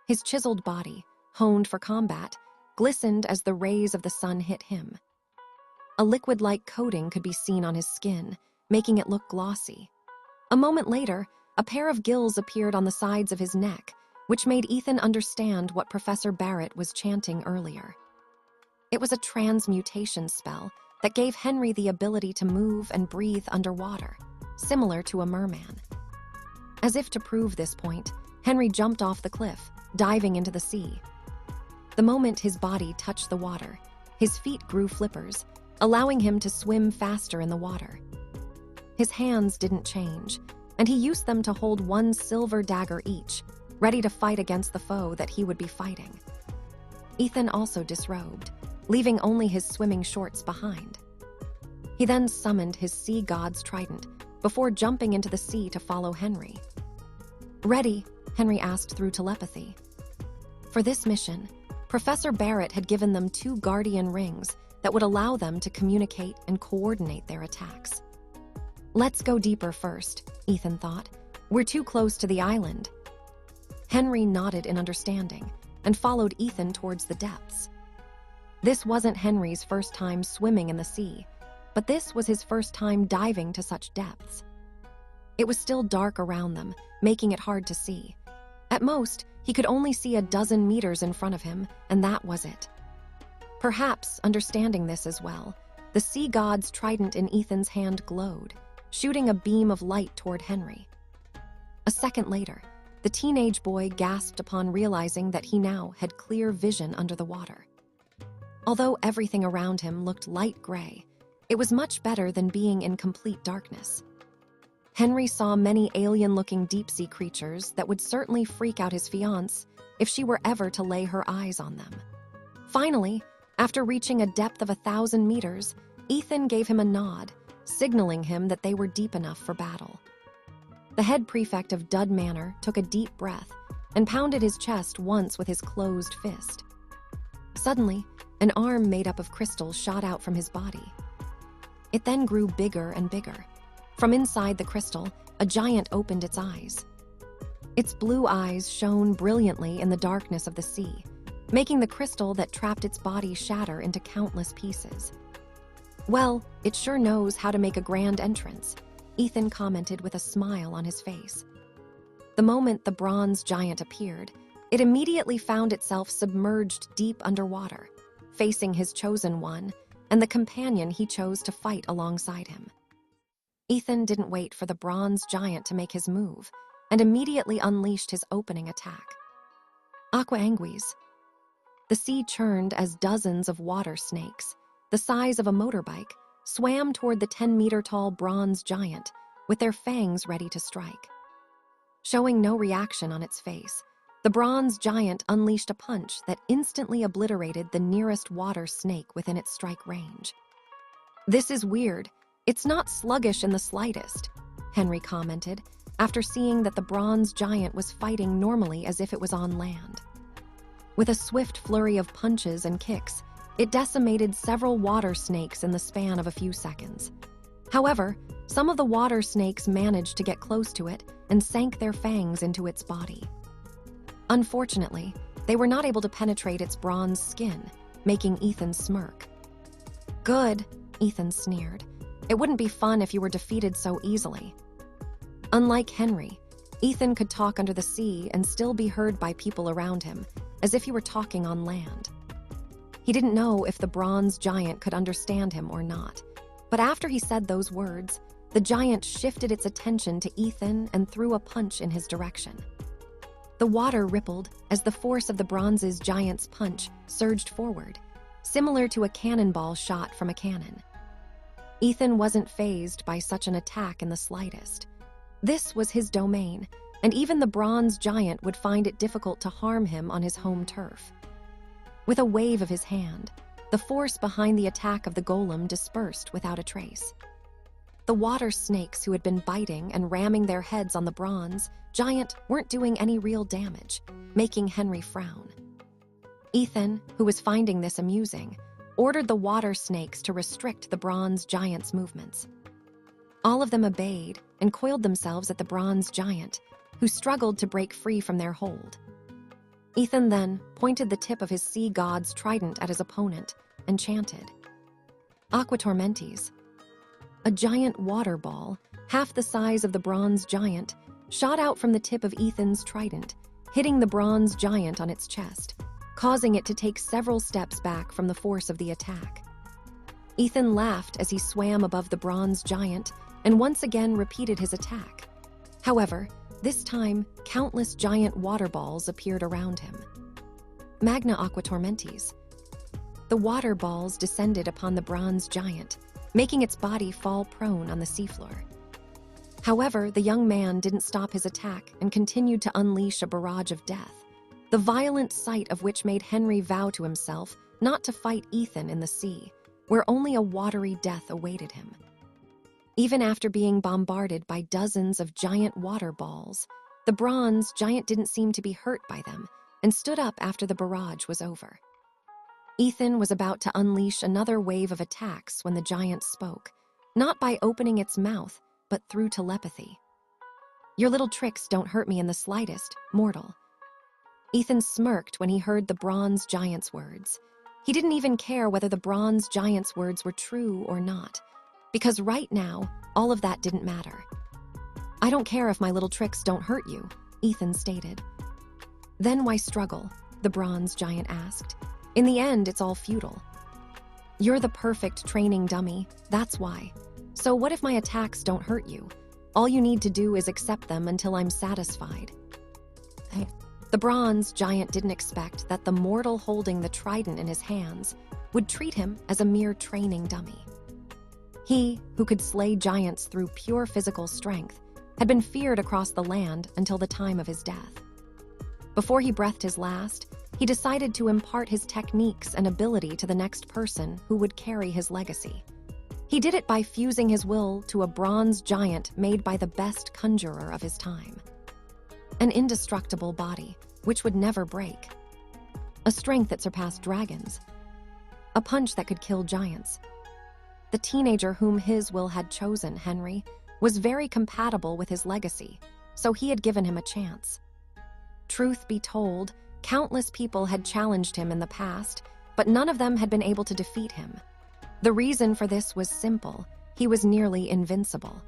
His chiseled body, honed for combat, glistened as the rays of the sun hit him. A liquid-like coating could be seen on his skin, making it look glossy. A moment later, a pair of gills appeared on the sides of his neck, which made Ethan understand what Professor Barrett was chanting earlier. It was a transmutation spell that gave Henry the ability to move and breathe underwater, similar to a merman. As if to prove this point, Henry jumped off the cliff, diving into the sea. The moment his body touched the water, his feet grew flippers, allowing him to swim faster in the water. His hands didn't change, and he used them to hold one silver dagger each, ready to fight against the foe that he would be fighting. Ethan also disrobed, leaving only his swimming shorts behind. He then summoned his sea god's trident before jumping into the sea to follow Henry. "Ready?" Henry asked through telepathy. For this mission, Professor Barrett had given them 2 guardian rings that would allow them to communicate and coordinate their attacks. "Let's go deeper first," Ethan thought. "We're too close to the island." Henry nodded in understanding and followed Ethan towards the depths. This wasn't Henry's first time swimming in the sea, but this was his first time diving to such depths. It was still dark around them, making it hard to see. At most, he could only see a dozen meters in front of him, and that was it. Perhaps, understanding this as well, the sea god's trident in Ethan's hand glowed, shooting a beam of light toward Henry. A second later, the teenage boy gasped upon realizing that he now had clear vision under the water. Although everything around him looked light gray, it was much better than being in complete darkness. Henry saw many alien-looking deep-sea creatures that would certainly freak out his fiancée if she were ever to lay her eyes on them. Finally, after reaching a depth of 1,000 meters, Ethan gave him a nod, signaling him that they were deep enough for battle. The head prefect of Dud Manor took a deep breath and pounded his chest once with his closed fist. Suddenly, an arm made up of crystal shot out from his body. It then grew bigger and bigger. From inside the crystal, a giant opened its eyes. Its blue eyes shone brilliantly in the darkness of the sea, making the crystal that trapped its body shatter into countless pieces. "Well, it sure knows how to make a grand entrance," Ethan commented with a smile on his face. The moment the bronze giant appeared, it immediately found itself submerged deep underwater, facing his chosen one and the companion he chose to fight alongside him. Ethan didn't wait for the bronze giant to make his move and immediately unleashed his opening attack. Aqua Anguis. The sea churned as dozens of water snakes, the size of a motorbike, swam toward the 10-meter-tall bronze giant with their fangs ready to strike. Showing no reaction on its face, the bronze giant unleashed a punch that instantly obliterated the nearest water snake within its strike range. "This is weird. It's not sluggish in the slightest," Henry commented, after seeing that the bronze giant was fighting normally as if it was on land. With a swift flurry of punches and kicks, it decimated several water snakes in the span of a few seconds. However, some of the water snakes managed to get close to it and sank their fangs into its body. Unfortunately, they were not able to penetrate its bronze skin, making Ethan smirk. "Good," Ethan sneered. "It wouldn't be fun if you were defeated so easily." Unlike Henry, Ethan could talk under the sea and still be heard by people around him, as if he were talking on land. He didn't know if the bronze giant could understand him or not, but after he said those words, the giant shifted its attention to Ethan and threw a punch in his direction. The water rippled as the force of the bronze's giant's punch surged forward, similar to a cannonball shot from a cannon. Ethan wasn't fazed by such an attack in the slightest. This was his domain, and even the bronze giant would find it difficult to harm him on his home turf. With a wave of his hand, the force behind the attack of the golem dispersed without a trace. The water snakes who had been biting and ramming their heads on the bronze giant weren't doing any real damage, making Henry frown. Ethan, who was finding this amusing, ordered the water snakes to restrict the bronze giant's movements. All of them obeyed and coiled themselves at the bronze giant, who struggled to break free from their hold. Ethan then pointed the tip of his sea god's trident at his opponent and chanted, "Aqua Tormentis." A giant water ball, half the size of the bronze giant, shot out from the tip of Ethan's trident, hitting the bronze giant on its chest, causing it to take several steps back from the force of the attack. Ethan laughed as he swam above the bronze giant and once again repeated his attack. However, this time, countless giant water balls appeared around him. Magna Aqua Tormentis. The water balls descended upon the bronze giant, making its body fall prone on the seafloor. However, the young man didn't stop his attack and continued to unleash a barrage of death, the violent sight of which made Henry vow to himself not to fight Ethan in the sea, where only a watery death awaited him. Even after being bombarded by dozens of giant water balls, the bronze giant didn't seem to be hurt by them and stood up after the barrage was over. Ethan was about to unleash another wave of attacks when the giant spoke, not by opening its mouth, but through telepathy. "Your little tricks don't hurt me in the slightest, mortal." Ethan smirked when he heard the bronze giant's words. He didn't even care whether the bronze giant's words were true or not, because right now, all of that didn't matter. "I don't care if my little tricks don't hurt you," Ethan stated. "Then why struggle?" the bronze giant asked. "In the end, it's all futile. You're the perfect training dummy, that's why. So what if my attacks don't hurt you? All you need to do is accept them until I'm satisfied." The bronze giant didn't expect that the mortal holding the trident in his hands would treat him as a mere training dummy. He, who could slay giants through pure physical strength, had been feared across the land until the time of his death. Before he breathed his last, he decided to impart his techniques and ability to the next person who would carry his legacy. He did it by fusing his will to a bronze giant made by the best conjurer of his time. An indestructible body, which would never break. A strength that surpassed dragons. A punch that could kill giants. The teenager whom his will had chosen, Henry, was very compatible with his legacy, so he had given him a chance. Truth be told, countless people had challenged him in the past, but none of them had been able to defeat him. The reason for this was simple: he was nearly invincible.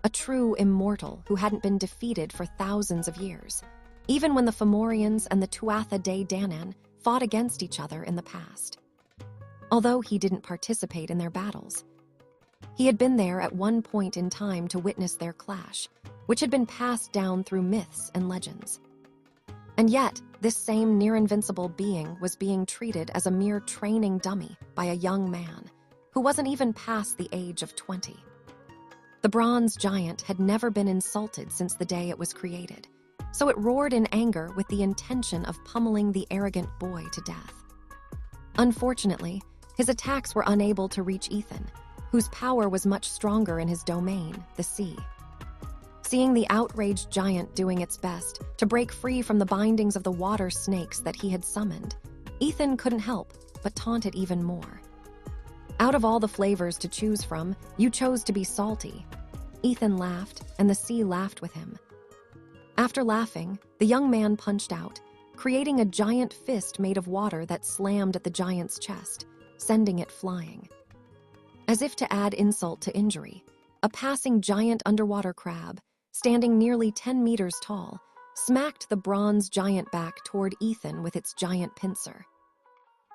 A true immortal who hadn't been defeated for thousands of years, even when the Fomorians and the Tuatha De Danann fought against each other in the past. Although he didn't participate in their battles, he had been there at one point in time to witness their clash, which had been passed down through myths and legends. And yet, this same near-invincible being was being treated as a mere training dummy by a young man who wasn't even past the age of 20. The bronze giant had never been insulted since the day it was created, so it roared in anger with the intention of pummeling the arrogant boy to death. Unfortunately, his attacks were unable to reach Ethan, whose power was much stronger in his domain, the sea. Seeing the outraged giant doing its best to break free from the bindings of the water snakes that he had summoned, Ethan couldn't help but taunt it even more. "Out of all the flavors to choose from, you chose to be salty." Ethan laughed, and the sea laughed with him. After laughing, the young man punched out, creating a giant fist made of water that slammed at the giant's chest, sending it flying. As if to add insult to injury, a passing giant underwater crab, standing nearly 10 meters tall, smacked the bronze giant back toward Ethan with its giant pincer.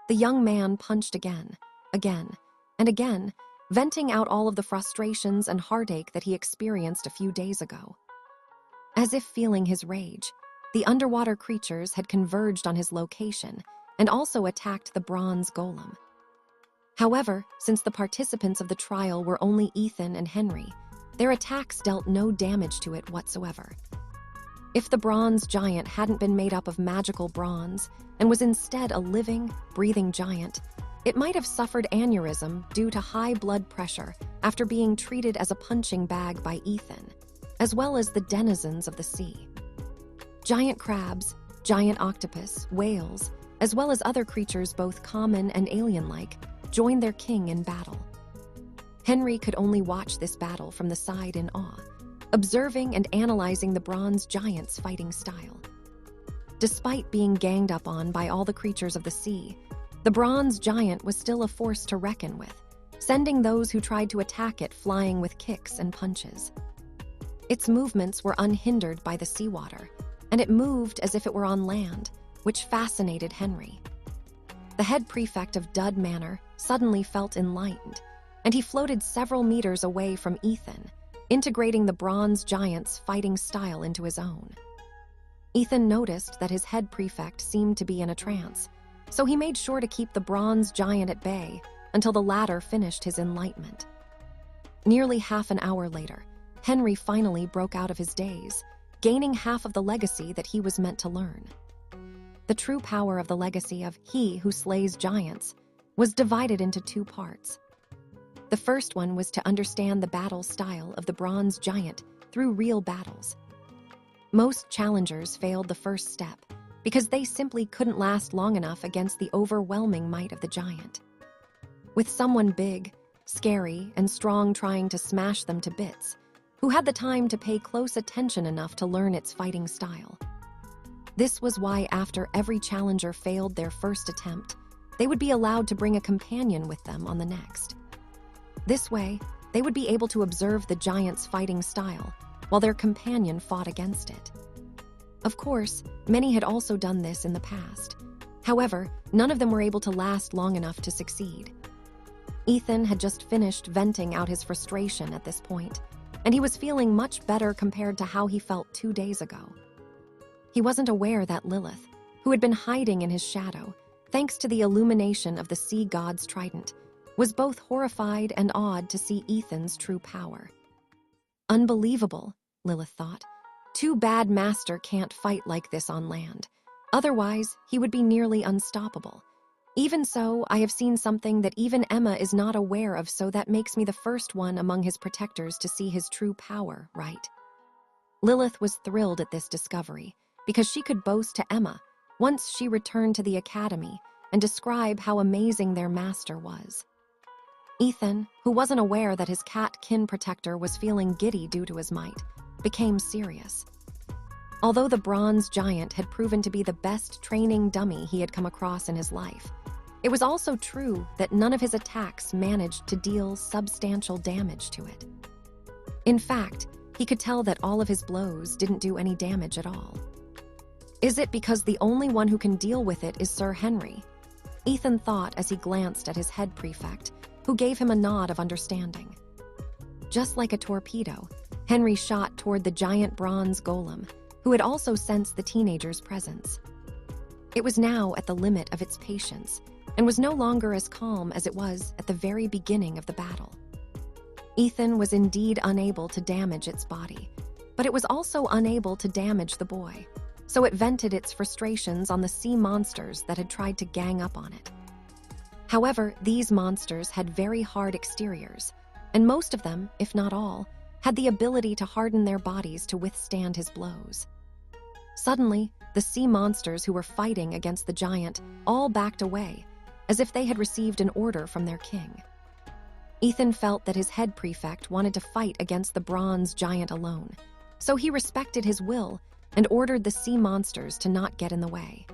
The young man punched again, and again, venting out all of the frustrations and heartache that he experienced a few days ago. As if feeling his rage, the underwater creatures had converged on his location and also attacked the bronze golem. However, since the participants of the trial were only Ethan and Henry, their attacks dealt no damage to it whatsoever. If the bronze giant hadn't been made up of magical bronze and was instead a living, breathing giant, it might have suffered aneurysm due to high blood pressure after being treated as a punching bag by Ethan, as well as the denizens of the sea. Giant crabs, giant octopus, whales, as well as other creatures both common and alien-like, joined their king in battle. Henry could only watch this battle from the side in awe, observing and analyzing the bronze giant's fighting style. Despite being ganged up on by all the creatures of the sea, the bronze giant was still a force to reckon with, sending those who tried to attack it flying with kicks and punches. Its movements were unhindered by the seawater, and it moved as if it were on land, which fascinated Henry. The head prefect of Dud Manor suddenly felt enlightened, and he floated several meters away from Ethan, integrating the bronze giant's fighting style into his own. Ethan noticed that his head prefect seemed to be in a trance, so he made sure to keep the bronze giant at bay until the latter finished his enlightenment. Nearly half an hour later, Henry finally broke out of his daze, gaining half of the legacy that he was meant to learn. The true power of the legacy of He Who Slays Giants was divided into two parts. The first one was to understand the battle style of the bronze giant through real battles. Most challengers failed the first step because they simply couldn't last long enough against the overwhelming might of the giant. With someone big, scary, and strong trying to smash them to bits, who had the time to pay close attention enough to learn its fighting style. This was why after every challenger failed their first attempt, they would be allowed to bring a companion with them on the next. This way, they would be able to observe the giant's fighting style, while their companion fought against it. Of course, many had also done this in the past. However, none of them were able to last long enough to succeed. Ethan had just finished venting out his frustration at this point, and he was feeling much better compared to how he felt 2 days ago. He wasn't aware that Lilith, who had been hiding in his shadow, thanks to the illumination of the sea god's trident, was both horrified and awed to see Ethan's true power. Unbelievable, Lilith thought. Too bad Master can't fight like this on land. Otherwise, he would be nearly unstoppable. Even so, I have seen something that even Emma is not aware of, so that makes me the first one among his protectors to see his true power, right? Lilith was thrilled at this discovery, because she could boast to Emma, once she returned to the academy, and describe how amazing their master was. Ethan, who wasn't aware that his cat-kin protector was feeling giddy due to his might, became serious. Although the bronze giant had proven to be the best training dummy he had come across in his life, it was also true that none of his attacks managed to deal substantial damage to it. In fact, he could tell that all of his blows didn't do any damage at all. Is it because the only one who can deal with it is Sir Henry? Ethan thought as he glanced at his head prefect, who gave him a nod of understanding. Just like a torpedo, Henry shot toward the giant bronze golem, who had also sensed the teenager's presence. It was now at the limit of its patience, and was no longer as calm as it was at the very beginning of the battle. Ethan was indeed unable to damage its body, but it was also unable to damage the boy, so it vented its frustrations on the sea monsters that had tried to gang up on it. However, these monsters had very hard exteriors, and most of them, if not all, had the ability to harden their bodies to withstand his blows. Suddenly, the sea monsters who were fighting against the giant all backed away, as if they had received an order from their king. Ethan felt that his head prefect wanted to fight against the bronze giant alone, so he respected his will and ordered the sea monsters to not get in the way.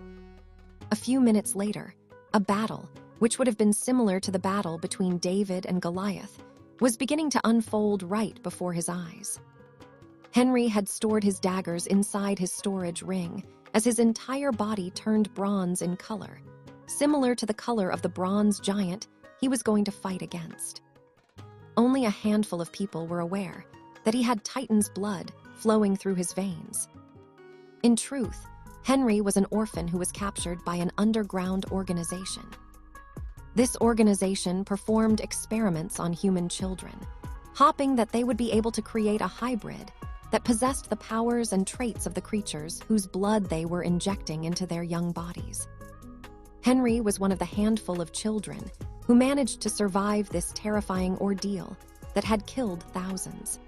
A few minutes later, a battle, which would have been similar to the battle between David and Goliath, was beginning to unfold right before his eyes. Henry had stored his daggers inside his storage ring as his entire body turned bronze in color, similar to the color of the bronze giant he was going to fight against. Only a handful of people were aware that he had Titan's blood flowing through his veins. In truth, Henry was an orphan who was captured by an underground organization. This organization performed experiments on human children, hoping that they would be able to create a hybrid that possessed the powers and traits of the creatures whose blood they were injecting into their young bodies. Henry was one of the handful of children who managed to survive this terrifying ordeal that had killed thousands.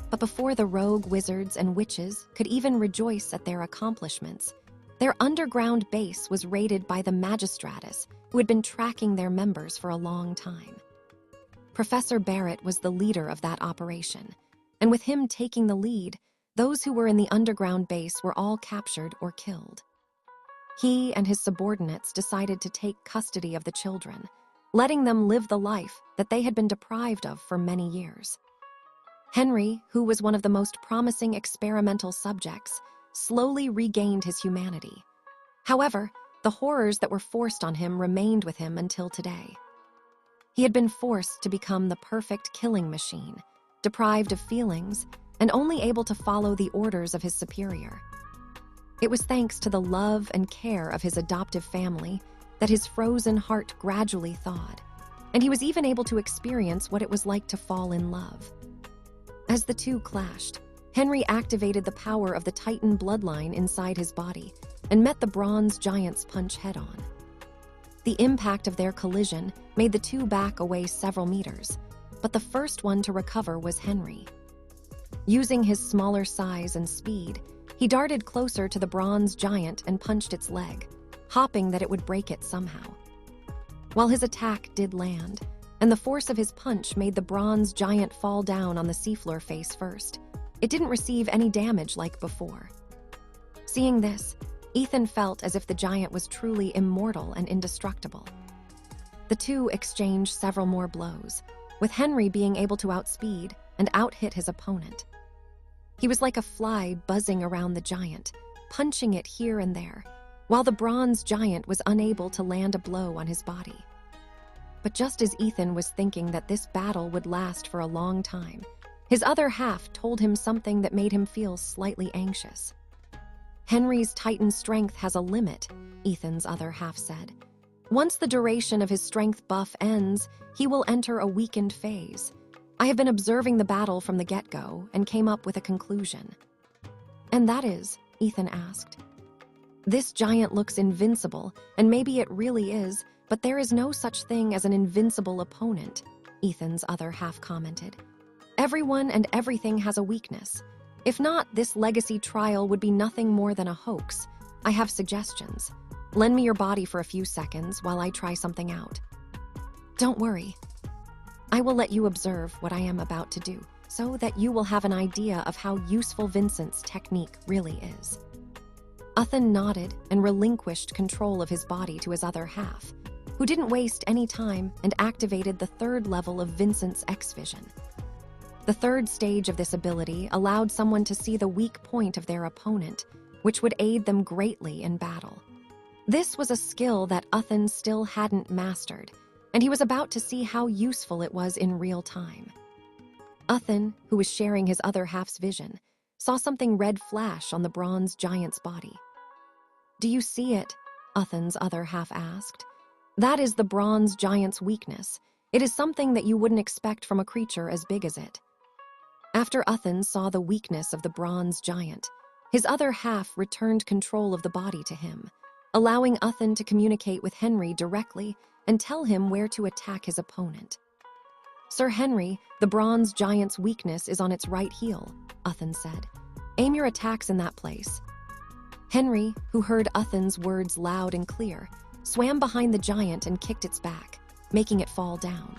But before the rogue wizards and witches could even rejoice at their accomplishments, their underground base was raided by the magistratus, who had been tracking their members for a long time. Professor Barrett was the leader of that operation, and with him taking the lead, those who were in the underground base were all captured or killed. He and his subordinates decided to take custody of the children, letting them live the life that they had been deprived of for many years. Henry, who was one of the most promising experimental subjects, slowly regained his humanity. However, the horrors that were forced on him remained with him until today. He had been forced to become the perfect killing machine, deprived of feelings, and only able to follow the orders of his superior. It was thanks to the love and care of his adoptive family that his frozen heart gradually thawed, and he was even able to experience what it was like to fall in love. As the two clashed, Henry activated the power of the Titan bloodline inside his body and met the bronze giant's punch head-on. The impact of their collision made the two back away several meters, but the first one to recover was Henry. Using his smaller size and speed, he darted closer to the bronze giant and punched its leg, hoping that it would break it somehow. While his attack did land, and the force of his punch made the bronze giant fall down on the seafloor face first, it didn't receive any damage like before. Seeing this, Ethan felt as if the giant was truly immortal and indestructible. The two exchanged several more blows, with Henry being able to outspeed and out-hit his opponent. He was like a fly buzzing around the giant, punching it here and there, while the bronze giant was unable to land a blow on his body. But just as Ethan was thinking that this battle would last for a long time, his other half told him something that made him feel slightly anxious. "Henry's Titan strength has a limit," Ethan's other half said. "Once the duration of his strength buff ends, he will enter a weakened phase. I have been observing the battle from the get-go and came up with a conclusion." "And that is?" Ethan asked. "This giant looks invincible, and maybe it really is, but there is no such thing as an invincible opponent," Ethan's other half commented. "Everyone and everything has a weakness. If not, this legacy trial would be nothing more than a hoax. I have suggestions. Lend me your body for a few seconds while I try something out." "Don't worry. I will let you observe what I am about to do, so that you will have an idea of how useful Vincent's technique really is." Ethan nodded and relinquished control of his body to his other half, who didn't waste any time and activated the third level of Vincent's X-Vision. The third stage of this ability allowed someone to see the weak point of their opponent, which would aid them greatly in battle. This was a skill that Ethan still hadn't mastered, and he was about to see how useful it was in real time. Ethan, who was sharing his other half's vision, saw something red flash on the bronze giant's body. "Do you see it?" Ethan's other half asked. "That is the bronze giant's weakness. It is something that you wouldn't expect from a creature as big as it." After Ethan saw the weakness of the bronze giant, his other half returned control of the body to him, allowing Ethan to communicate with Henry directly and tell him where to attack his opponent. "Sir Henry, the bronze giant's weakness is on its right heel," Ethan said. "Aim your attacks in that place." Henry, who heard Ethan's words loud and clear, swam behind the giant and kicked its back, making it fall down.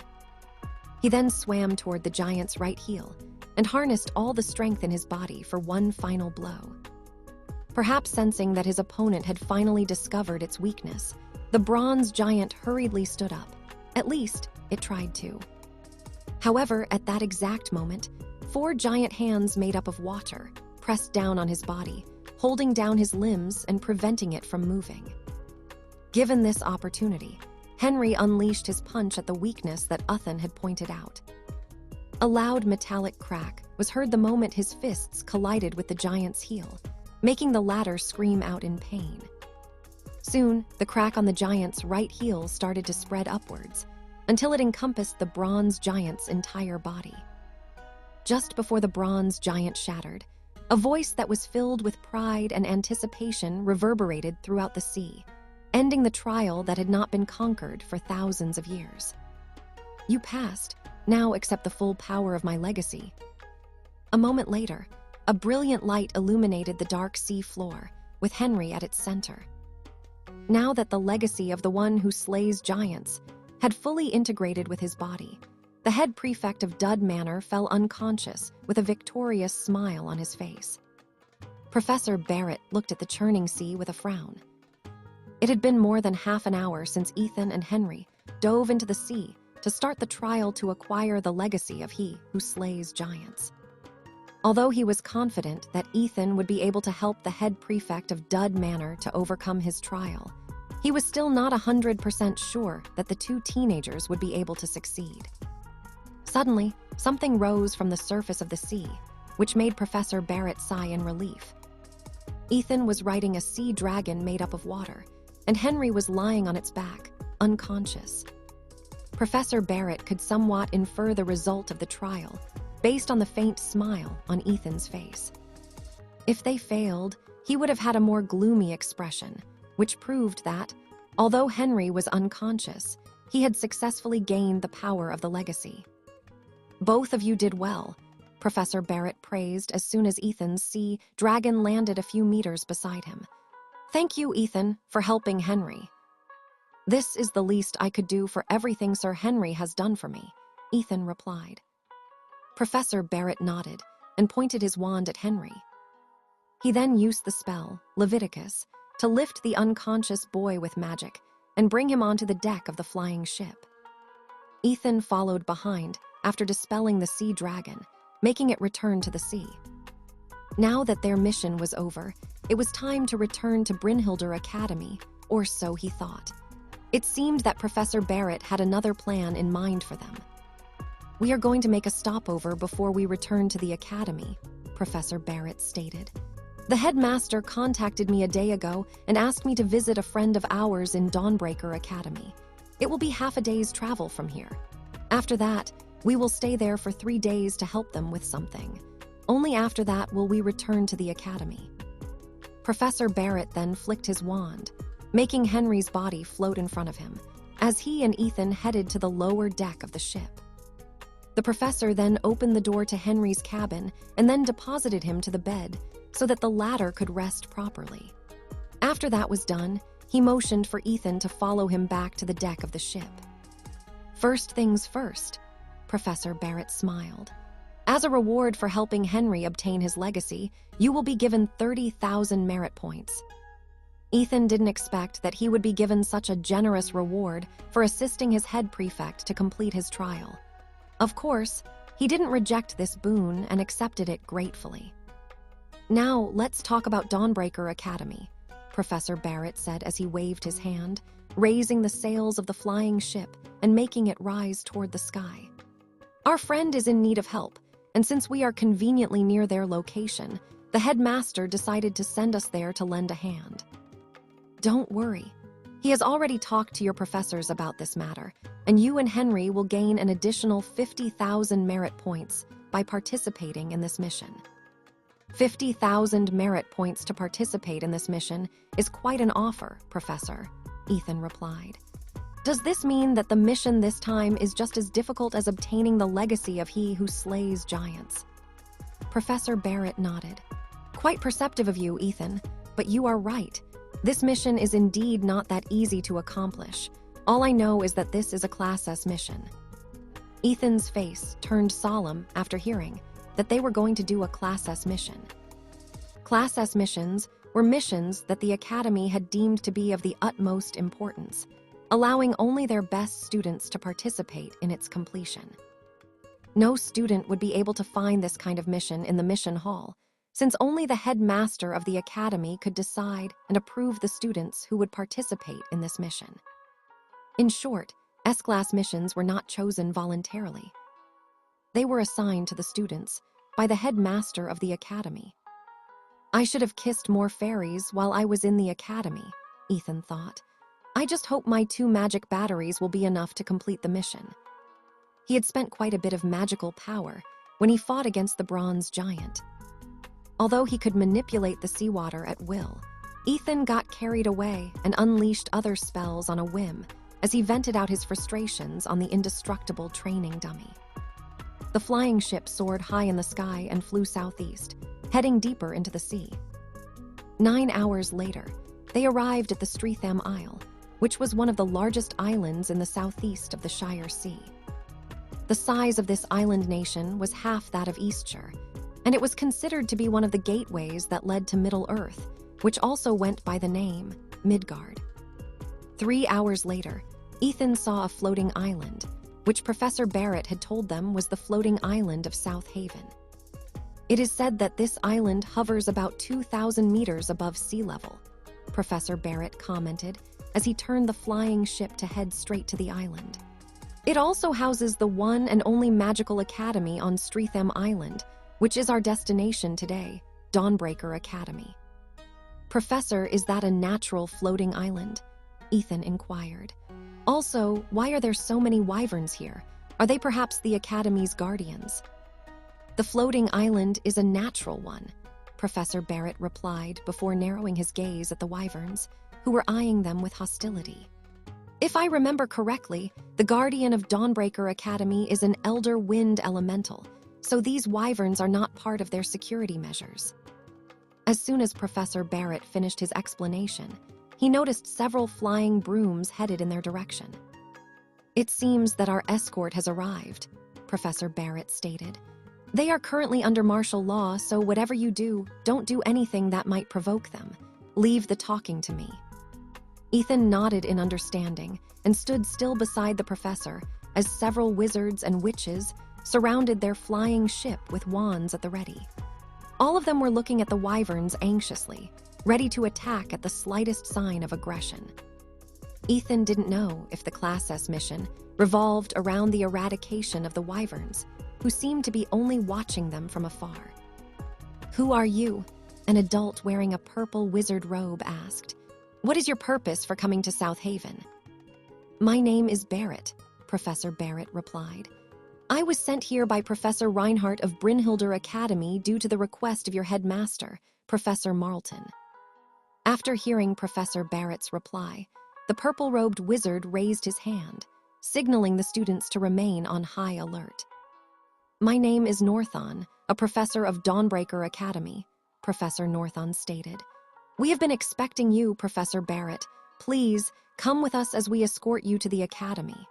He then swam toward the giant's right heel and harnessed all the strength in his body for one final blow. Perhaps sensing that his opponent had finally discovered its weakness, the bronze giant hurriedly stood up. At least, it tried to. However, at that exact moment, 4 giant hands made up of water pressed down on his body, holding down his limbs and preventing it from moving. Given this opportunity, Henry unleashed his punch at the weakness that Ethan had pointed out. A loud metallic crack was heard the moment his fists collided with the giant's heel, making the latter scream out in pain. Soon, the crack on the giant's right heel started to spread upwards, until it encompassed the bronze giant's entire body. Just before the bronze giant shattered, a voice that was filled with pride and anticipation reverberated throughout the sea, ending the trial that had not been conquered for thousands of years. "You passed. Now accept the full power of my legacy." A moment later, a brilliant light illuminated the dark sea floor, with Henry at its center. Now that the legacy of the one who slays giants had fully integrated with his body, the head prefect of Dud Manor fell unconscious with a victorious smile on his face. Professor Barrett looked at the churning sea with a frown. It had been more than half an hour since Ethan and Henry dove into the sea to start the trial to acquire the legacy of he who slays giants. Although he was confident that Ethan would be able to help the head prefect of Dud Manor to overcome his trial, he was still not 100% sure that the 2 teenagers would be able to succeed. Suddenly, something rose from the surface of the sea, which made Professor Barrett sigh in relief. Ethan was riding a sea dragon made up of water, and Henry was lying on its back, unconscious. Professor Barrett could somewhat infer the result of the trial, based on the faint smile on Ethan's face. If they failed, he would have had a more gloomy expression, which proved that, although Henry was unconscious, he had successfully gained the power of the legacy. "Both of you did well," Professor Barrett praised as soon as Ethan's sea dragon landed a few meters beside him. "Thank you, Ethan, for helping Henry." "This is the least I could do for everything Sir Henry has done for me," Ethan replied. Professor Barrett nodded and pointed his wand at Henry. He then used the spell, Leviticus, to lift the unconscious boy with magic and bring him onto the deck of the flying ship. Ethan followed behind after dispelling the sea dragon, making it return to the sea. Now that their mission was over, it was time to return to Brynhildr Academy, or so he thought. It seemed that Professor Barrett had another plan in mind for them. "We are going to make a stopover before we return to the academy," Professor Barrett stated. "The headmaster contacted me a day ago and asked me to visit a friend of ours in Dawnbreaker Academy. It will be half a day's travel from here. After that, we will stay there for 3 days to help them with something. Only after that will we return to the academy." Professor Barrett then flicked his wand, making Henry's body float in front of him, as he and Ethan headed to the lower deck of the ship. The professor then opened the door to Henry's cabin and then deposited him to the bed so that the latter could rest properly. After that was done, he motioned for Ethan to follow him back to the deck of the ship. "First things first," Professor Barrett smiled. "As a reward for helping Henry obtain his legacy, you will be given 30,000 merit points." Ethan didn't expect that he would be given such a generous reward for assisting his head prefect to complete his trial. Of course, he didn't reject this boon and accepted it gratefully. "Now, let's talk about Dawnbreaker Academy," Professor Barrett said as he waved his hand, raising the sails of the flying ship and making it rise toward the sky. "Our friend is in need of help, and since we are conveniently near their location, the headmaster decided to send us there to lend a hand. Don't worry. He has already talked to your professors about this matter, and you and Henry will gain an additional 50,000 merit points by participating in this mission." 50,000 merit points to participate in this mission is quite an offer, Professor, Ethan replied. "Does this mean that the mission this time is just as difficult as obtaining the legacy of he who slays giants?" Professor Barrett nodded. "Quite perceptive of you, Ethan, but you are right. This mission is indeed not that easy to accomplish. All I know is that this is a Class S mission." Ethan's face turned solemn after hearing that they were going to do a Class S mission. Class S missions were missions that the Academy had deemed to be of the utmost importance, allowing only their best students to participate in its completion. No student would be able to find this kind of mission in the mission hall, since only the headmaster of the Academy could decide and approve the students who would participate in this mission. In short, S-class missions were not chosen voluntarily. They were assigned to the students by the headmaster of the Academy. "I should have kissed more fairies while I was in the Academy," Ethan thought. "I just hope my 2 magic batteries will be enough to complete the mission." He had spent quite a bit of magical power when he fought against the bronze giant. Although he could manipulate the seawater at will, Ethan got carried away and unleashed other spells on a whim as he vented out his frustrations on the indestructible training dummy. The flying ship soared high in the sky and flew southeast, heading deeper into the sea. 9 hours later, they arrived at the Streatham Isle, which was one of the largest islands in the southeast of the Shire Sea. The size of this island nation was half that of Eastshire, and it was considered to be one of the gateways that led to Middle-earth, which also went by the name Midgard. 3 hours later, Ethan saw a floating island, which Professor Barrett had told them was the floating island of South Haven. It is said that this island hovers about 2,000 meters above sea level, Professor Barrett commented as he turned the flying ship to head straight to the island. It also houses the one and only magical academy on Streatham Island, which is our destination today, Dawnbreaker Academy. "Professor, is that a natural floating island?" Ethan inquired. "Also, why are there so many wyverns here? Are they perhaps the Academy's guardians?" "The floating island is a natural one," Professor Barrett replied before narrowing his gaze at the wyverns, who were eyeing them with hostility. "If I remember correctly, the guardian of Dawnbreaker Academy is an elder wind elemental, so these wyverns are not part of their security measures." As soon as Professor Barrett finished his explanation, he noticed several flying brooms headed in their direction. "It seems that our escort has arrived," Professor Barrett stated. "They are currently under martial law, so whatever you do, don't do anything that might provoke them. Leave the talking to me." Ethan nodded in understanding and stood still beside the professor as several wizards and witches surrounded their flying ship with wands at the ready. All of them were looking at the wyverns anxiously, ready to attack at the slightest sign of aggression. Ethan didn't know if the Class S mission revolved around the eradication of the wyverns, who seemed to be only watching them from afar. "Who are you?" an adult wearing a purple wizard robe asked. "What is your purpose for coming to South Haven?" "My name is Barrett," Professor Barrett replied. "I was sent here by Professor Reinhardt of Brynhilder Academy due to the request of your headmaster, Professor Marlton." After hearing Professor Barrett's reply, the purple-robed wizard raised his hand, signaling the students to remain on high alert. "My name is Northon, a professor of Dawnbreaker Academy," Professor Northon stated. "We have been expecting you, Professor Barrett. Please, come with us as we escort you to the academy."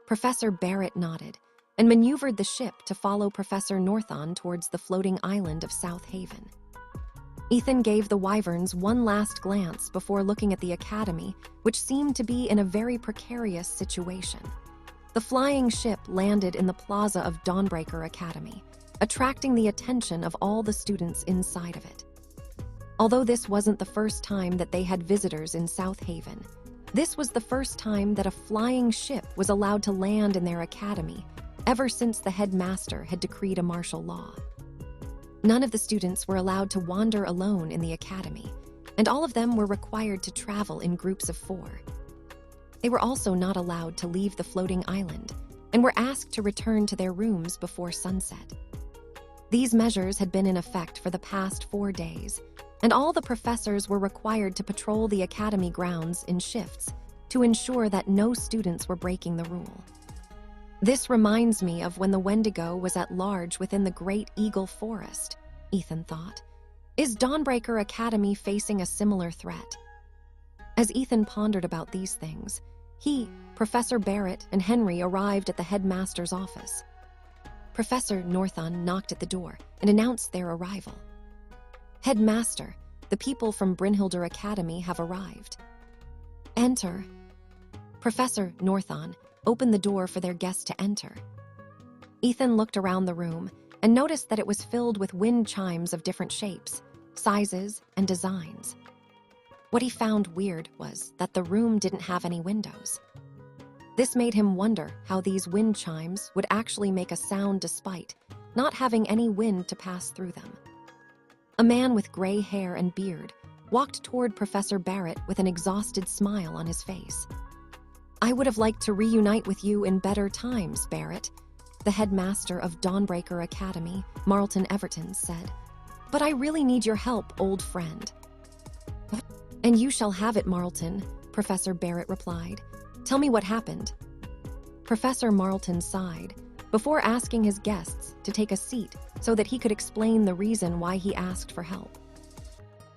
Professor Barrett nodded and maneuvered the ship to follow Professor Northon towards the floating island of South Haven. Ethan gave the wyverns one last glance before looking at the academy, which seemed to be in a very precarious situation. The flying ship landed in the plaza of Dawnbreaker Academy, attracting the attention of all the students inside of it. Although this wasn't the first time that they had visitors in South Haven, this was the first time that a flying ship was allowed to land in their academy, ever since the headmaster had decreed a martial law. None of the students were allowed to wander alone in the academy, and all of them were required to travel in groups of 4. They were also not allowed to leave the floating island and were asked to return to their rooms before sunset. These measures had been in effect for the past 4 days, and all the professors were required to patrol the academy grounds in shifts to ensure that no students were breaking the rule. "This reminds me of when the Wendigo was at large within the Great Eagle Forest," Ethan thought. "Is Dawnbreaker Academy facing a similar threat?" As Ethan pondered about these things, he, Professor Barrett, and Henry arrived at the headmaster's office. Professor Northon knocked at the door and announced their arrival. "Headmaster, the people from Brynhilder Academy have arrived." "Enter." Professor Northon opened the door for their guests to enter. Ethan looked around the room and noticed that it was filled with wind chimes of different shapes, sizes, and designs. What he found weird was that the room didn't have any windows. This made him wonder how these wind chimes would actually make a sound despite not having any wind to pass through them. A man with gray hair and beard walked toward Professor Barrett with an exhausted smile on his face. "I would have liked to reunite with you in better times, Barrett," the headmaster of Dawnbreaker Academy, Marlton Everton, said. "But I really need your help, old friend." "And you shall have it, Marlton," Professor Barrett replied. "Tell me what happened." Professor Marlton sighed before asking his guests to take a seat so that he could explain the reason why he asked for help.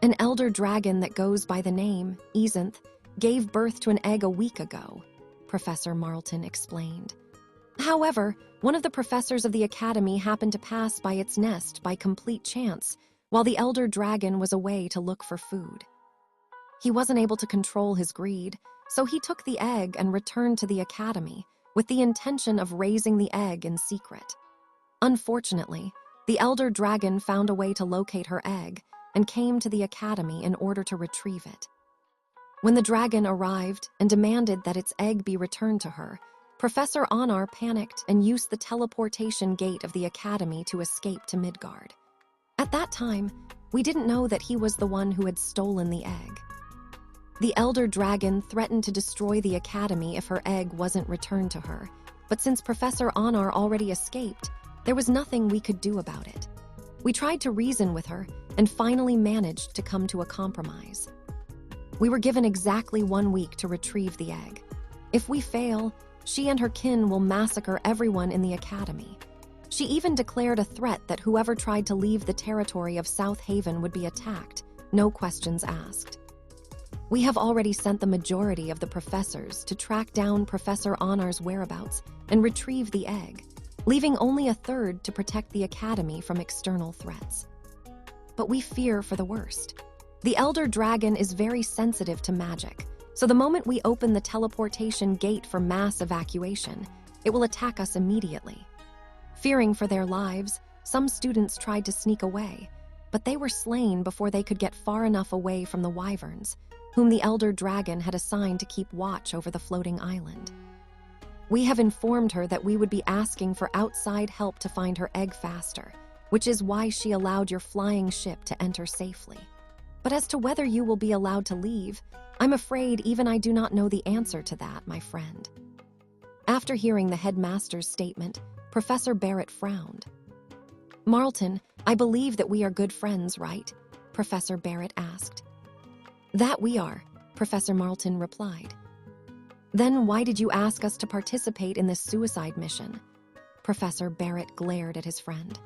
"An elder dragon that goes by the name Ezenth gave birth to an egg a week ago," Professor Marlton explained. "However, one of the professors of the academy happened to pass by its nest by complete chance while the elder dragon was away to look for food. He wasn't able to control his greed, so he took the egg and returned to the academy with the intention of raising the egg in secret. Unfortunately, the elder dragon found a way to locate her egg and came to the academy in order to retrieve it. When the dragon arrived and demanded that its egg be returned to her, Professor Anar panicked and used the teleportation gate of the academy to escape to Midgard. At that time, we didn't know that he was the one who had stolen the egg. The elder dragon threatened to destroy the academy if her egg wasn't returned to her, but since Professor Anar already escaped, there was nothing we could do about it. We tried to reason with her and finally managed to come to a compromise. We were given exactly 1 week to retrieve the egg. If we fail, she and her kin will massacre everyone in the academy. She even declared a threat that whoever tried to leave the territory of South Haven would be attacked, no questions asked. We have already sent the majority of the professors to track down Professor Anar's whereabouts and retrieve the egg, leaving only a third to protect the academy from external threats. But we fear for the worst. The elder dragon is very sensitive to magic, so the moment we open the teleportation gate for mass evacuation, it will attack us immediately. Fearing for their lives, some students tried to sneak away, but they were slain before they could get far enough away from the wyverns, whom the elder dragon had assigned to keep watch over the floating island. We have informed her that we would be asking for outside help to find her egg faster, which is why she allowed your flying ship to enter safely. But as to whether you will be allowed to leave, I'm afraid even I do not know the answer to that, my friend." After hearing the headmaster's statement, Professor Barrett frowned. "Marlton, I believe that we are good friends, right?" Professor Barrett asked. "That we are," Professor Marlton replied. "Then why did you ask us to participate in this suicide mission?" Professor Barrett glared at his friend.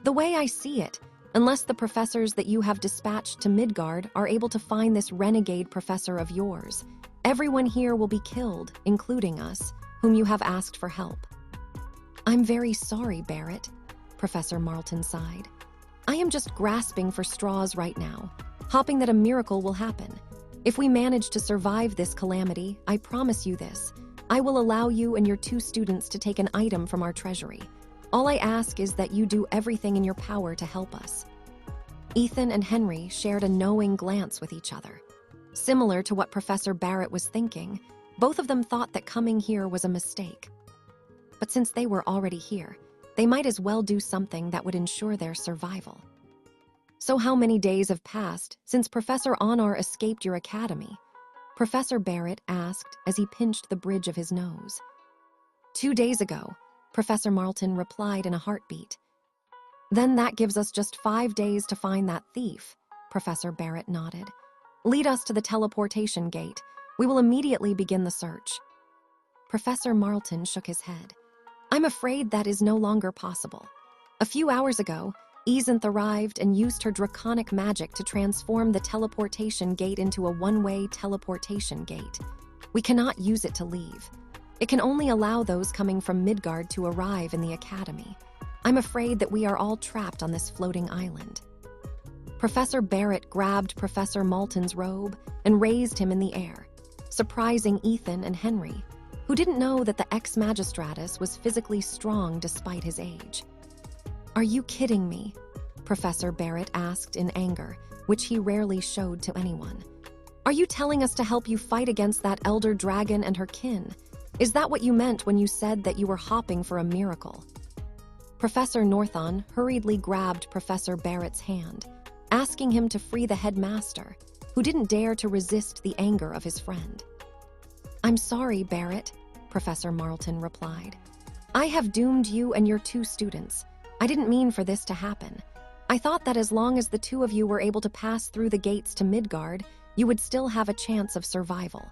"The way I see it, unless the professors that you have dispatched to Midgard are able to find this renegade professor of yours, everyone here will be killed, including us, whom you have asked for help." "I'm very sorry, Barrett," Professor Marlton sighed. "I am just grasping for straws right now, hoping that a miracle will happen. If we manage to survive this calamity, I promise you this, I will allow you and your 2 students to take an item from our treasury. All I ask is that you do everything in your power to help us." Ethan and Henry shared a knowing glance with each other. Similar to what Professor Barrett was thinking, both of them thought that coming here was a mistake. But since they were already here, they might as well do something that would ensure their survival. "So how many days have passed since Professor Anar escaped your academy?" Professor Barrett asked as he pinched the bridge of his nose. 2 days ago, Professor Marlton replied in a heartbeat. "Then that gives us just 5 days to find that thief," Professor Barrett nodded. "Lead us to the teleportation gate. We will immediately begin the search." Professor Marlton shook his head. "I'm afraid that is no longer possible. A few hours ago, Easinth arrived and used her draconic magic to transform the teleportation gate into a one-way teleportation gate. We cannot use it to leave. It can only allow those coming from Midgard to arrive in the academy. I'm afraid that we are all trapped on this floating island." Professor Barrett grabbed Professor Marlton's robe and raised him in the air, surprising Ethan and Henry, who didn't know that the ex-magistratus was physically strong despite his age. "Are you kidding me?" Professor Barrett asked in anger, which he rarely showed to anyone. "Are you telling us to help you fight against that elder dragon and her kin? Is that what you meant when you said that you were hopping for a miracle?" Professor Northon hurriedly grabbed Professor Barrett's hand, asking him to free the headmaster, who didn't dare to resist the anger of his friend. "I'm sorry, Barrett," Professor Marlton replied. "I have doomed you and your 2 students. I didn't mean for this to happen. I thought that as long as the 2 of you were able to pass through the gates to Midgard, you would still have a chance of survival.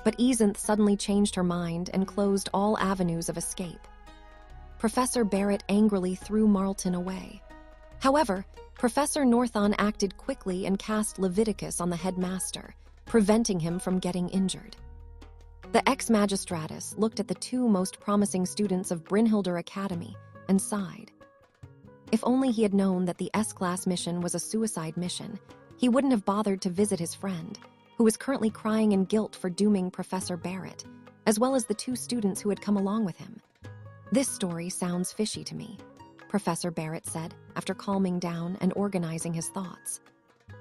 But Easinth suddenly changed her mind and closed all avenues of escape." Professor Barrett angrily threw Marlton away. However, Professor Northon acted quickly and cast Leviticus on the headmaster, preventing him from getting injured. The ex-magistratus looked at the 2 most promising students of Brynhildr Academy and sighed. If only he had known that the S-class mission was a suicide mission, he wouldn't have bothered to visit his friend, who was currently crying in guilt for dooming Professor Barrett, as well as the 2 students who had come along with him. "This story sounds fishy to me," Professor Barrett said, after calming down and organizing his thoughts.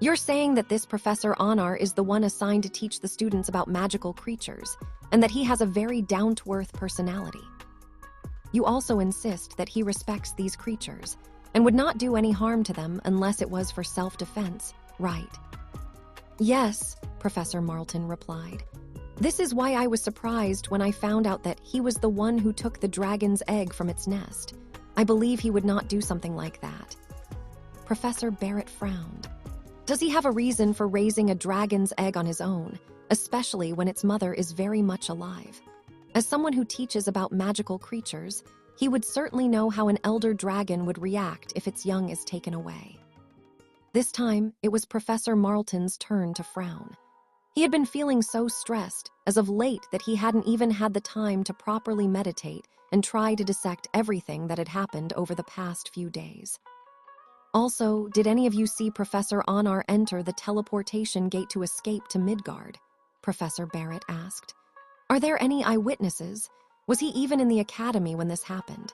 "You're saying that this Professor Anar is the one assigned to teach the students about magical creatures, and that he has a very down-to-earth personality. You also insist that he respects these creatures, and would not do any harm to them unless it was for self-defense, right?" "Yes," Professor Marlton replied. "This is why I was surprised when I found out that he was the one who took the dragon's egg from its nest. I believe he would not do something like that." Professor Barrett frowned. "Does he have a reason for raising a dragon's egg on his own, especially when its mother is very much alive? As someone who teaches about magical creatures, he would certainly know how an elder dragon would react if its young is taken away." This time, it was Professor Marlton's turn to frown. He had been feeling so stressed as of late that he hadn't even had the time to properly meditate and try to dissect everything that had happened over the past few days. "Also, did any of you see Professor Anar enter the teleportation gate to escape to Midgard?" Professor Barrett asked. "Are there any eyewitnesses? Was he even in the academy when this happened?"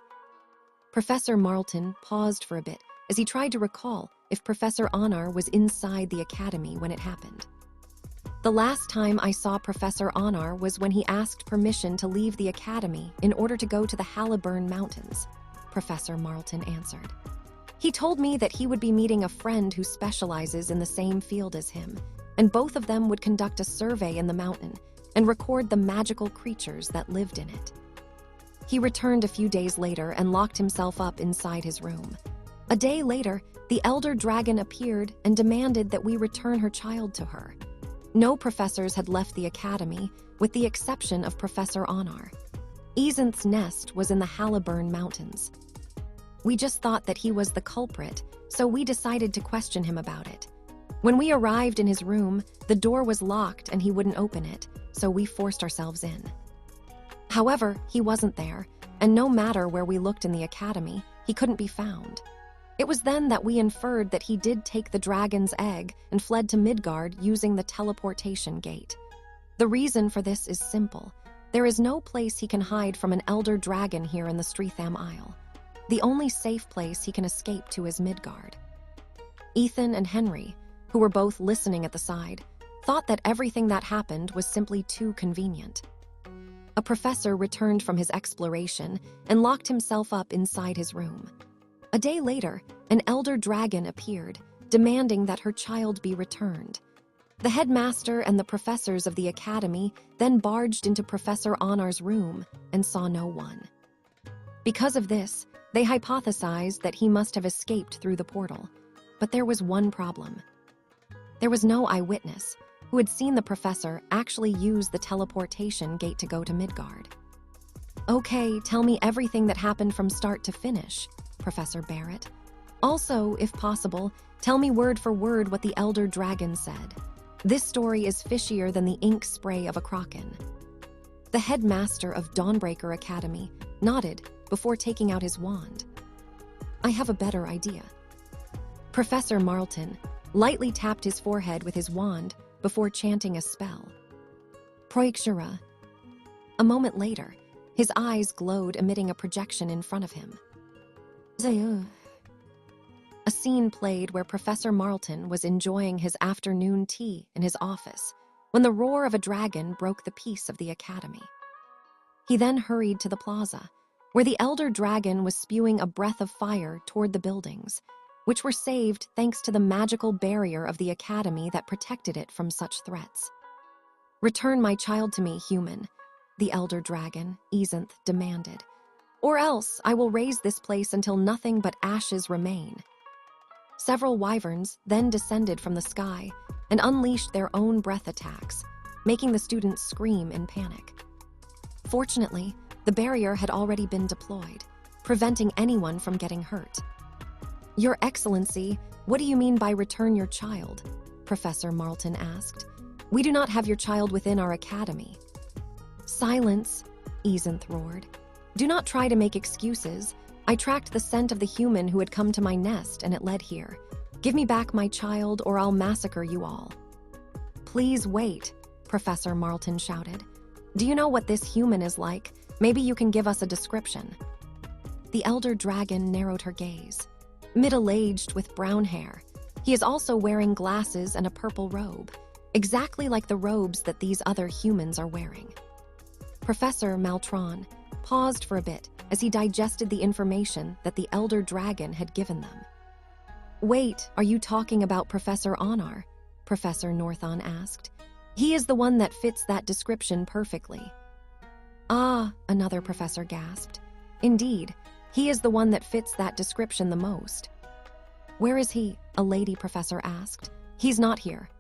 Professor Marlton paused for a bit as he tried to recall if Professor Anar was inside the academy when it happened. The last time I saw Professor Anar was when he asked permission to leave the academy in order to go to the Halliburn Mountains, Professor Marlton answered. He told me that he would be meeting a friend who specializes in the same field as him, and both of them would conduct a survey in the mountain and record the magical creatures that lived in it. He returned a few days later and locked himself up inside his room. A day later, the elder dragon appeared and demanded that we return her child to her. No professors had left the academy, with the exception of Professor Anar. Ezenth's nest was in the Halliburn Mountains. We just thought that he was the culprit, so we decided to question him about it. When we arrived in his room, the door was locked and he wouldn't open it, so we forced ourselves in. However, he wasn't there, and no matter where we looked in the academy, he couldn't be found. It was then that we inferred that he did take the dragon's egg and fled to Midgard using the teleportation gate. The reason for this is simple. There is no place he can hide from an elder dragon here in the Streatham Isle. The only safe place he can escape to is Midgard. Ethan and Henry, who were both listening at the side, thought that everything that happened was simply too convenient. A professor returned from his exploration and locked himself up inside his room. A day later, an elder dragon appeared, demanding that her child be returned. The headmaster and the professors of the academy then barged into Professor Anar's room and saw no one. Because of this, they hypothesized that he must have escaped through the portal. But there was one problem. There was no eyewitness who had seen the professor actually use the teleportation gate to go to Midgard. Okay, tell me everything that happened from start to finish, Professor Barrett. Also, if possible, tell me word for word what the elder dragon said. This story is fishier than the ink spray of a kraken. The headmaster of Dawnbreaker Academy nodded before taking out his wand. I have a better idea. Professor Marlton lightly tapped his forehead with his wand before chanting a spell. Proikshura. A moment later, his eyes glowed, emitting a projection in front of him. A scene played where Professor Marlton was enjoying his afternoon tea in his office when the roar of a dragon broke the peace of the academy. He then hurried to the plaza, where the elder dragon was spewing a breath of fire toward the buildings, which were saved thanks to the magical barrier of the academy that protected it from such threats. Return my child to me, human, the elder dragon, Ezenth, demanded. Or else I will raise this place until nothing but ashes remain. Several wyverns then descended from the sky and unleashed their own breath attacks, making the students scream in panic. Fortunately, the barrier had already been deployed, preventing anyone from getting hurt. Your Excellency, what do you mean by return your child? Professor Marlton asked. We do not have your child within our academy. Silence, Ezenth roared. Do not try to make excuses. I tracked the scent of the human who had come to my nest and it led here. Give me back my child or I'll massacre you all. Please wait, Professor Marlton shouted. Do you know what this human is like? Maybe you can give us a description. The elder dragon narrowed her gaze. Middle-aged with brown hair. He is also wearing glasses and a purple robe, exactly like the robes that these other humans are wearing. Professor Maltron paused for a bit as he digested the information that the elder dragon had given them. Wait, are you talking about Professor Anar? Professor Northon asked. He is the one that fits that description perfectly. Ah, another professor gasped. Indeed, he is the one that fits that description the most. Where is he? A lady professor asked. He's not here.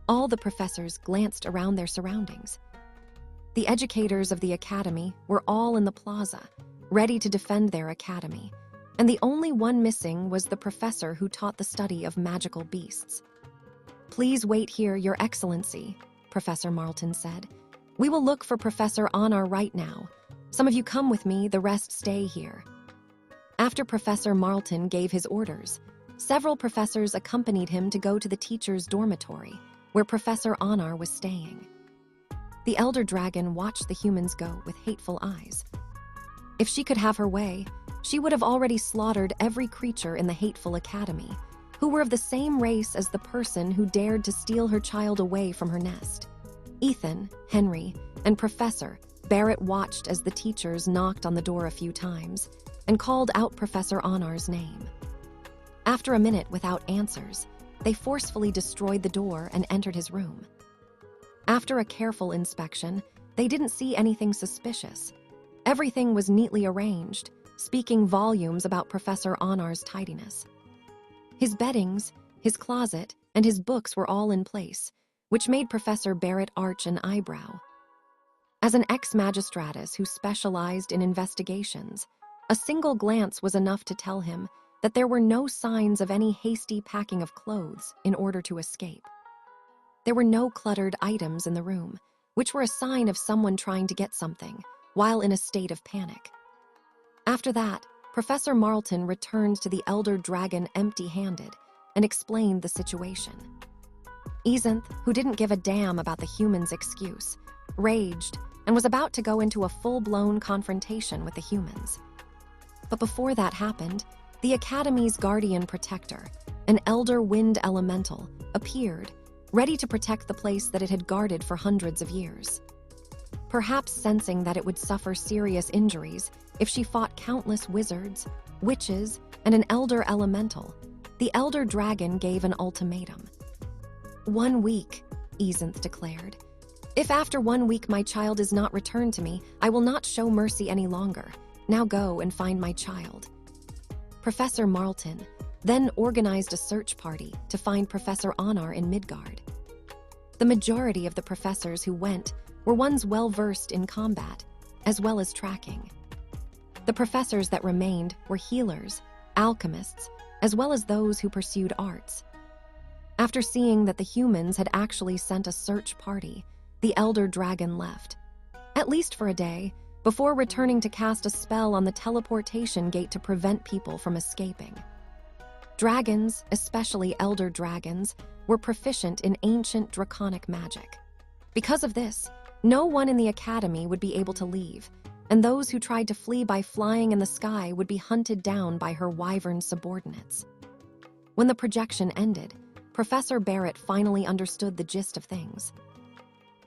All the professors glanced around their surroundings. The educators of the academy were all in the plaza, ready to defend their academy, and the only one missing was the professor who taught the study of magical beasts. Please wait here, Your Excellency, Professor Marlton said. We will look for Professor Anar right now. Some of you come with me, the rest stay here. After Professor Marlton gave his orders, several professors accompanied him to go to the teacher's dormitory, where Professor Anar was staying. The elder dragon watched the humans go with hateful eyes. If she could have her way, she would have already slaughtered every creature in the hateful academy, who were of the same race as the person who dared to steal her child away from her nest. Ethan, Henry, and Professor Barrett watched as the teachers knocked on the door a few times and called out Professor Onar's name. After a minute without answers, they forcefully destroyed the door and entered his room. After a careful inspection, they didn't see anything suspicious. Everything was neatly arranged, speaking volumes about Professor Onar's tidiness. His beddings, his closet, and his books were all in place, which made Professor Barrett arch an eyebrow. As an ex-magistratus who specialized in investigations, a single glance was enough to tell him that there were no signs of any hasty packing of clothes in order to escape. There were no cluttered items in the room, which were a sign of someone trying to get something while in a state of panic. After that, Professor Marlton returned to the Elder Dragon empty-handed and explained the situation. Ezenth, who didn't give a damn about the human's excuse, raged and was about to go into a full-blown confrontation with the humans. But before that happened, the Academy's guardian protector, an Elder Wind Elemental, appeared, ready to protect the place that it had guarded for hundreds of years. Perhaps sensing that it would suffer serious injuries if she fought countless wizards, witches, and an Elder Elemental, the Elder Dragon gave an ultimatum. 1 week, Ezenth declared. If after 1 week my child is not returned to me, I will not show mercy any longer. Now go and find my child. Professor Marlton then organized a search party to find Professor Onar in Midgard. The majority of the professors who went were ones well-versed in combat, as well as tracking. The professors that remained were healers, alchemists, as well as those who pursued arts. After seeing that the humans had actually sent a search party, the Elder Dragon left, at least for a day, before returning to cast a spell on the teleportation gate to prevent people from escaping. Dragons, especially Elder Dragons, were proficient in ancient draconic magic. Because of this, no one in the Academy would be able to leave, and those who tried to flee by flying in the sky would be hunted down by her wyvern subordinates. When the projection ended, Professor Barrett finally understood the gist of things.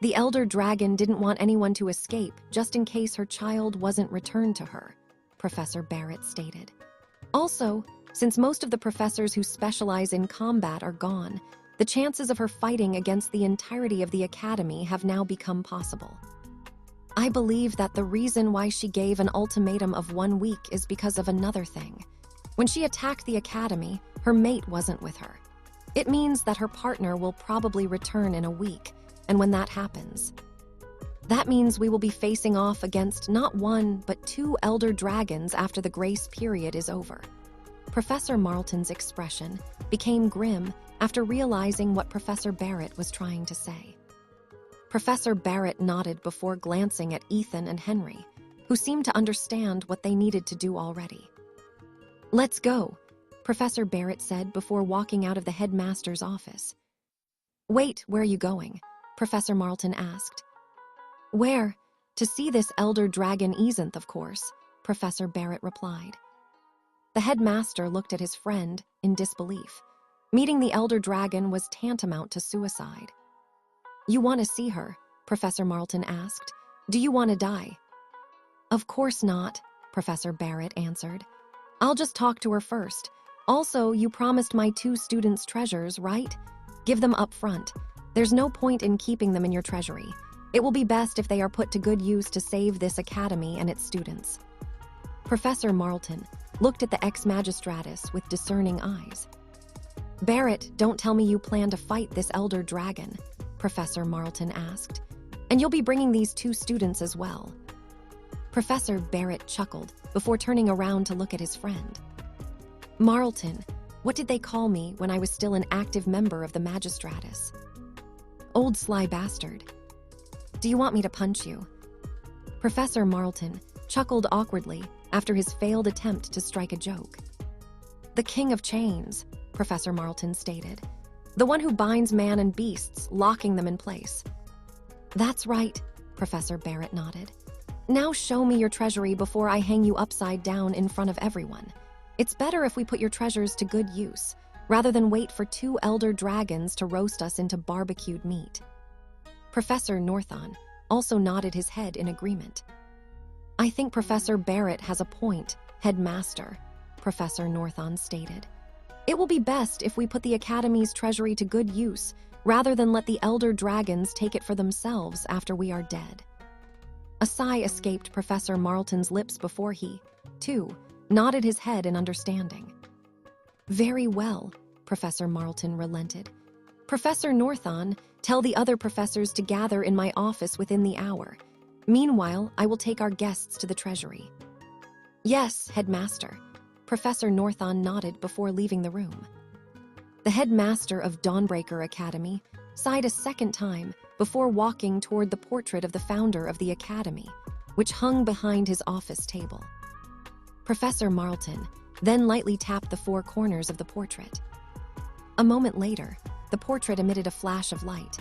The Elder Dragon didn't want anyone to escape just in case her child wasn't returned to her, Professor Barrett stated. Also, since most of the professors who specialize in combat are gone, the chances of her fighting against the entirety of the Academy have now become possible. I believe that the reason why she gave an ultimatum of 1 week is because of another thing. When she attacked the Academy, her mate wasn't with her. It means that her partner will probably return in a week, and when that happens, that means we will be facing off against not 1, but 2 Elder Dragons after the grace period is over. Professor Marlton's expression became grim after realizing what Professor Barrett was trying to say. Professor Barrett nodded before glancing at Ethan and Henry, who seemed to understand what they needed to do already. Let's go, Professor Barrett said before walking out of the headmaster's office. Wait, where are you going? Professor Marlton asked. Where? To see this Elder Dragon Ezenth, of course, Professor Barrett replied. The headmaster looked at his friend in disbelief. Meeting the Elder Dragon was tantamount to suicide. You want to see her? Professor Marlton asked. Do you want to die? Of course not, Professor Barrett answered. I'll just talk to her first. Also, you promised my 2 students treasures, right? Give them up front. There's no point in keeping them in your treasury. It will be best if they are put to good use to save this academy and its students. Professor Marlton looked at the ex-magistratus with discerning eyes. Barrett, don't tell me you plan to fight this Elder Dragon, Professor Marlton asked. And you'll be bringing these 2 students as well. Professor Barrett chuckled before turning around to look at his friend. Marlton, what did they call me when I was still an active member of the magistratus? Old sly bastard. Do you want me to punch you? Professor Marlton chuckled awkwardly after his failed attempt to strike a joke. The King of Chains, Professor Marlton stated. The one who binds man and beasts, locking them in place. That's right, Professor Barrett nodded. Now show me your treasury before I hang you upside down in front of everyone. It's better if we put your treasures to good use. rather than wait for 2 elder dragons to roast us into barbecued meat. Professor Northon also nodded his head in agreement. I think Professor Barrett has a point, Headmaster, Professor Northon stated. It will be best if we put the Academy's treasury to good use, rather than let the elder dragons take it for themselves after we are dead. A sigh escaped Professor Marlton's lips before he, too, nodded his head in understanding. Very well, Professor Marlton relented. Professor Northon, tell the other professors to gather in my office within the hour. Meanwhile, I will take our guests to the treasury. Yes, Headmaster. Professor Northon nodded before leaving the room. The headmaster of Dawnbreaker Academy sighed a second time before walking toward the portrait of the founder of the Academy, which hung behind his office table. Professor Marlton then lightly tapped the 4 corners of the portrait. A moment later, the portrait emitted a flash of light.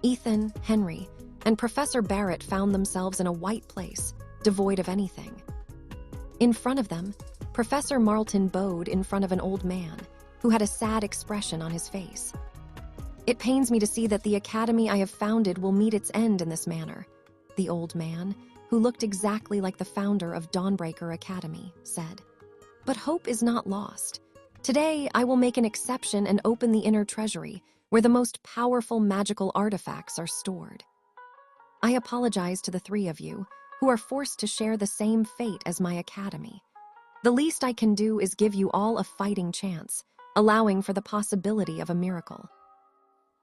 Ethan, Henry, and Professor Barrett found themselves in a white place, devoid of anything. In front of them, Professor Marlton bowed in front of an old man who had a sad expression on his face. It pains me to see that the academy I have founded will meet its end in this manner, the old man, who looked exactly like the founder of Dawnbreaker Academy, said. But hope is not lost. Today, I will make an exception and open the inner treasury, where the most powerful magical artifacts are stored. I apologize to the 3 of you, who are forced to share the same fate as my academy. The least I can do is give you all a fighting chance, allowing for the possibility of a miracle.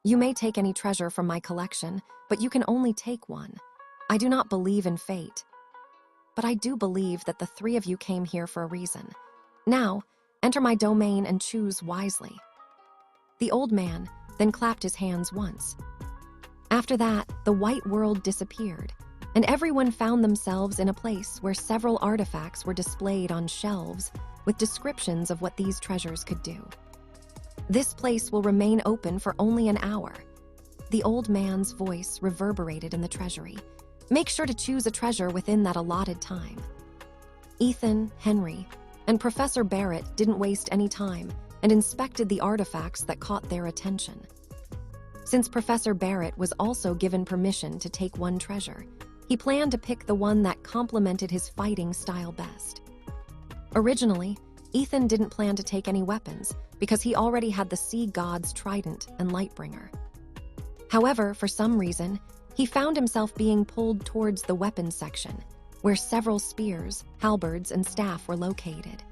You may take any treasure from my collection, but you can only take one. I do not believe in fate. But I do believe that the 3 of you came here for a reason. Now, enter my domain and choose wisely. The old man then clapped his hands once. After that, the white world disappeared, and everyone found themselves in a place where several artifacts were displayed on shelves with descriptions of what these treasures could do. This place will remain open for only an hour. The old man's voice reverberated in the treasury. Make sure to choose a treasure within that allotted time. Ethan, Henry, and Professor Barrett didn't waste any time and inspected the artifacts that caught their attention. Since Professor Barrett was also given permission to take one treasure, he planned to pick the one that complemented his fighting style best. Originally, Ethan didn't plan to take any weapons because he already had the Sea God's Trident and Lightbringer. However, for some reason, he found himself being pulled towards the weapons section, where several spears, halberds, and staff were located.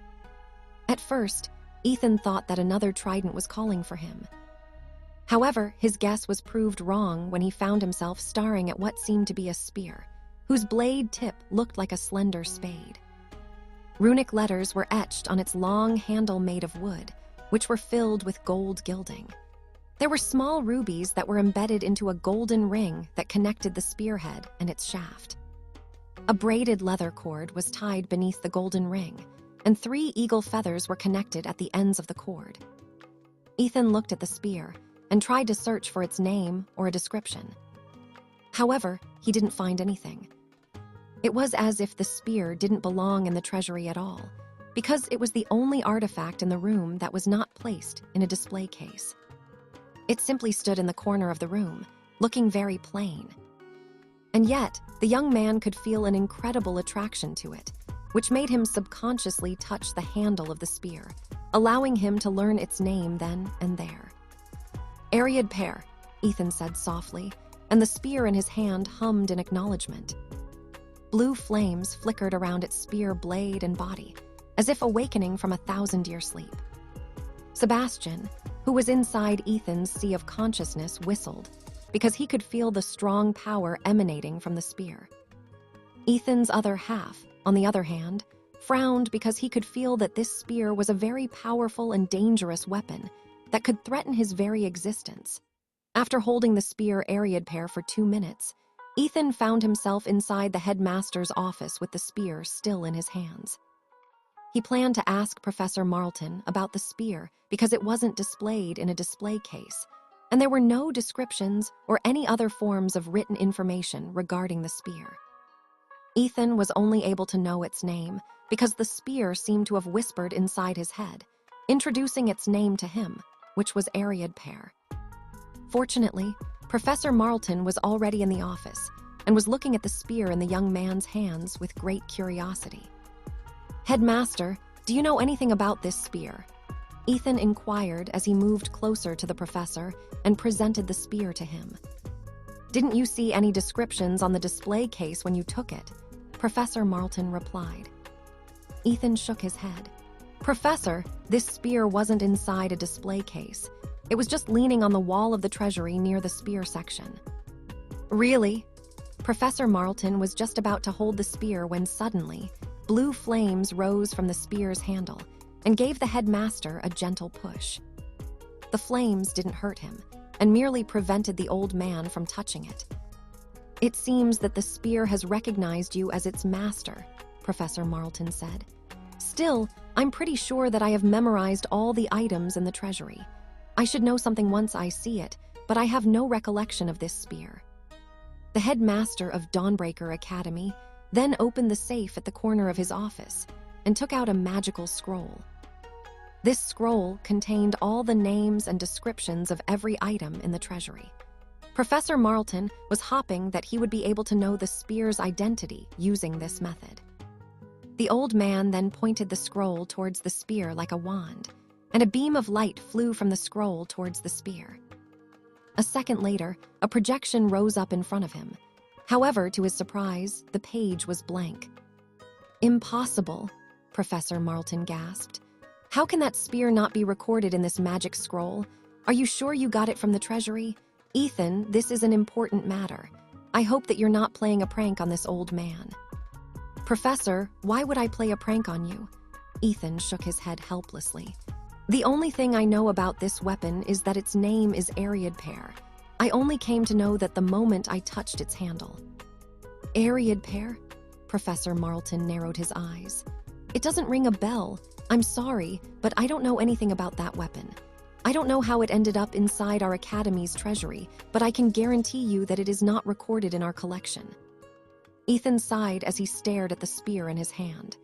At first, Ethan thought that another trident was calling for him. However, his guess was proved wrong when he found himself staring at what seemed to be a spear, whose blade tip looked like a slender spade. Runic letters were etched on its long handle made of wood, which were filled with gold gilding. There were small rubies that were embedded into a golden ring that connected the spearhead and its shaft. A braided leather cord was tied beneath the golden ring, and 3 eagle feathers were connected at the ends of the cord. Ethan looked at the spear and tried to search for its name or a description. However, he didn't find anything. It was as if the spear didn't belong in the treasury at all, because it was the only artifact in the room that was not placed in a display case. It simply stood in the corner of the room, looking very plain. And yet, the young man could feel an incredible attraction to it, which made him subconsciously touch the handle of the spear, allowing him to learn its name then and there. Ariad Pear, Ethan said softly, and the spear in his hand hummed in acknowledgement. Blue flames flickered around its spear blade and body, as if awakening from a 1,000-year sleep. Sebastian, who was inside Ethan's sea of consciousness, whistled, because he could feel the strong power emanating from the spear. Ethan's other half, on the other hand, frowned because he could feel that this spear was a very powerful and dangerous weapon that could threaten his very existence. After holding the spear Ariad Pear for 2 minutes, Ethan found himself inside the headmaster's office with the spear still in his hands. He planned to ask Professor Marlton about the spear because it wasn't displayed in a display case, and there were no descriptions or any other forms of written information regarding the spear. Ethan was only able to know its name because the spear seemed to have whispered inside his head, introducing its name to him, which was Ariad Pair. Fortunately, Professor Marlton was already in the office and was looking at the spear in the young man's hands with great curiosity. "Headmaster, do you know anything about this spear?" Ethan inquired as he moved closer to the professor and presented the spear to him. "Didn't you see any descriptions on the display case when you took it?" Professor Marlton replied. Ethan shook his head. "Professor, this spear wasn't inside a display case. It was just leaning on the wall of the treasury near the spear section." "Really?" Professor Marlton was just about to hold the spear when suddenly, blue flames rose from the spear's handle and gave the headmaster a gentle push. The flames didn't hurt him and merely prevented the old man from touching it. "It seems that the spear has recognized you as its master," Professor Marlton said. "Still, I'm pretty sure that I have memorized all the items in the treasury. I should know something once I see it, but I have no recollection of this spear." The headmaster of Dawnbreaker Academy then opened the safe at the corner of his office and took out a magical scroll. This scroll contained all the names and descriptions of every item in the treasury. Professor Marlton was hoping that he would be able to know the spear's identity using this method. The old man then pointed the scroll towards the spear like a wand, and a beam of light flew from the scroll towards the spear. A second later, a projection rose up in front of him. However, to his surprise, the page was blank. "Impossible," Professor Marlton gasped. "How can that spear not be recorded in this magic scroll? Are you sure you got it from the treasury? Ethan, this is an important matter. I hope that you're not playing a prank on this old man." "Professor, why would I play a prank on you?" Ethan shook his head helplessly. "The only thing I know about this weapon is that its name is Ariad Pair. I only came to know that the moment I touched its handle." "Ariad Pair?" Professor Marlton narrowed his eyes. "It doesn't ring a bell. I'm sorry, but I don't know anything about that weapon. I don't know how it ended up inside our academy's treasury, but I can guarantee you that it is not recorded in our collection." Ethan sighed as he stared at the spear in his hand.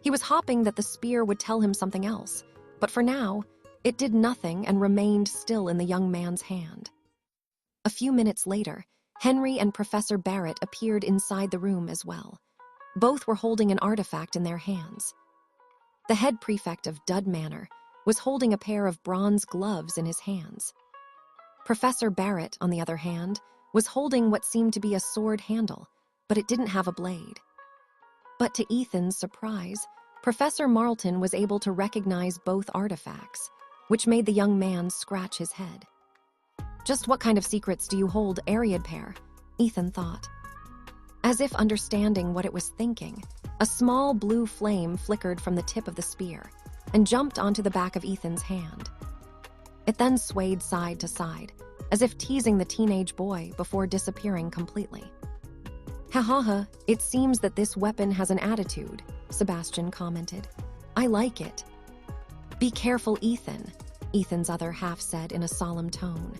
He was hoping that the spear would tell him something else, but for now, it did nothing and remained still in the young man's hand. A few minutes later, Henry and Professor Barrett appeared inside the room as well. Both were holding an artifact in their hands. The head prefect of Dud Manor was holding a pair of bronze gloves in his hands. Professor Barrett, on the other hand, was holding what seemed to be a sword handle, but it didn't have a blade. But to Ethan's surprise, Professor Marlton was able to recognize both artifacts, which made the young man scratch his head. "Just what kind of secrets do you hold, Ariad Pair?" Ethan thought. As if understanding what it was thinking, a small blue flame flickered from the tip of the spear and jumped onto the back of Ethan's hand. It then swayed side to side, as if teasing the teenage boy before disappearing completely. "Ha ha ha, it seems that this weapon has an attitude," Sebastian commented. "I like it." "Be careful, Ethan," Ethan's other half said in a solemn tone.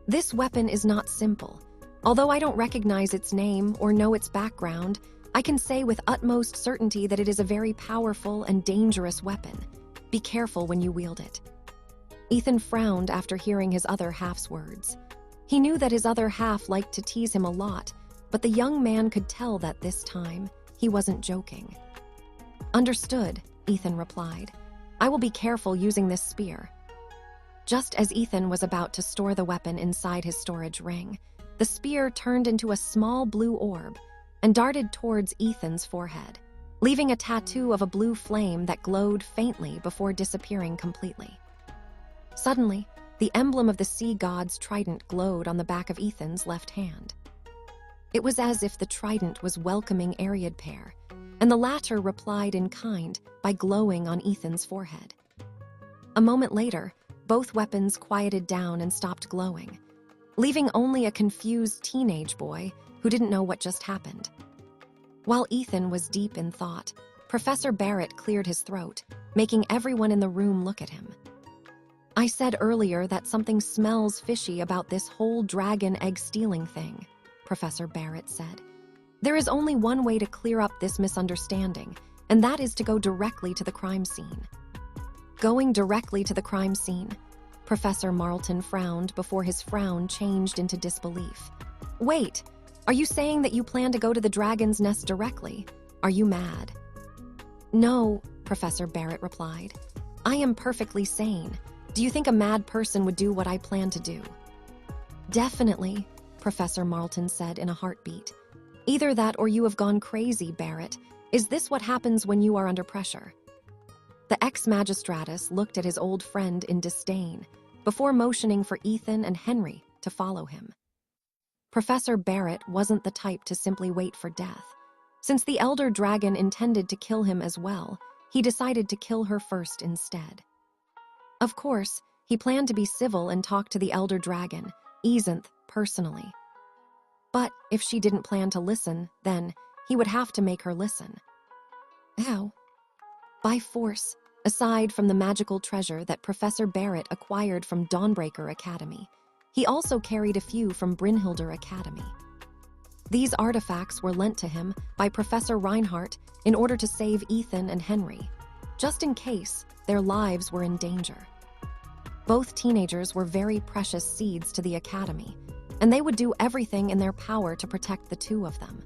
"This weapon is not simple. Although I don't recognize its name or know its background, I can say with utmost certainty that it is a very powerful and dangerous weapon. Be careful when you wield it." Ethan frowned after hearing his other half's words. He knew that his other half liked to tease him a lot, but the young man could tell that this time he wasn't joking. "Understood," Ethan replied. "I will be careful using this spear." Just as Ethan was about to store the weapon inside his storage ring, the spear turned into a small blue orb and darted towards Ethan's forehead, leaving a tattoo of a blue flame that glowed faintly before disappearing completely. Suddenly, the emblem of the sea god's trident glowed on the back of Ethan's left hand. It was as if the trident was welcoming Ariad Pair, and the latter replied in kind by glowing on Ethan's forehead. A moment later, both weapons quieted down and stopped glowing, leaving only a confused teenage boy who didn't know what just happened. While Ethan was deep in thought, Professor Barrett cleared his throat, making everyone in the room look at him. "I said earlier that something smells fishy about this whole dragon egg stealing thing," Professor Barrett said. "There is only one way to clear up this misunderstanding, and that is to go directly to the crime scene." going directly to the crime scene. Professor Marlton frowned before his frown changed into disbelief. Wait, are you saying that you plan to go to the dragon's nest directly? Are you mad? No, Professor Barrett replied. I am perfectly sane. Do you think a mad person would do what I plan to do? Definitely, Professor Marlton said in a heartbeat. Either that or you have gone crazy, Barrett. Is this what happens when you are under pressure? The ex-magistratus looked at his old friend in disdain before motioning for Ethan and Henry to follow him. Professor Barrett wasn't the type to simply wait for death. Since the elder dragon intended to kill him as well, he decided to kill her first instead. Of course, he planned to be civil and talk to the elder dragon, Easanth, personally. But if she didn't plan to listen, then he would have to make her listen. How? By force, aside from the magical treasure that Professor Barrett acquired from Dawnbreaker Academy. He also carried a few from Brynhilder Academy. These artifacts were lent to him by Professor Reinhardt in order to save Ethan and Henry, just in case their lives were in danger. Both teenagers were very precious seeds to the Academy, and they would do everything in their power to protect the two of them.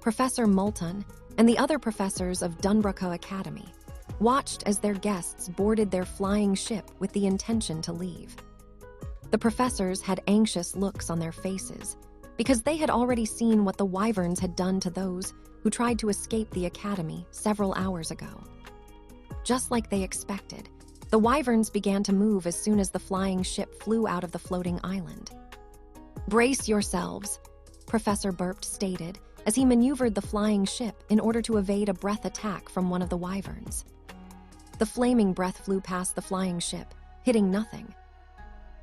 Professor Moulton and the other professors of Dunbrooke Academy watched as their guests boarded their flying ship with the intention to leave. The professors had anxious looks on their faces because they had already seen what the wyverns had done to those who tried to escape the academy several hours ago. Just like they expected, the wyverns began to move as soon as the flying ship flew out of the floating island. Brace yourselves, Professor Burpt stated as he maneuvered the flying ship in order to evade a breath attack from one of the wyverns. The flaming breath flew past the flying ship, hitting nothing.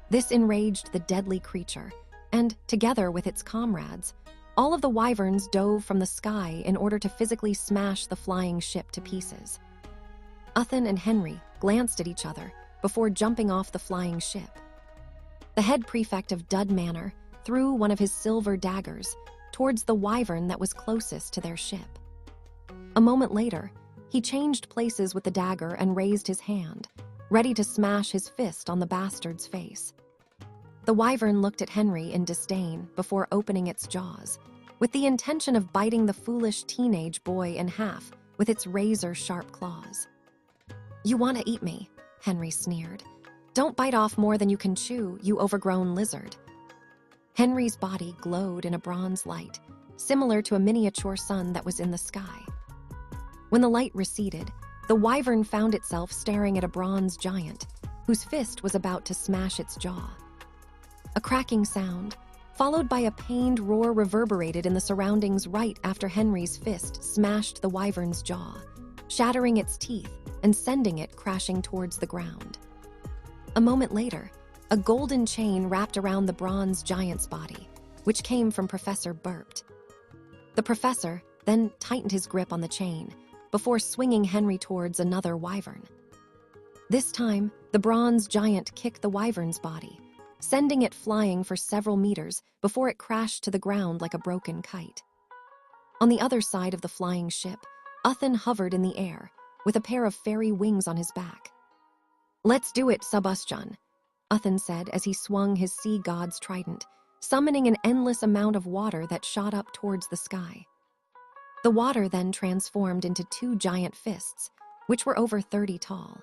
This enraged the deadly creature, and, together with its comrades, all of the wyverns dove from the sky in order to physically smash the flying ship to pieces. Uthan and Henry glanced at each other before jumping off the flying ship. The head prefect of Dud Manor threw one of his silver daggers towards the wyvern that was closest to their ship. A moment later, he changed places with the dagger and raised his hand, ready to smash his fist on the bastard's face. The wyvern looked at Henry in disdain before opening its jaws, with the intention of biting the foolish teenage boy in half with its razor-sharp claws. You want to eat me, Henry sneered. Don't bite off more than you can chew, you overgrown lizard. Henry's body glowed in a bronze light, similar to a miniature sun that was in the sky. When the light receded, the wyvern found itself staring at a bronze giant, whose fist was about to smash its jaw. A cracking sound, followed by a pained roar, reverberated in the surroundings right after Henry's fist smashed the wyvern's jaw, shattering its teeth and sending it crashing towards the ground. A moment later, a golden chain wrapped around the bronze giant's body, which came from Professor Burpt. The professor then tightened his grip on the chain before swinging Henry towards another wyvern. This time, the bronze giant kicked the wyvern's body, sending it flying for several meters before it crashed to the ground like a broken kite. On the other side of the flying ship, Uthan hovered in the air, with a pair of fairy wings on his back. Let's do it, Sebastian, Uthan said as he swung his sea god's trident, summoning an endless amount of water that shot up towards the sky. The water then transformed into two giant fists, which were over 30 tall.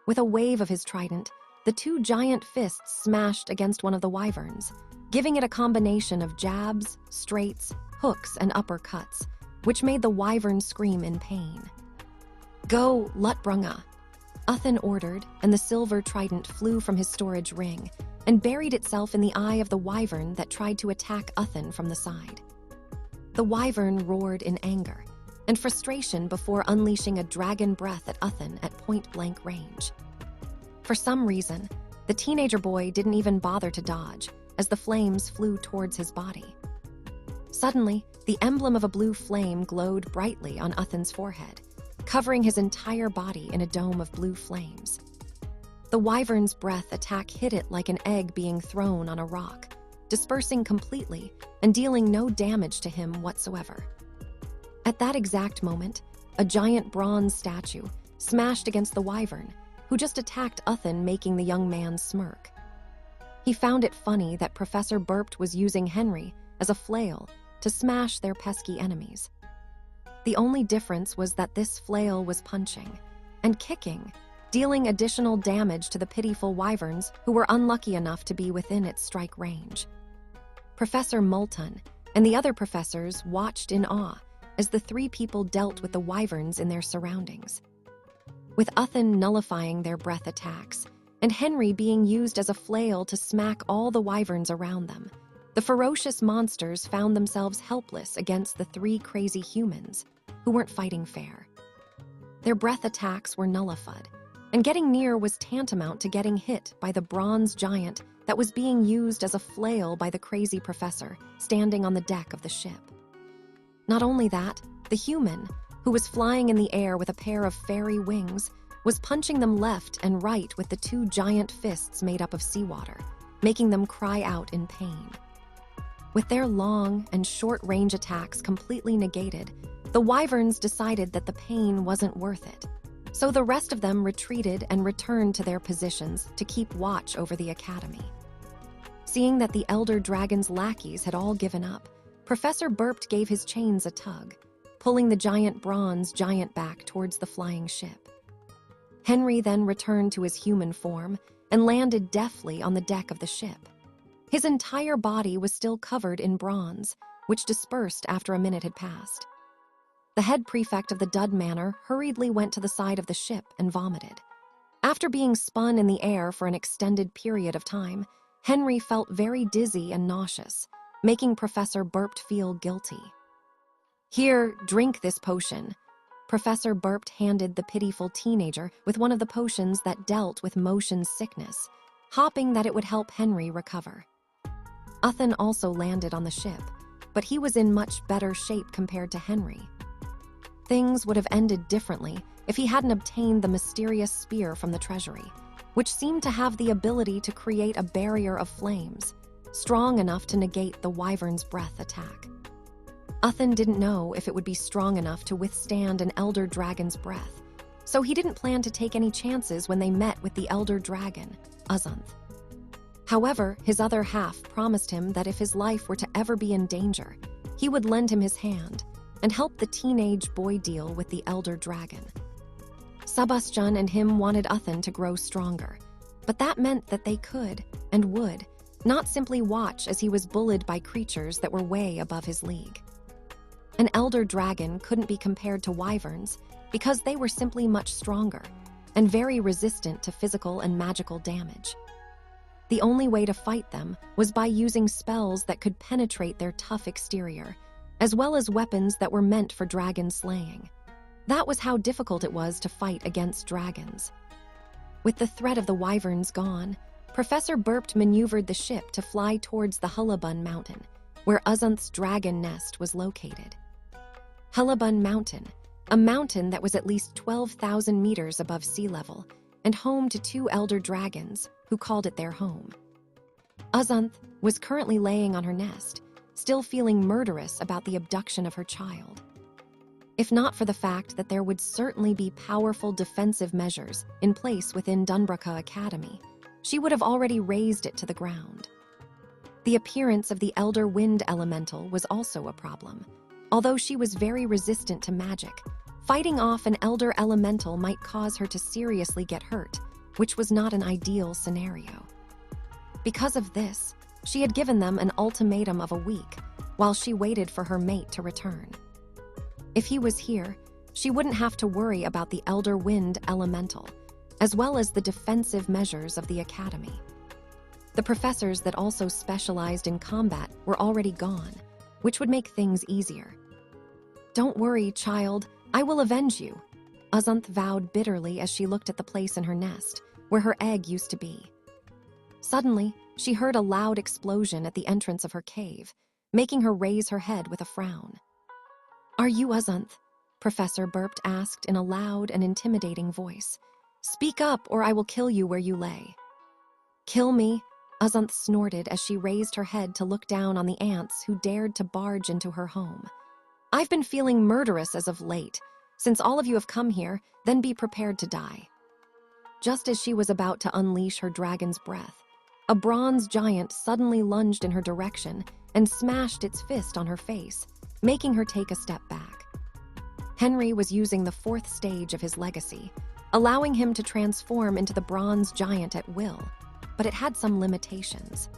With a wave of his trident, the two giant fists smashed against one of the wyverns, giving it a combination of jabs, straights, hooks, and uppercuts, which made the wyvern scream in pain. Go, Lutbrunga, Uthan ordered, and the silver trident flew from his storage ring and buried itself in the eye of the wyvern that tried to attack Uthan from the side. The wyvern roared in anger and frustration before unleashing a dragon breath at Uthan at point-blank range. For some reason, the teenager boy didn't even bother to dodge as the flames flew towards his body. Suddenly, the emblem of a blue flame glowed brightly on Uthan's forehead, covering his entire body in a dome of blue flames. The wyvern's breath attack hit it like an egg being thrown on a rock, dispersing completely and dealing no damage to him whatsoever. At that exact moment, a giant bronze statue smashed against the wyvern, who just attacked Uthan, making the young man smirk. He found it funny that Professor Burpt was using Henry as a flail to smash their pesky enemies. The only difference was that this flail was punching and kicking, dealing additional damage to the pitiful wyverns who were unlucky enough to be within its strike range. Professor Multon and the other professors watched in awe as the three people dealt with the wyverns in their surroundings. With Uthan nullifying their breath attacks, and Henry being used as a flail to smack all the wyverns around them, the ferocious monsters found themselves helpless against the three crazy humans who weren't fighting fair. Their breath attacks were nullified, and getting near was tantamount to getting hit by the bronze giant that was being used as a flail by the crazy professor standing on the deck of the ship. Not only that, the human, who was flying in the air with a pair of fairy wings, was punching them left and right with the two giant fists made up of seawater, making them cry out in pain. With their long and short-range attacks completely negated, the wyverns decided that the pain wasn't worth it. So the rest of them retreated and returned to their positions to keep watch over the academy. Seeing that the Elder Dragon's lackeys had all given up, Professor Burpt gave his chains a tug, pulling the giant bronze giant back towards the flying ship. Henry then returned to his human form and landed deftly on the deck of the ship. His entire body was still covered in bronze, which dispersed after a minute had passed. The head prefect of the Dud Manor hurriedly went to the side of the ship and vomited. After being spun in the air for an extended period of time, Henry felt very dizzy and nauseous, making Professor Burpt feel guilty. "Here, drink this potion." Professor Burpt handed the pitiful teenager with one of the potions that dealt with motion sickness, hoping that it would help Henry recover. Uthan also landed on the ship, but he was in much better shape compared to Henry. Things would have ended differently if he hadn't obtained the mysterious spear from the treasury, which seemed to have the ability to create a barrier of flames, strong enough to negate the wyvern's breath attack. Uthan didn't know if it would be strong enough to withstand an elder dragon's breath, so he didn't plan to take any chances when they met with the elder dragon, Uzunth. However, his other half promised him that if his life were to ever be in danger, he would lend him his hand and help the teenage boy deal with the elder dragon. Sebastian and him wanted Uthan to grow stronger, but that meant that they could and would not simply watch as he was bullied by creatures that were way above his league. An elder dragon couldn't be compared to wyverns because they were simply much stronger and very resistant to physical and magical damage. The only way to fight them was by using spells that could penetrate their tough exterior, as well as weapons that were meant for dragon slaying. That was how difficult it was to fight against dragons. With the threat of the wyverns gone, Professor Burpt maneuvered the ship to fly towards the Hullabun Mountain, where Uzunth's dragon nest was located. Hullabun Mountain, a mountain that was at least 12,000 meters above sea level, and home to two elder dragons who called it their home. Uzunth was currently laying on her nest, still feeling murderous about the abduction of her child. If not for the fact that there would certainly be powerful defensive measures in place within Dunbraka Academy, she would have already razed it to the ground. The appearance of the Elder Wind Elemental was also a problem. Although she was very resistant to magic, fighting off an Elder Elemental might cause her to seriously get hurt, which was not an ideal scenario. Because of this, she had given them an ultimatum of a week while she waited for her mate to return. If he was here, she wouldn't have to worry about the Elder Wind Elemental, as well as the defensive measures of the academy. The professors that also specialized in combat were already gone, which would make things easier. "Don't worry, child, I will avenge you," Uzunth vowed bitterly as she looked at the place in her nest, where her egg used to be. Suddenly, she heard a loud explosion at the entrance of her cave, making her raise her head with a frown. "Are you Uzunth?" Professor Burpt asked in a loud and intimidating voice. "Speak up or I will kill you where you lay." "Kill me?" Uzunth snorted as she raised her head to look down on the ants who dared to barge into her home. "I've been feeling murderous as of late, Since all of you have come here, then be prepared to die." Just as she was about to unleash her dragon's breath, a bronze giant suddenly lunged in her direction and smashed its fist on her face, making her take a step back. Henry was using the fourth stage of his legacy, allowing him to transform into the bronze giant at will, but it had some limitations.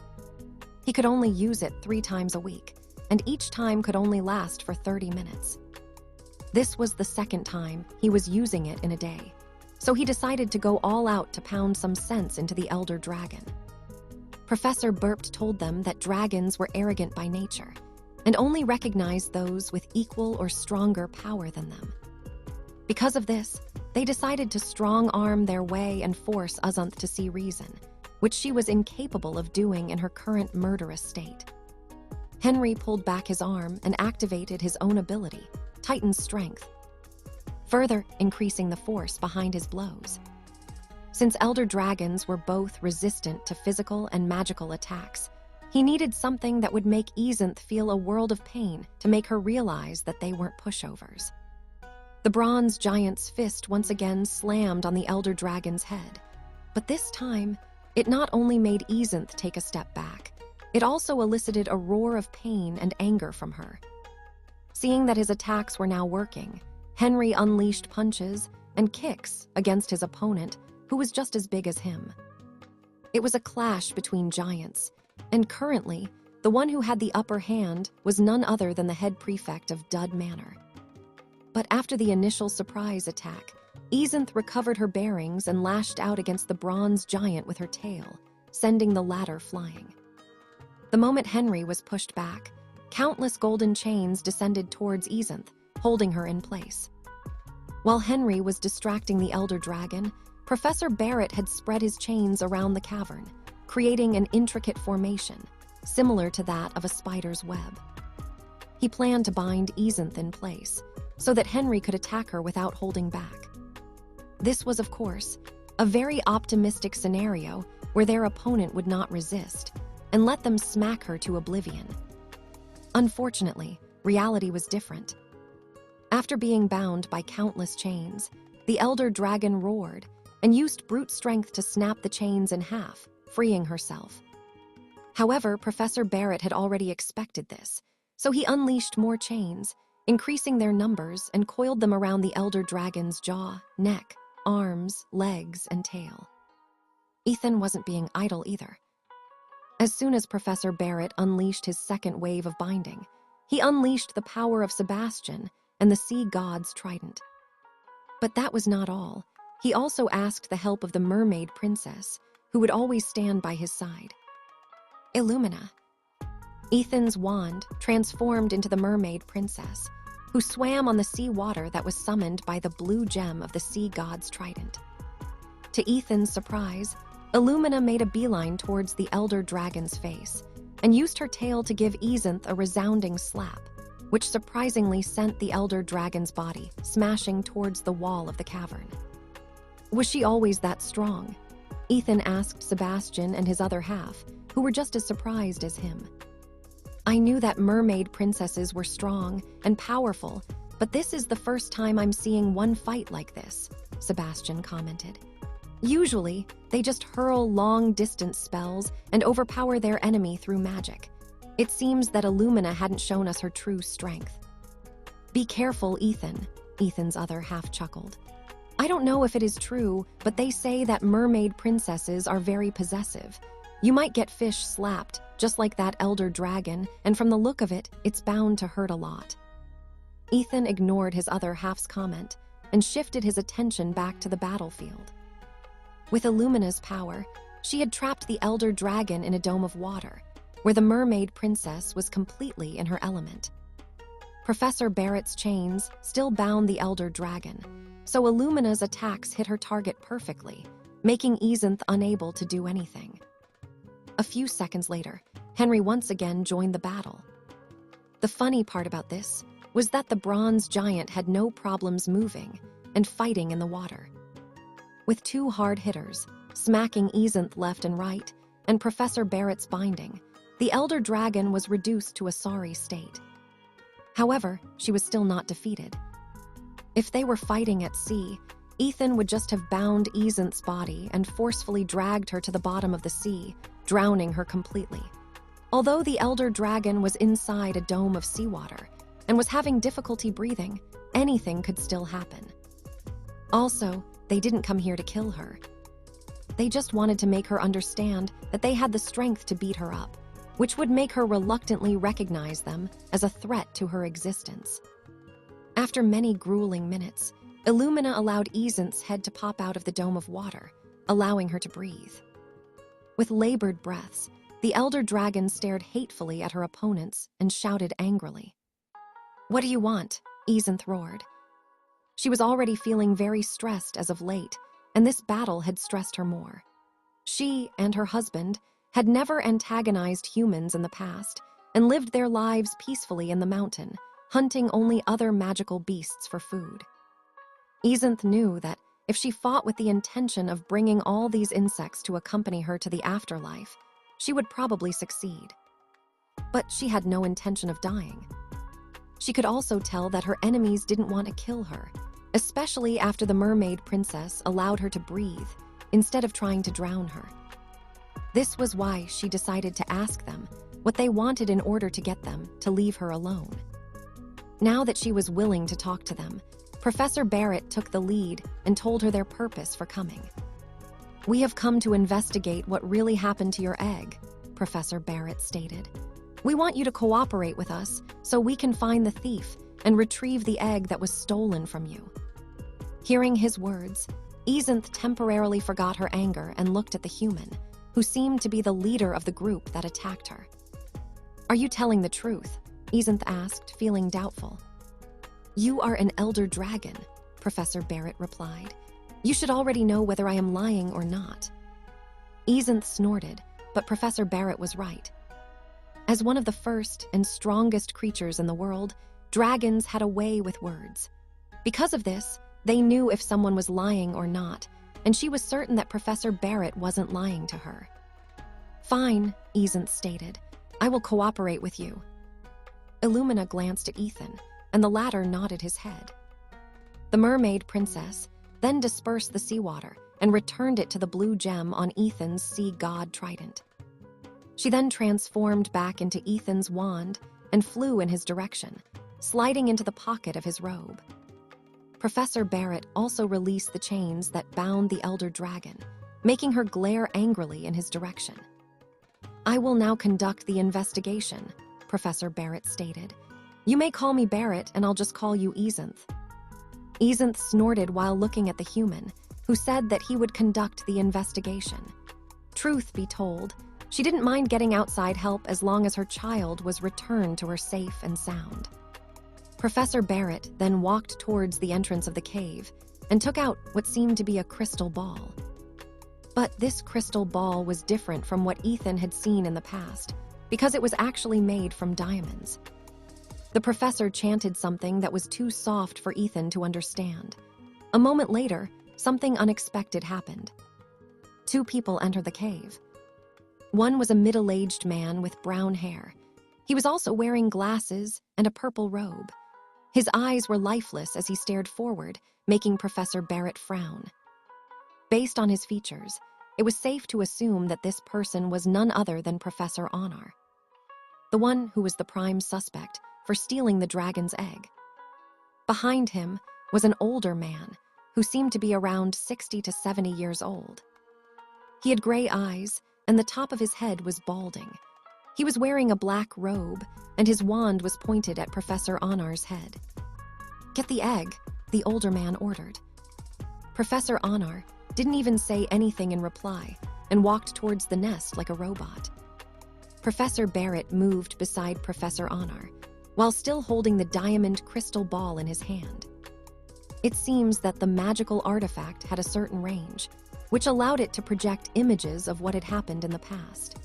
He could only use it 3 times a week, and each time could only last for 30 minutes. This was the second time he was using it in a day, so he decided to go all out to pound some sense into the elder dragon. Professor Burpt told them that dragons were arrogant by nature and only recognized those with equal or stronger power than them. Because of this, they decided to strong-arm their way and force Uzunth to see reason, which she was incapable of doing in her current murderous state. Henry pulled back his arm and activated his own ability, Titan's Strength, further increasing the force behind his blows. Since elder dragons were both resistant to physical and magical attacks, he needed something that would make Uzunth feel a world of pain to make her realize that they weren't pushovers. The bronze giant's fist once again slammed on the elder dragon's head, but this time, it not only made Uzunth take a step back, it also elicited a roar of pain and anger from her. Seeing that his attacks were now working, Henry unleashed punches and kicks against his opponent, who was just as big as him. It was a clash between giants, and currently, the one who had the upper hand was none other than the head prefect of Dud Manor. But after the initial surprise attack, Uzunth recovered her bearings and lashed out against the bronze giant with her tail, sending the latter flying. The moment Henry was pushed back, countless golden chains descended towards Uzunth, holding her in place. While Henry was distracting the elder dragon, Professor Barrett had spread his chains around the cavern, creating an intricate formation, similar to that of a spider's web. He planned to bind Uzunth in place, so that Henry could attack her without holding back. This was, of course, a very optimistic scenario where their opponent would not resist and let them smack her to oblivion. Unfortunately, reality was different. After being bound by countless chains, the elder dragon roared and used brute strength to snap the chains in half, freeing herself. However, Professor Barrett had already expected this, so he unleashed more chains, increasing their numbers and coiled them around the elder dragon's jaw, neck, arms, legs, and tail. Ethan wasn't being idle either. As soon as Professor Barrett unleashed his second wave of binding, he unleashed the power of Sebastian and the sea god's trident. But that was not all. He also asked the help of the mermaid princess, who would always stand by his side. Illumina. Ethan's wand transformed into the mermaid princess, who swam on the sea water that was summoned by the blue gem of the sea god's trident. To Ethan's surprise, Illumina made a beeline towards the elder dragon's face and used her tail to give Uzunth a resounding slap, which surprisingly sent the elder dragon's body smashing towards the wall of the cavern. Was she always that strong? Ethan asked Sebastian and his other half, who were just as surprised as him. I knew that mermaid princesses were strong and powerful, but this is the first time I'm seeing one fight like this, Sebastian commented. Usually, they just hurl long-distance spells and overpower their enemy through magic. It seems that Illumina hadn't shown us her true strength. Be careful, Ethan, Ethan's other half chuckled. I don't know if it is true, but they say that mermaid princesses are very possessive. You might get fish slapped, just like that elder dragon, and from the look of it, it's bound to hurt a lot. Ethan ignored his other half's comment and shifted his attention back to the battlefield. With Illumina's power, she had trapped the elder dragon in a dome of water, where the mermaid princess was completely in her element. Professor Barrett's chains still bound the elder dragon, so Illumina's attacks hit her target perfectly, making Uzunth unable to do anything. A few seconds later, Henry once again joined the battle. The funny part about this was that the bronze giant had no problems moving and fighting in the water. With 2 hard hitters, smacking Uzunth left and right, and Professor Barrett's binding, the elder dragon was reduced to a sorry state. However, she was still not defeated. If they were fighting at sea, Ethan would just have bound Easonth's body and forcefully dragged her to the bottom of the sea, drowning her completely. Although the elder dragon was inside a dome of seawater and was having difficulty breathing, anything could still happen. Also, they didn't come here to kill her. They just wanted to make her understand that they had the strength to beat her up, which would make her reluctantly recognize them as a threat to her existence. After many grueling minutes, Illumina allowed Easonth's head to pop out of the dome of water, allowing her to breathe. With labored breaths, the elder dragon stared hatefully at her opponents and shouted angrily. "What do you want?" Easonth roared. She was already feeling very stressed as of late, and this battle had stressed her more. She and her husband had never antagonized humans in the past and lived their lives peacefully in the mountain, hunting only other magical beasts for food. Easonth knew that if she fought with the intention of bringing all these insects to accompany her to the afterlife, she would probably succeed. But she had no intention of dying. She could also tell that her enemies didn't want to kill her, especially after the mermaid princess allowed her to breathe instead of trying to drown her. This was why she decided to ask them what they wanted in order to get them to leave her alone. Now that she was willing to talk to them, Professor Barrett took the lead and told her their purpose for coming. "We have come to investigate what really happened to your egg," Professor Barrett stated. "We want you to cooperate with us so we can find the thief and retrieve the egg that was stolen from you." Hearing his words, Easonth temporarily forgot her anger and looked at the human, who seemed to be the leader of the group that attacked her. "Are you telling the truth?" Easonth asked, feeling doubtful. "You are an elder dragon," Professor Barrett replied. "You should already know whether I am lying or not." Easonth snorted, but Professor Barrett was right. As one of the first and strongest creatures in the world, dragons had a way with words. Because of this, they knew if someone was lying or not, and she was certain that Professor Barrett wasn't lying to her. "Fine," Easonth stated. "I will cooperate with you." Illumina glanced at Ethan, and the latter nodded his head. The mermaid princess then dispersed the seawater and returned it to the blue gem on Ethan's sea god trident. She then transformed back into Ethan's wand and flew in his direction, sliding into the pocket of his robe. Professor Barrett also released the chains that bound the elder dragon, making her glare angrily in his direction. "I will now conduct the investigation," Professor Barrett stated. "You may call me Barrett, and I'll just call you Easonth." Easonth snorted while looking at the human, who said that he would conduct the investigation. Truth be told, she didn't mind getting outside help as long as her child was returned to her safe and sound. Professor Barrett then walked towards the entrance of the cave and took out what seemed to be a crystal ball. But this crystal ball was different from what Ethan had seen in the past, because it was actually made from diamonds. The professor chanted something that was too soft for Ethan to understand. A moment later, something unexpected happened. Two people entered the cave. One was a middle-aged man with brown hair. He was also wearing glasses and a purple robe. His eyes were lifeless as he stared forward, making Professor Barrett frown. Based on his features, it was safe to assume that this person was none other than Professor Anar, the one who was the prime suspect for stealing the dragon's egg. Behind him was an older man who seemed to be around 60 to 70 years old. He had gray eyes, and the top of his head was balding. He was wearing a black robe, and his wand was pointed at Professor Anar's head. "Get the egg," the older man ordered. Professor Anar didn't even say anything in reply and walked towards the nest like a robot. Professor Barrett moved beside Professor Anar, while still holding the diamond crystal ball in his hand. It seems that the magical artifact had a certain range, which allowed it to project images of what had happened in the past.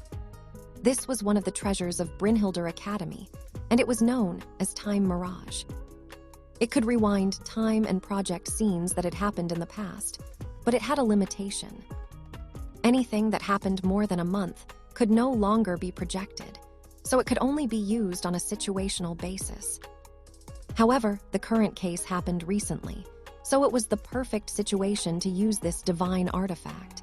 This was one of the treasures of Brynhildr Academy, and it was known as Time Mirage. It could rewind time and project scenes that had happened in the past, but it had a limitation. Anything that happened more than a month could no longer be projected, so it could only be used on a situational basis. However, the current case happened recently, so it was the perfect situation to use this divine artifact.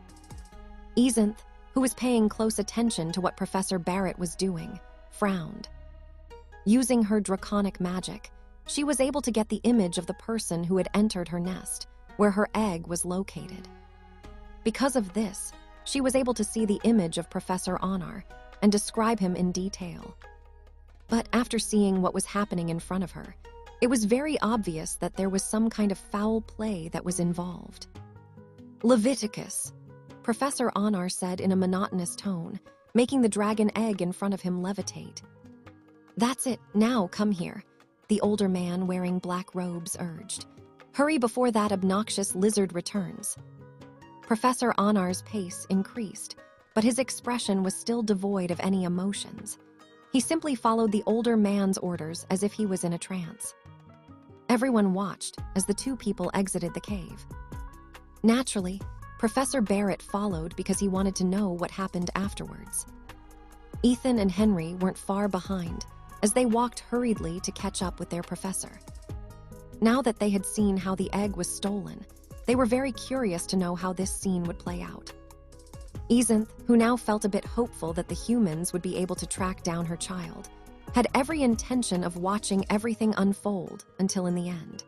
Ezenth, who was paying close attention to what Professor Barrett was doing, frowned. Using her draconic magic, she was able to get the image of the person who had entered her nest, where her egg was located. Because of this, she was able to see the image of Professor Anar and describe him in detail. But after seeing what was happening in front of her, it was very obvious that there was some kind of foul play that was involved. Leviticus, Professor Anar said in a monotonous tone, making the dragon egg in front of him levitate. That's it, now come here, the older man wearing black robes urged. Hurry before that obnoxious lizard returns. Professor Anar's pace increased, but his expression was still devoid of any emotions. He simply followed the older man's orders as if he was in a trance. Everyone watched as the two people exited the cave. Naturally, Professor Barrett followed because he wanted to know what happened afterwards. Ethan and Henry weren't far behind as they walked hurriedly to catch up with their professor. Now that they had seen how the egg was stolen, they were very curious to know how this scene would play out. Ezenth, who now felt a bit hopeful that the humans would be able to track down her child, had every intention of watching everything unfold until in the end.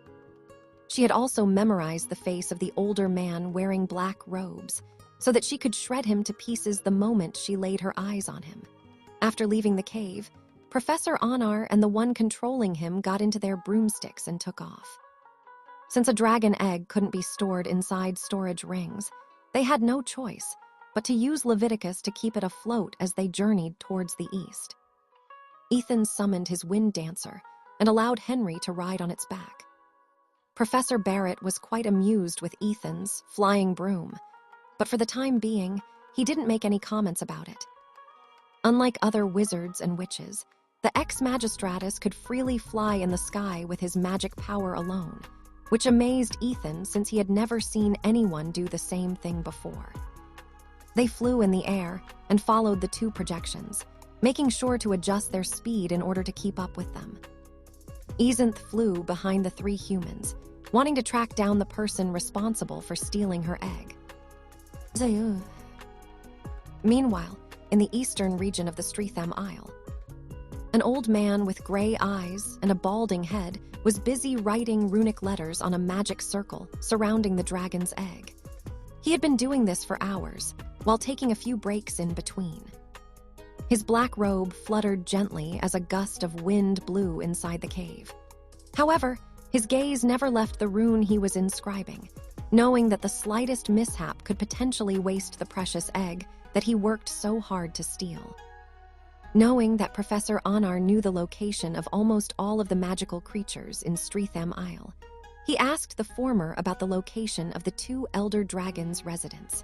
She had also memorized the face of the older man wearing black robes so that she could shred him to pieces the moment she laid her eyes on him. After leaving the cave, Professor Anar and the one controlling him got into their broomsticks and took off. Since a dragon egg couldn't be stored inside storage rings, they had no choice but to use Leviticus to keep it afloat as they journeyed towards the east. Ethan summoned his wind dancer and allowed Henry to ride on its back. Professor Barrett was quite amused with Ethan's flying broom, but for the time being, he didn't make any comments about it. Unlike other wizards and witches, the ex-magistratus could freely fly in the sky with his magic power alone, which amazed Ethan since he had never seen anyone do the same thing before. They flew in the air and followed the two projections, making sure to adjust their speed in order to keep up with them. Ezenth flew behind the three humans, wanting to track down the person responsible for stealing her egg. Meanwhile, in the eastern region of the Stretham Isle, an old man with gray eyes and a balding head was busy writing runic letters on a magic circle surrounding the dragon's egg. He had been doing this for hours, while taking a few breaks in between. His black robe fluttered gently as a gust of wind blew inside the cave. However, his gaze never left the rune he was inscribing, knowing that the slightest mishap could potentially waste the precious egg that he worked so hard to steal. Knowing that Professor Anar knew the location of almost all of the magical creatures in Stretham Isle, he asked the former about the location of the two elder dragons' residence.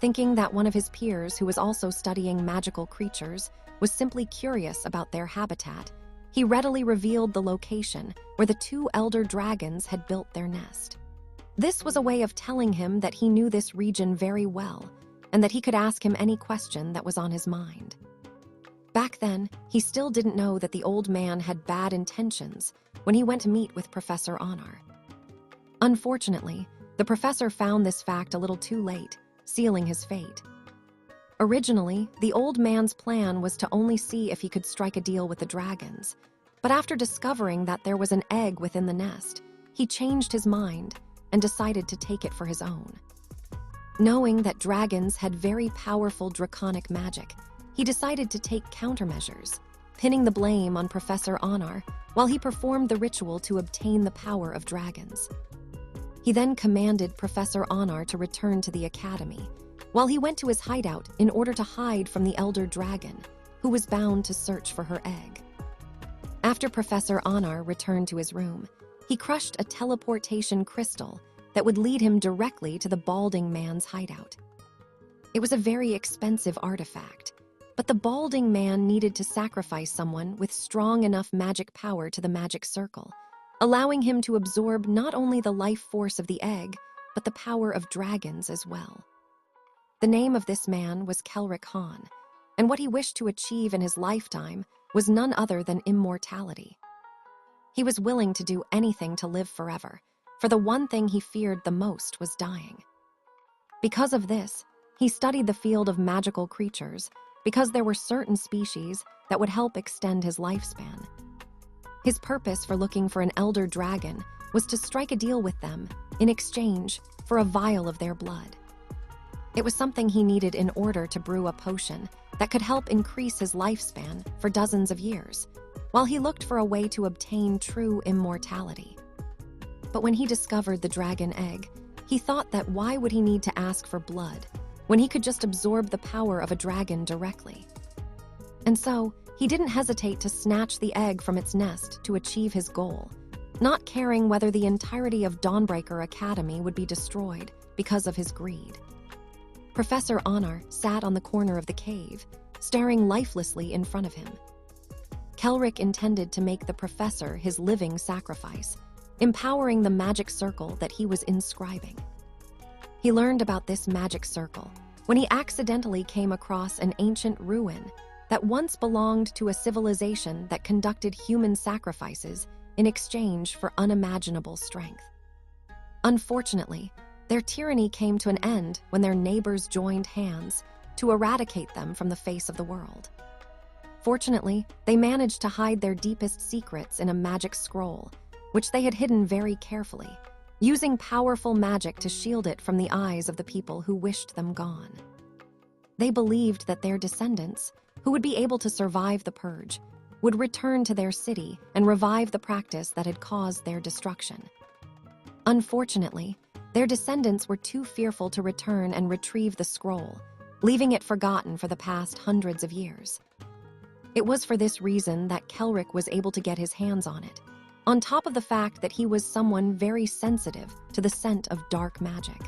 Thinking that one of his peers who was also studying magical creatures was simply curious about their habitat, he readily revealed the location where the two elder dragons had built their nest. This was a way of telling him that he knew this region very well and that he could ask him any question that was on his mind. Back then, he still didn't know that the old man had bad intentions when he went to meet with Professor Anar. Unfortunately, the professor found this fact a little too late, sealing his fate. Originally, the old man's plan was to only see if he could strike a deal with the dragons, but after discovering that there was an egg within the nest, he changed his mind and decided to take it for his own. Knowing that dragons had very powerful draconic magic, he decided to take countermeasures, pinning the blame on Professor Anar while he performed the ritual to obtain the power of dragons. He then commanded Professor Anar to return to the academy, while he went to his hideout in order to hide from the elder dragon, who was bound to search for her egg. After Professor Anar returned to his room, he crushed a teleportation crystal that would lead him directly to the balding man's hideout. It was a very expensive artifact, but the balding man needed to sacrifice someone with strong enough magic power to the magic circle, allowing him to absorb not only the life force of the egg, but the power of dragons as well. The name of this man was Kelric Han, and what he wished to achieve in his lifetime was none other than immortality. He was willing to do anything to live forever, for the one thing he feared the most was dying. Because of this, he studied the field of magical creatures because there were certain species that would help extend his lifespan. His purpose for looking for an elder dragon was to strike a deal with them in exchange for a vial of their blood. It was something he needed in order to brew a potion that could help increase his lifespan for dozens of years, while he looked for a way to obtain true immortality. But when he discovered the dragon egg, he thought that why would he need to ask for blood when he could just absorb the power of a dragon directly? And so, he didn't hesitate to snatch the egg from its nest to achieve his goal, not caring whether the entirety of Dawnbreaker Academy would be destroyed because of his greed. Professor Anar sat on the corner of the cave, staring lifelessly in front of him. Kelric intended to make the professor his living sacrifice, empowering the magic circle that he was inscribing. He learned about this magic circle when he accidentally came across an ancient ruin that once belonged to a civilization that conducted human sacrifices in exchange for unimaginable strength. Unfortunately, their tyranny came to an end when their neighbors joined hands to eradicate them from the face of the world. Fortunately, they managed to hide their deepest secrets in a magic scroll, which they had hidden very carefully, using powerful magic to shield it from the eyes of the people who wished them gone. They believed that their descendants, who would be able to survive the purge, would return to their city and revive the practice that had caused their destruction. Unfortunately, their descendants were too fearful to return and retrieve the scroll, leaving it forgotten for the past hundreds of years. It was for this reason that Kelric was able to get his hands on it, on top of the fact that he was someone very sensitive to the scent of dark magic.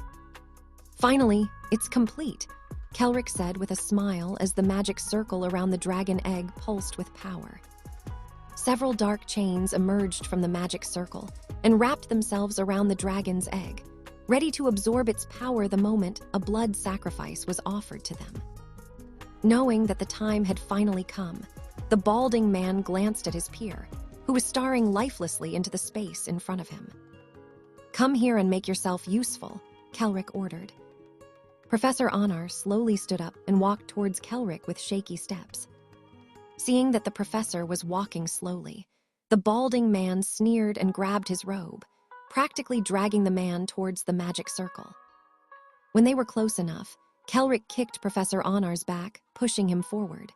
Finally, it's complete, Kelric said with a smile as the magic circle around the dragon egg pulsed with power. Several dark chains emerged from the magic circle and wrapped themselves around the dragon's egg, ready to absorb its power the moment a blood sacrifice was offered to them. Knowing that the time had finally come, the balding man glanced at his peer, who was staring lifelessly into the space in front of him. "Come here and make yourself useful," Kelric ordered. Professor Anar slowly stood up and walked towards Kelric with shaky steps. Seeing that the professor was walking slowly, the balding man sneered and grabbed his robe, practically dragging the man towards the magic circle. When they were close enough, Kelric kicked Professor Anar's back, pushing him forward.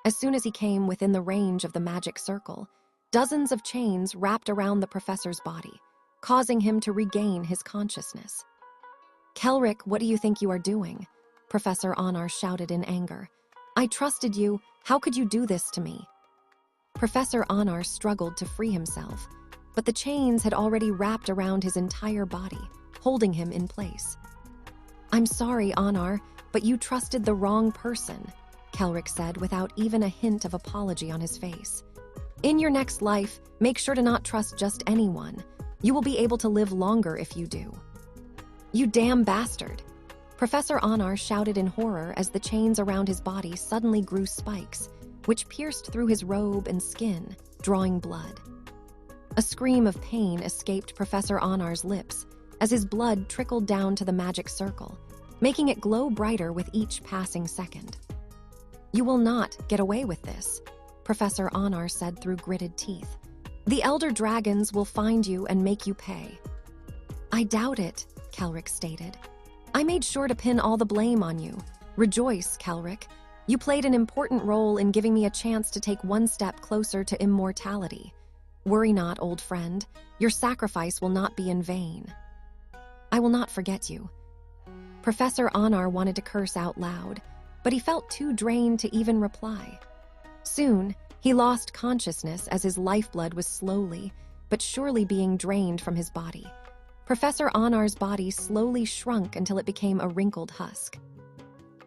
As soon as he came within the range of the magic circle, dozens of chains wrapped around the professor's body, causing him to regain his consciousness. "Kelric, what do you think you are doing?" Professor Anar shouted in anger. "I trusted you. How could you do this to me?" Professor Anar struggled to free himself, but the chains had already wrapped around his entire body, holding him in place. "I'm sorry, Anar, but you trusted the wrong person," Kelric said without even a hint of apology on his face. "In your next life, make sure to not trust just anyone. You will be able to live longer if you do." "You damn bastard!" Professor Anar shouted in horror as the chains around his body suddenly grew spikes, which pierced through his robe and skin, drawing blood. A scream of pain escaped Professor Anar's lips as his blood trickled down to the magic circle, making it glow brighter with each passing second. "You will not get away with this," Professor Anar said through gritted teeth. "The Elder Dragons will find you and make you pay." "I doubt it," Kelric stated. "I made sure to pin all the blame on you. Rejoice, Kelric. You played an important role in giving me a chance to take one step closer to immortality. Worry not, old friend. Your sacrifice will not be in vain. I will not forget you." Professor Anar wanted to curse out loud, but he felt too drained to even reply. Soon, he lost consciousness as his lifeblood was slowly, but surely being drained from his body. Professor Anar's body slowly shrunk until it became a wrinkled husk.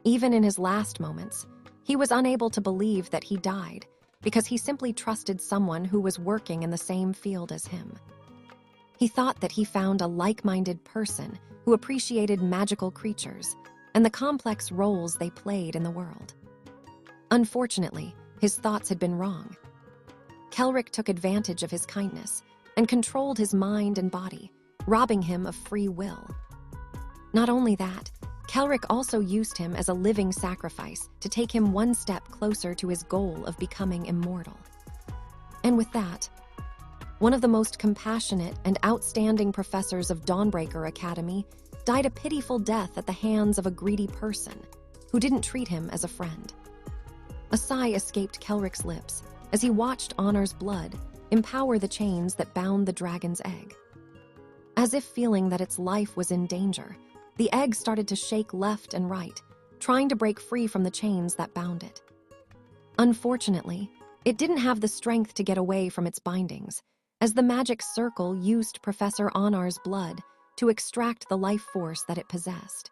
Even in his last moments, he was unable to believe that he died because he simply trusted someone who was working in the same field as him. He thought that he found a like-minded person who appreciated magical creatures and the complex roles they played in the world. Unfortunately, his thoughts had been wrong. Kelric took advantage of his kindness and controlled his mind and body, robbing him of free will. Not only that, Kelric also used him as a living sacrifice to take him one step closer to his goal of becoming immortal. And with that, one of the most compassionate and outstanding professors of Dawnbreaker Academy died a pitiful death at the hands of a greedy person who didn't treat him as a friend. A sigh escaped Kelric's lips as he watched Honor's blood empower the chains that bound the dragon's egg. As if feeling that its life was in danger, the egg started to shake left and right, trying to break free from the chains that bound it. Unfortunately, it didn't have the strength to get away from its bindings, as the magic circle used Professor Honor's blood to extract the life force that it possessed.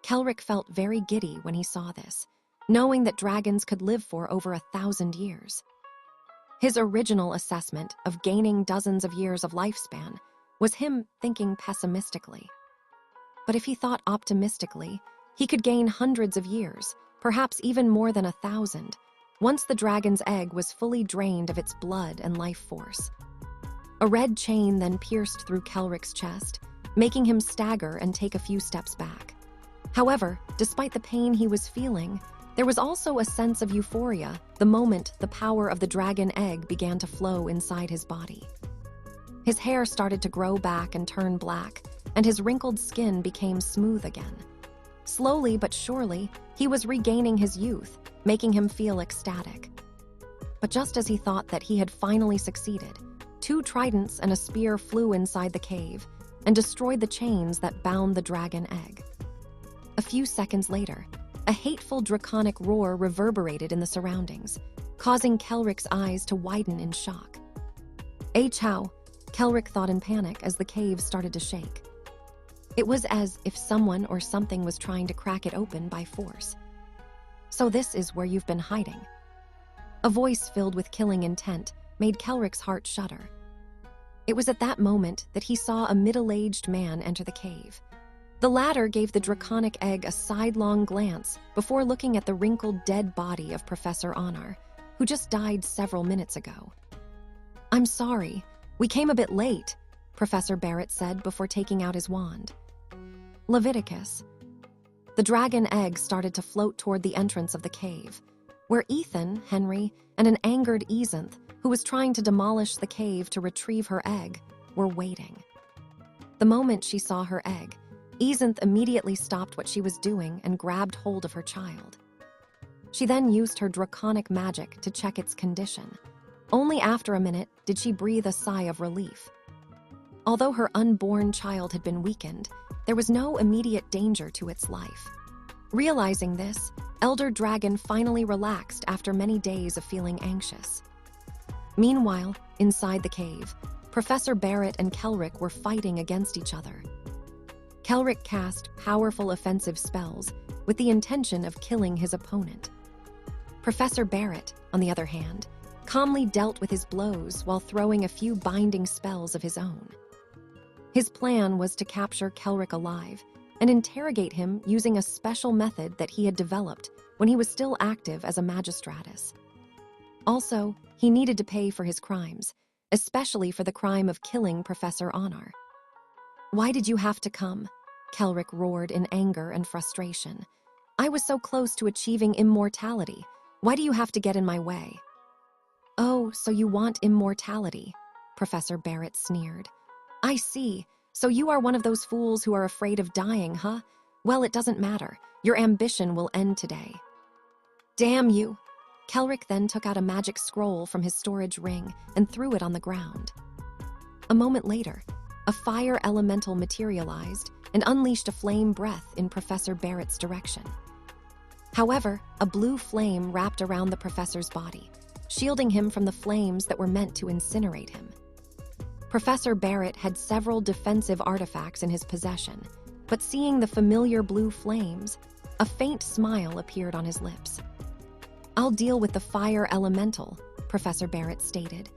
Kelric felt very giddy when he saw this, knowing that dragons could live for over 1,000 years. His original assessment of gaining dozens of years of lifespan was him thinking pessimistically. But if he thought optimistically, he could gain hundreds of years, perhaps even more than 1,000, once the dragon's egg was fully drained of its blood and life force. A red chain then pierced through Kelric's chest, making him stagger and take a few steps back. However, despite the pain he was feeling, there was also a sense of euphoria the moment the power of the dragon egg began to flow inside his body. His hair started to grow back and turn black, and his wrinkled skin became smooth again. Slowly but surely, he was regaining his youth, making him feel ecstatic. But just as he thought that he had finally succeeded, 2 tridents and a spear flew inside the cave and destroyed the chains that bound the dragon egg. A few seconds later, a hateful draconic roar reverberated in the surroundings, causing Kelric's eyes to widen in shock. Chow, Kelric thought in panic as the cave started to shake. It was as if someone or something was trying to crack it open by force. So this is where you've been hiding. A voice filled with killing intent made Kelric's heart shudder. It was at that moment that he saw a middle-aged man enter the cave. The latter gave the draconic egg a sidelong glance before looking at the wrinkled dead body of Professor Honor, who just died several minutes ago. "I'm sorry, we came a bit late," Professor Barrett said before taking out his wand. Leviticus. The dragon egg started to float toward the entrance of the cave, where Ethan, Henry, and an angered Ezinth, who was trying to demolish the cave to retrieve her egg, were waiting. The moment she saw her egg, Ezinth immediately stopped what she was doing and grabbed hold of her child. She then used her draconic magic to check its condition. Only after a minute did she breathe a sigh of relief. Although her unborn child had been weakened, there was no immediate danger to its life. Realizing this, Elder Dragon finally relaxed after many days of feeling anxious. Meanwhile, inside the cave, Professor Barrett and Kelric were fighting against each other. Kelric cast powerful offensive spells with the intention of killing his opponent. Professor Barrett, on the other hand, calmly dealt with his blows while throwing a few binding spells of his own. His plan was to capture Kelric alive and interrogate him using a special method that he had developed when he was still active as a magistratus. Also, he needed to pay for his crimes, especially for the crime of killing Professor Honor. "Why did you have to come?" Kelric roared in anger and frustration. "I was so close to achieving immortality. Why do you have to get in my way?" "Oh, so you want immortality," Professor Barrett sneered. "I see. So you are one of those fools who are afraid of dying, huh? Well, it doesn't matter. Your ambition will end today." "Damn you!" Kelric then took out a magic scroll from his storage ring and threw it on the ground. A moment later, a fire elemental materialized and unleashed a flame breath in Professor Barrett's direction. However, a blue flame wrapped around the professor's body, shielding him from the flames that were meant to incinerate him. Professor Barrett had several defensive artifacts in his possession, but seeing the familiar blue flames, a faint smile appeared on his lips. "I'll deal with the fire elemental," Professor Barrett stated.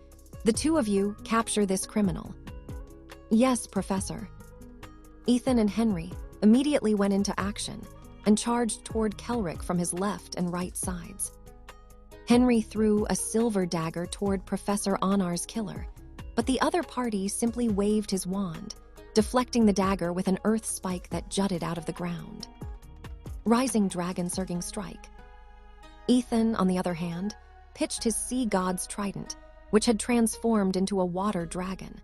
"The 2 of you capture this criminal." "Yes, Professor." Ethan and Henry immediately went into action and charged toward Kelric from his left and right sides. Henry threw a silver dagger toward Professor Onar's killer, but the other party simply waved his wand, deflecting the dagger with an earth spike that jutted out of the ground. Rising Dragon Surging Strike. Ethan, on the other hand, pitched his sea god's trident, which had transformed into a water dragon.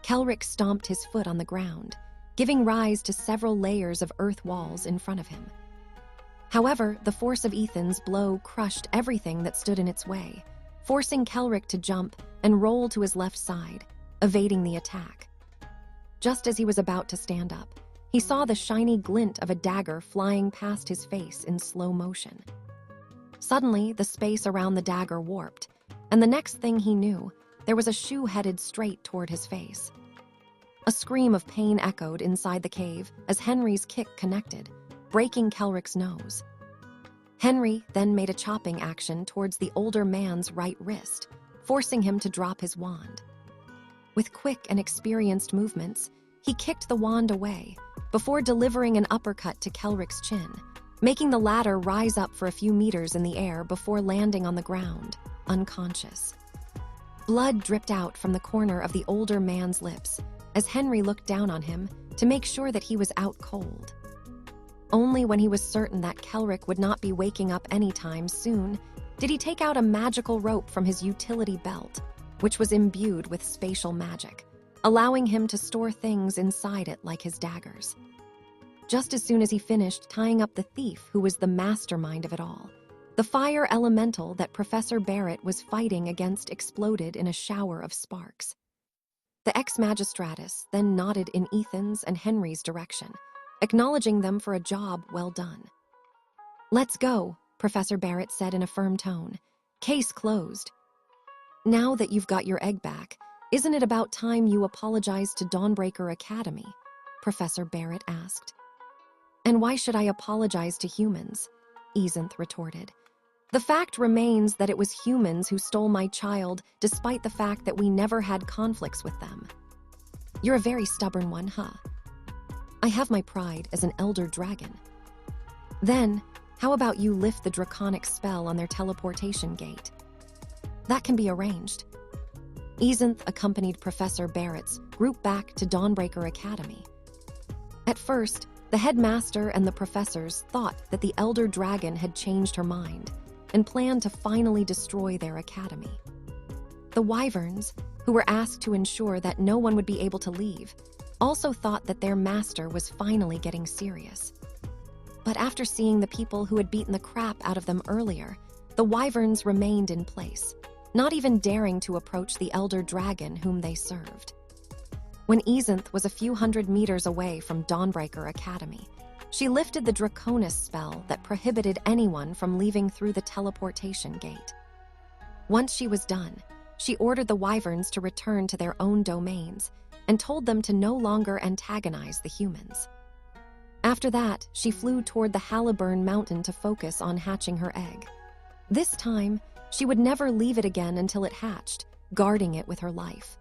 Kelric stomped his foot on the ground, giving rise to several layers of earth walls in front of him. However, the force of Ethan's blow crushed everything that stood in its way, forcing Kelric to jump and roll to his left side, evading the attack. Just as he was about to stand up, he saw the shiny glint of a dagger flying past his face in slow motion. Suddenly, the space around the dagger warped, and the next thing he knew, there was a shoe headed straight toward his face. A scream of pain echoed inside the cave as Henry's kick connected, breaking Kelric's nose. Henry then made a chopping action towards the older man's right wrist, forcing him to drop his wand. With quick and experienced movements, he kicked the wand away before delivering an uppercut to Kelric's chin, making the latter rise up for a few meters in the air before landing on the ground, unconscious. Blood dripped out from the corner of the older man's lips as Henry looked down on him to make sure that he was out cold. Only when he was certain that Kelric would not be waking up anytime soon did he take out a magical rope from his utility belt, which was imbued with spatial magic, allowing him to store things inside it like his daggers. Just as soon as he finished tying up the thief who was the mastermind of it all, the fire elemental that Professor Barrett was fighting against exploded in a shower of sparks. The ex-magistratus then nodded in Ethan's and Henry's direction, acknowledging them for a job well done. "Let's go," Professor Barrett said in a firm tone. "Case closed." "Now that you've got your egg back, isn't it about time you apologized to Dawnbreaker Academy?" Professor Barrett asked. "And why should I apologize to humans?" Ezenth retorted. "The fact remains that it was humans who stole my child despite the fact that we never had conflicts with them." "You're a very stubborn one, huh?" "I have my pride as an elder dragon." "Then, how about you lift the draconic spell on their teleportation gate?" "That can be arranged." Ezenth accompanied Professor Barrett's group back to Dawnbreaker Academy. At first, the headmaster and the professors thought that the elder dragon had changed her mind and planned to finally destroy their academy. The wyverns, who were asked to ensure that no one would be able to leave, also thought that their master was finally getting serious. But after seeing the people who had beaten the crap out of them earlier, the wyverns remained in place, not even daring to approach the elder dragon whom they served. When Ezenth was a few hundred meters away from Dawnbreaker Academy, she lifted the Draconis spell that prohibited anyone from leaving through the teleportation gate. Once she was done, she ordered the wyverns to return to their own domains and told them to no longer antagonize the humans. After that, she flew toward the Halliburn Mountain to focus on hatching her egg. This time, she would never leave it again until it hatched, guarding it with her life.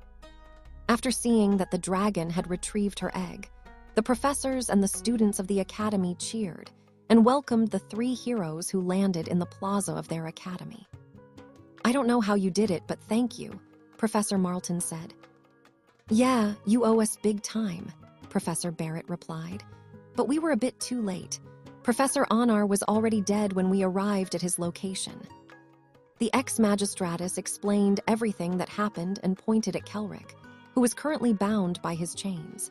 After seeing that the dragon had retrieved her egg, the professors and the students of the academy cheered and welcomed the 3 heroes who landed in the plaza of their academy. "I don't know how you did it, but thank you," Professor Marlton said. "Yeah, you owe us big time," Professor Barrett replied. "But we were a bit too late. Professor Anar was already dead when we arrived at his location." The ex-magistratus explained everything that happened and pointed at Kelric, who was currently bound by his chains.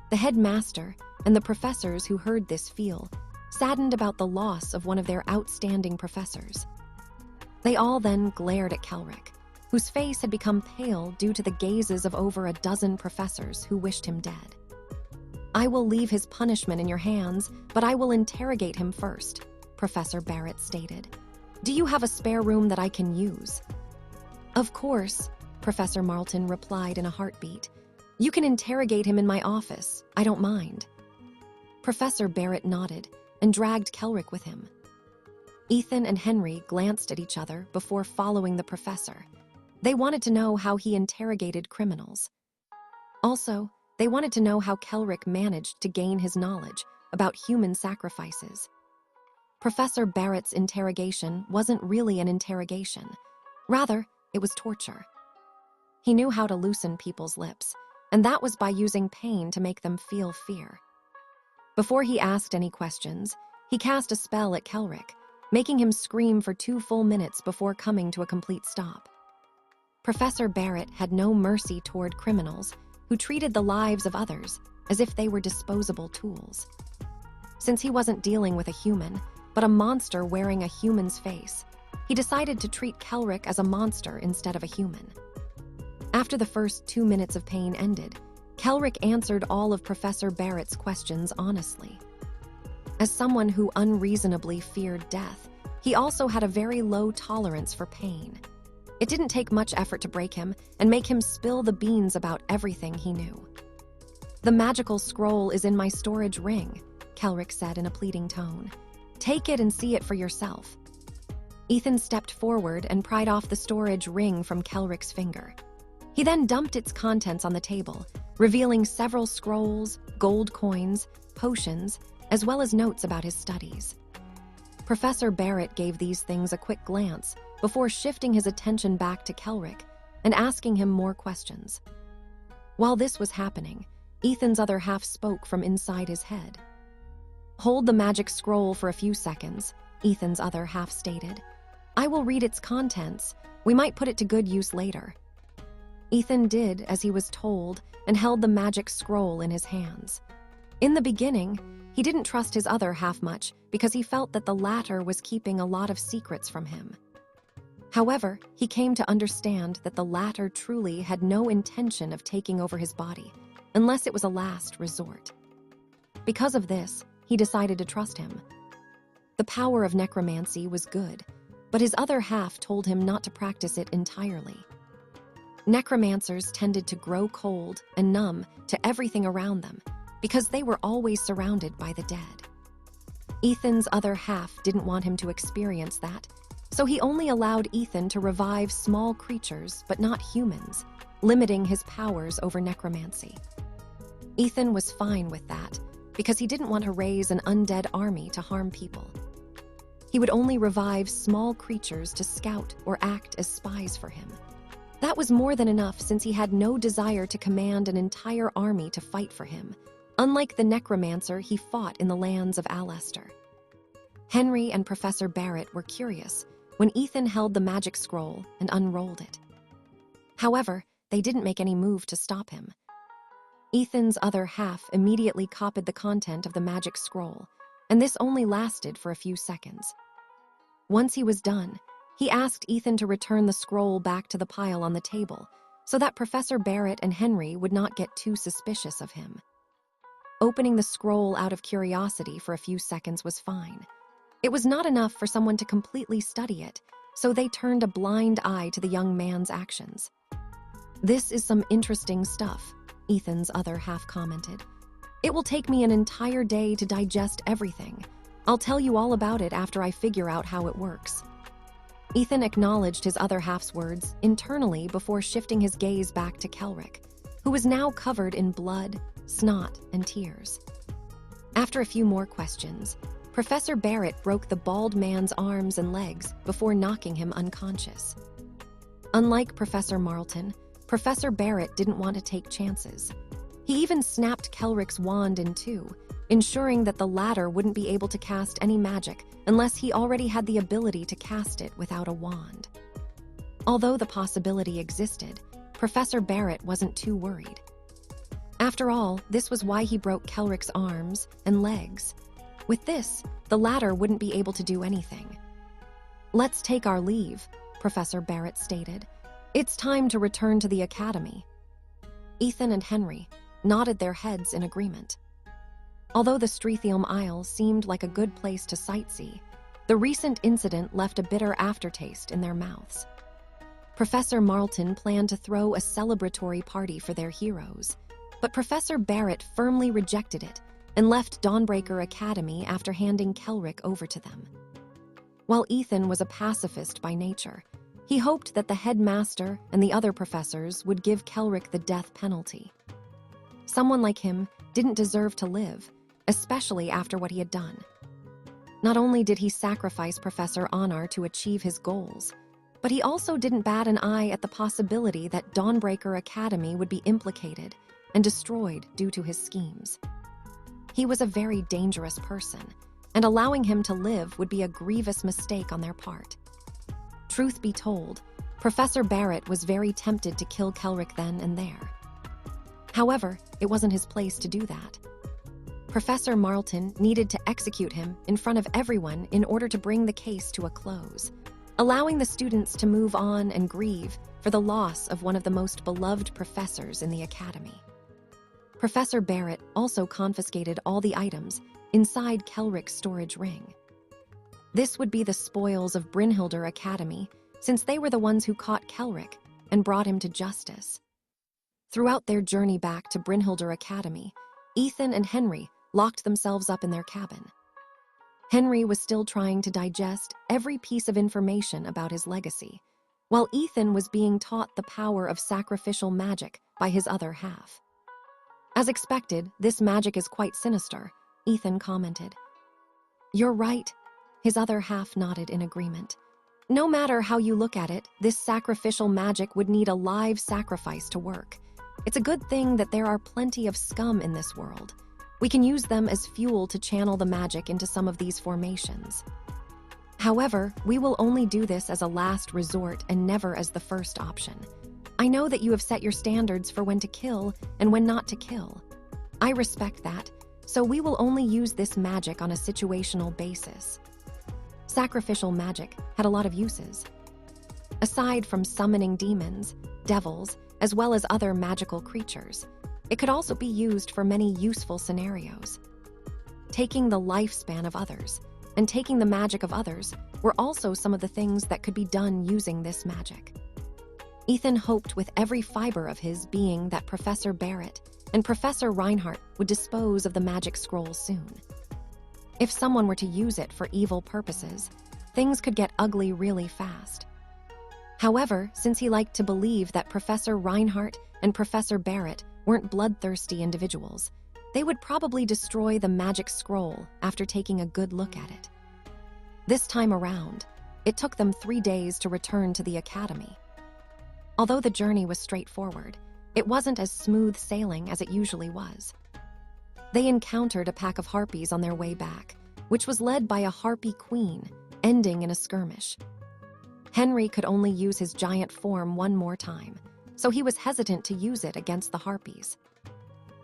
The headmaster and the professors who heard this feel saddened about the loss of one of their outstanding professors. They all then glared at Kelric, whose face had become pale due to the gazes of over a dozen professors who wished him dead. "I will leave his punishment in your hands, but I will interrogate him first," Professor Barrett stated. "Do you have a spare room that I can use?" "Of course," Professor Marlton replied in a heartbeat. "You can interrogate him in my office. I don't mind." Professor Barrett nodded and dragged Kelric with him. Ethan and Henry glanced at each other before following the professor. They wanted to know how he interrogated criminals. Also, they wanted to know how Kelric managed to gain his knowledge about human sacrifices. Professor Barrett's interrogation wasn't really an interrogation. Rather, it was torture. He knew how to loosen people's lips, and that was by using pain to make them feel fear. Before he asked any questions, he cast a spell at Kelric, making him scream for 2 full minutes before coming to a complete stop. Professor Barrett had no mercy toward criminals who treated the lives of others as if they were disposable tools. Since he wasn't dealing with a human, but a monster wearing a human's face, he decided to treat Kelric as a monster instead of a human. After the first 2 minutes of pain ended, Kelric answered all of Professor Barrett's questions honestly. As someone who unreasonably feared death, he also had a very low tolerance for pain. It didn't take much effort to break him and make him spill the beans about everything he knew. "The magical scroll is in my storage ring," Kelric said in a pleading tone. "Take it and see it for yourself." Ethan stepped forward and pried off the storage ring from Kelric's finger. He then dumped its contents on the table, revealing several scrolls, gold coins, potions, as well as notes about his studies. Professor Barrett gave these things a quick glance before shifting his attention back to Kelric and asking him more questions. While this was happening, Ethan's other half spoke from inside his head. "Hold the magic scroll for a few seconds," Ethan's other half stated. "I will read its contents. We might put it to good use later." Ethan did as he was told and held the magic scroll in his hands. In the beginning, he didn't trust his other half much because he felt that the latter was keeping a lot of secrets from him. However, he came to understand that the latter truly had no intention of taking over his body, unless it was a last resort. Because of this, he decided to trust him. The power of necromancy was good, but his other half told him not to practice it entirely. Necromancers tended to grow cold and numb to everything around them because they were always surrounded by the dead. Ethan's other half didn't want him to experience that, so he only allowed Ethan to revive small creatures but not humans, limiting his powers over necromancy. Ethan was fine with that because he didn't want to raise an undead army to harm people. He would only revive small creatures to scout or act as spies for him. That was more than enough since he had no desire to command an entire army to fight for him, unlike the necromancer he fought in the lands of Alester. Henry and Professor Barrett were curious when Ethan held the magic scroll and unrolled it. However, they didn't make any move to stop him. Ethan's other half immediately copied the content of the magic scroll, and this only lasted for a few seconds. Once he was done, he asked Ethan to return the scroll back to the pile on the table so that Professor Barrett and Henry would not get too suspicious of him. Opening the scroll out of curiosity for a few seconds was fine. It was not enough for someone to completely study it, so they turned a blind eye to the young man's actions. "This is some interesting stuff," Ethan's other half commented. "It will take me an entire day to digest everything. I'll tell you all about it after I figure out how it works." Ethan acknowledged his other half's words internally before shifting his gaze back to Kelric, who was now covered in blood, snot, and tears. After a few more questions, Professor Barrett broke the bald man's arms and legs before knocking him unconscious. Unlike Professor Marlton, Professor Barrett didn't want to take chances. He even snapped Kelric's wand in two, ensuring that the latter wouldn't be able to cast any magic unless he already had the ability to cast it without a wand. Although the possibility existed, Professor Barrett wasn't too worried. After all, this was why he broke Kelric's arms and legs. With this, the latter wouldn't be able to do anything. "Let's take our leave," Professor Barrett stated. "It's time to return to the academy." Ethan and Henry nodded their heads in agreement. Although the Strethioum Isle seemed like a good place to sightsee, the recent incident left a bitter aftertaste in their mouths. Professor Marlton planned to throw a celebratory party for their heroes, but Professor Barrett firmly rejected it and left Dawnbreaker Academy after handing Kelric over to them. While Ethan was a pacifist by nature, he hoped that the headmaster and the other professors would give Kelric the death penalty. Someone like him didn't deserve to live, especially after what he had done. Not only did he sacrifice Professor Anar to achieve his goals, but he also didn't bat an eye at the possibility that Dawnbreaker Academy would be implicated and destroyed due to his schemes. He was a very dangerous person, and allowing him to live would be a grievous mistake on their part. Truth be told, Professor Barrett was very tempted to kill Kelric then and there. However, it wasn't his place to do that. Professor Marlton needed to execute him in front of everyone in order to bring the case to a close, allowing the students to move on and grieve for the loss of one of the most beloved professors in the academy. Professor Barrett also confiscated all the items inside Kelric's storage ring. This would be the spoils of Brynhildr Academy, since they were the ones who caught Kelric and brought him to justice. Throughout their journey back to Brynhildr Academy, Ethan and Henry locked themselves up in their cabin. Henry was still trying to digest every piece of information about his legacy, while Ethan was being taught the power of sacrificial magic by his other half. As expected, this magic is quite sinister, Ethan commented. You're right, his other half nodded in agreement. No matter how you look at it, this sacrificial magic would need a live sacrifice to work. It's a good thing that there are plenty of scum in this world. We can use them as fuel to channel the magic into some of these formations. However, we will only do this as a last resort and never as the first option. I know that you have set your standards for when to kill and when not to kill. I respect that, so we will only use this magic on a situational basis. Sacrificial magic had a lot of uses. Aside from summoning demons, devils, as well as other magical creatures, it could also be used for many useful scenarios. Taking the lifespan of others and taking the magic of others were also some of the things that could be done using this magic. Ethan hoped with every fiber of his being that Professor Barrett and Professor Reinhardt would dispose of the magic scroll soon. If someone were to use it for evil purposes, things could get ugly really fast. However, since he liked to believe that Professor Reinhardt and Professor Barrett weren't bloodthirsty individuals, they would probably destroy the magic scroll after taking a good look at it. This time around, it took them 3 days to return to the academy. Although the journey was straightforward, it wasn't as smooth sailing as it usually was. They encountered a pack of harpies on their way back, which was led by a harpy queen, ending in a skirmish. Henry could only use his giant form one more time, so he was hesitant to use it against the harpies.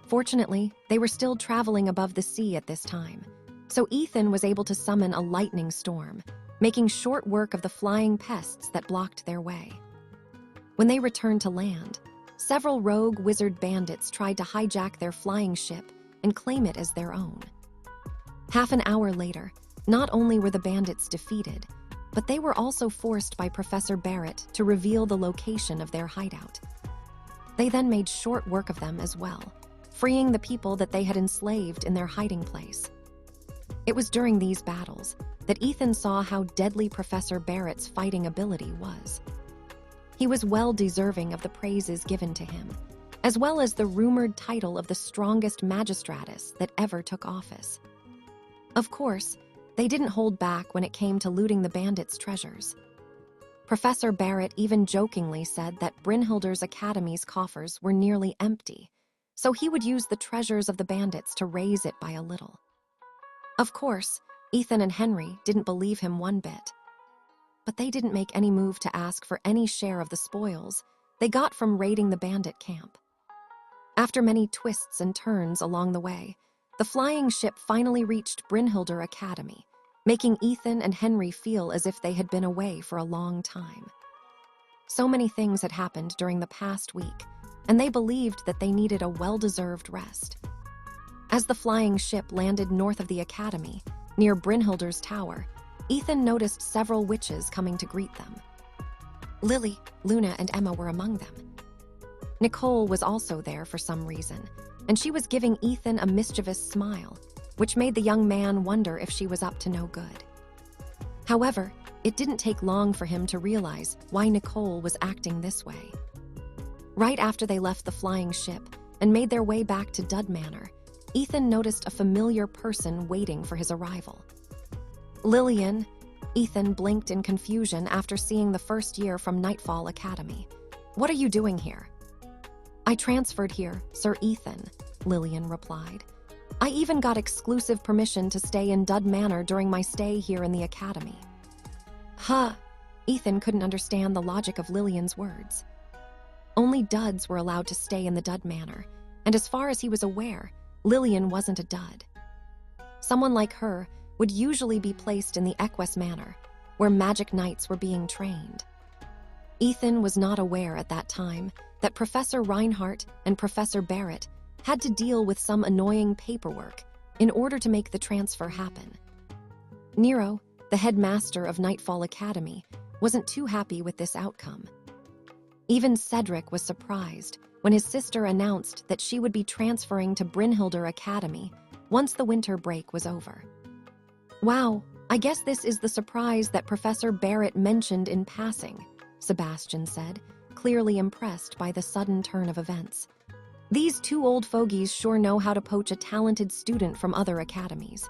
Fortunately, they were still traveling above the sea at this time, so Ethan was able to summon a lightning storm, making short work of the flying pests that blocked their way. When they returned to land, several rogue wizard bandits tried to hijack their flying ship and claim it as their own. Half an hour later, not only were the bandits defeated, but they were also forced by Professor Barrett to reveal the location of their hideout. They then made short work of them as well, freeing the people that they had enslaved in their hiding place. It was during these battles that Ethan saw how deadly Professor Barrett's fighting ability was. He was well deserving of the praises given to him, as well as the rumored title of the strongest magistratus that ever took office. Of course, they didn't hold back when it came to looting the bandits' treasures. Professor Barrett even jokingly said that Brynhildr's Academy's coffers were nearly empty, so he would use the treasures of the bandits to raise it by a little. Of course, Ethan and Henry didn't believe him one bit. But they didn't make any move to ask for any share of the spoils they got from raiding the bandit camp. After many twists and turns along the way, the flying ship finally reached Brynhildr Academy, making Ethan and Henry feel as if they had been away for a long time. So many things had happened during the past week, and they believed that they needed a well-deserved rest. As the flying ship landed north of the academy, near Brynhildr's tower, Ethan noticed several witches coming to greet them. Lily, Luna, and Emma were among them. Nicole was also there for some reason, and she was giving Ethan a mischievous smile, which made the young man wonder if she was up to no good. However, it didn't take long for him to realize why Nicole was acting this way. Right after they left the flying ship and made their way back to Dud Manor, Ethan noticed a familiar person waiting for his arrival. Lillian, Ethan blinked in confusion after seeing the first year from Nightfall Academy. What are you doing here? I transferred here, Sir Ethan, Lillian replied. I even got exclusive permission to stay in Dud Manor during my stay here in the academy. Huh, Ethan couldn't understand the logic of Lillian's words. Only duds were allowed to stay in the Dud Manor, and as far as he was aware, Lillian wasn't a dud. Someone like her would usually be placed in the Equus Manor, where magic knights were being trained. Ethan was not aware at that time that Professor Reinhardt and Professor Barrett had to deal with some annoying paperwork in order to make the transfer happen. Nero, the headmaster of Nightfall Academy, wasn't too happy with this outcome. Even Cedric was surprised when his sister announced that she would be transferring to Brynhildr Academy once the winter break was over. Wow, I guess this is the surprise that Professor Barrett mentioned in passing, Sebastian said, clearly impressed by the sudden turn of events. These two old fogies sure know how to poach a talented student from other academies.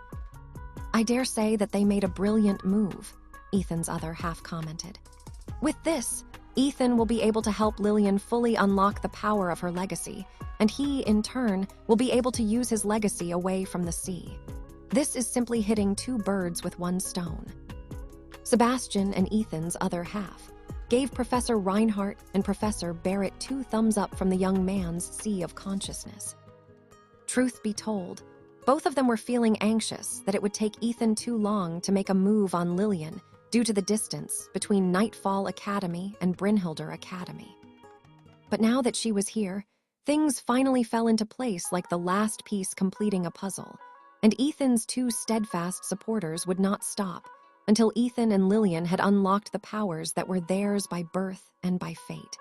I dare say that they made a brilliant move, Ethan's other half commented. With this, Ethan will be able to help Lillian fully unlock the power of her legacy, and he, in turn, will be able to use his legacy away from the sea. This is simply hitting two birds with one stone. Sebastian and Ethan's other half gave Professor Reinhardt and Professor Barrett 2 thumbs up from the young man's sea of consciousness. Truth be told, both of them were feeling anxious that it would take Ethan too long to make a move on Lillian due to the distance between Nightfall Academy and Brynhildr Academy. But now that she was here, things finally fell into place like the last piece completing a puzzle, and Ethan's 2 steadfast supporters would not stop until Ethan and Lillian had unlocked the powers that were theirs by birth and by fate.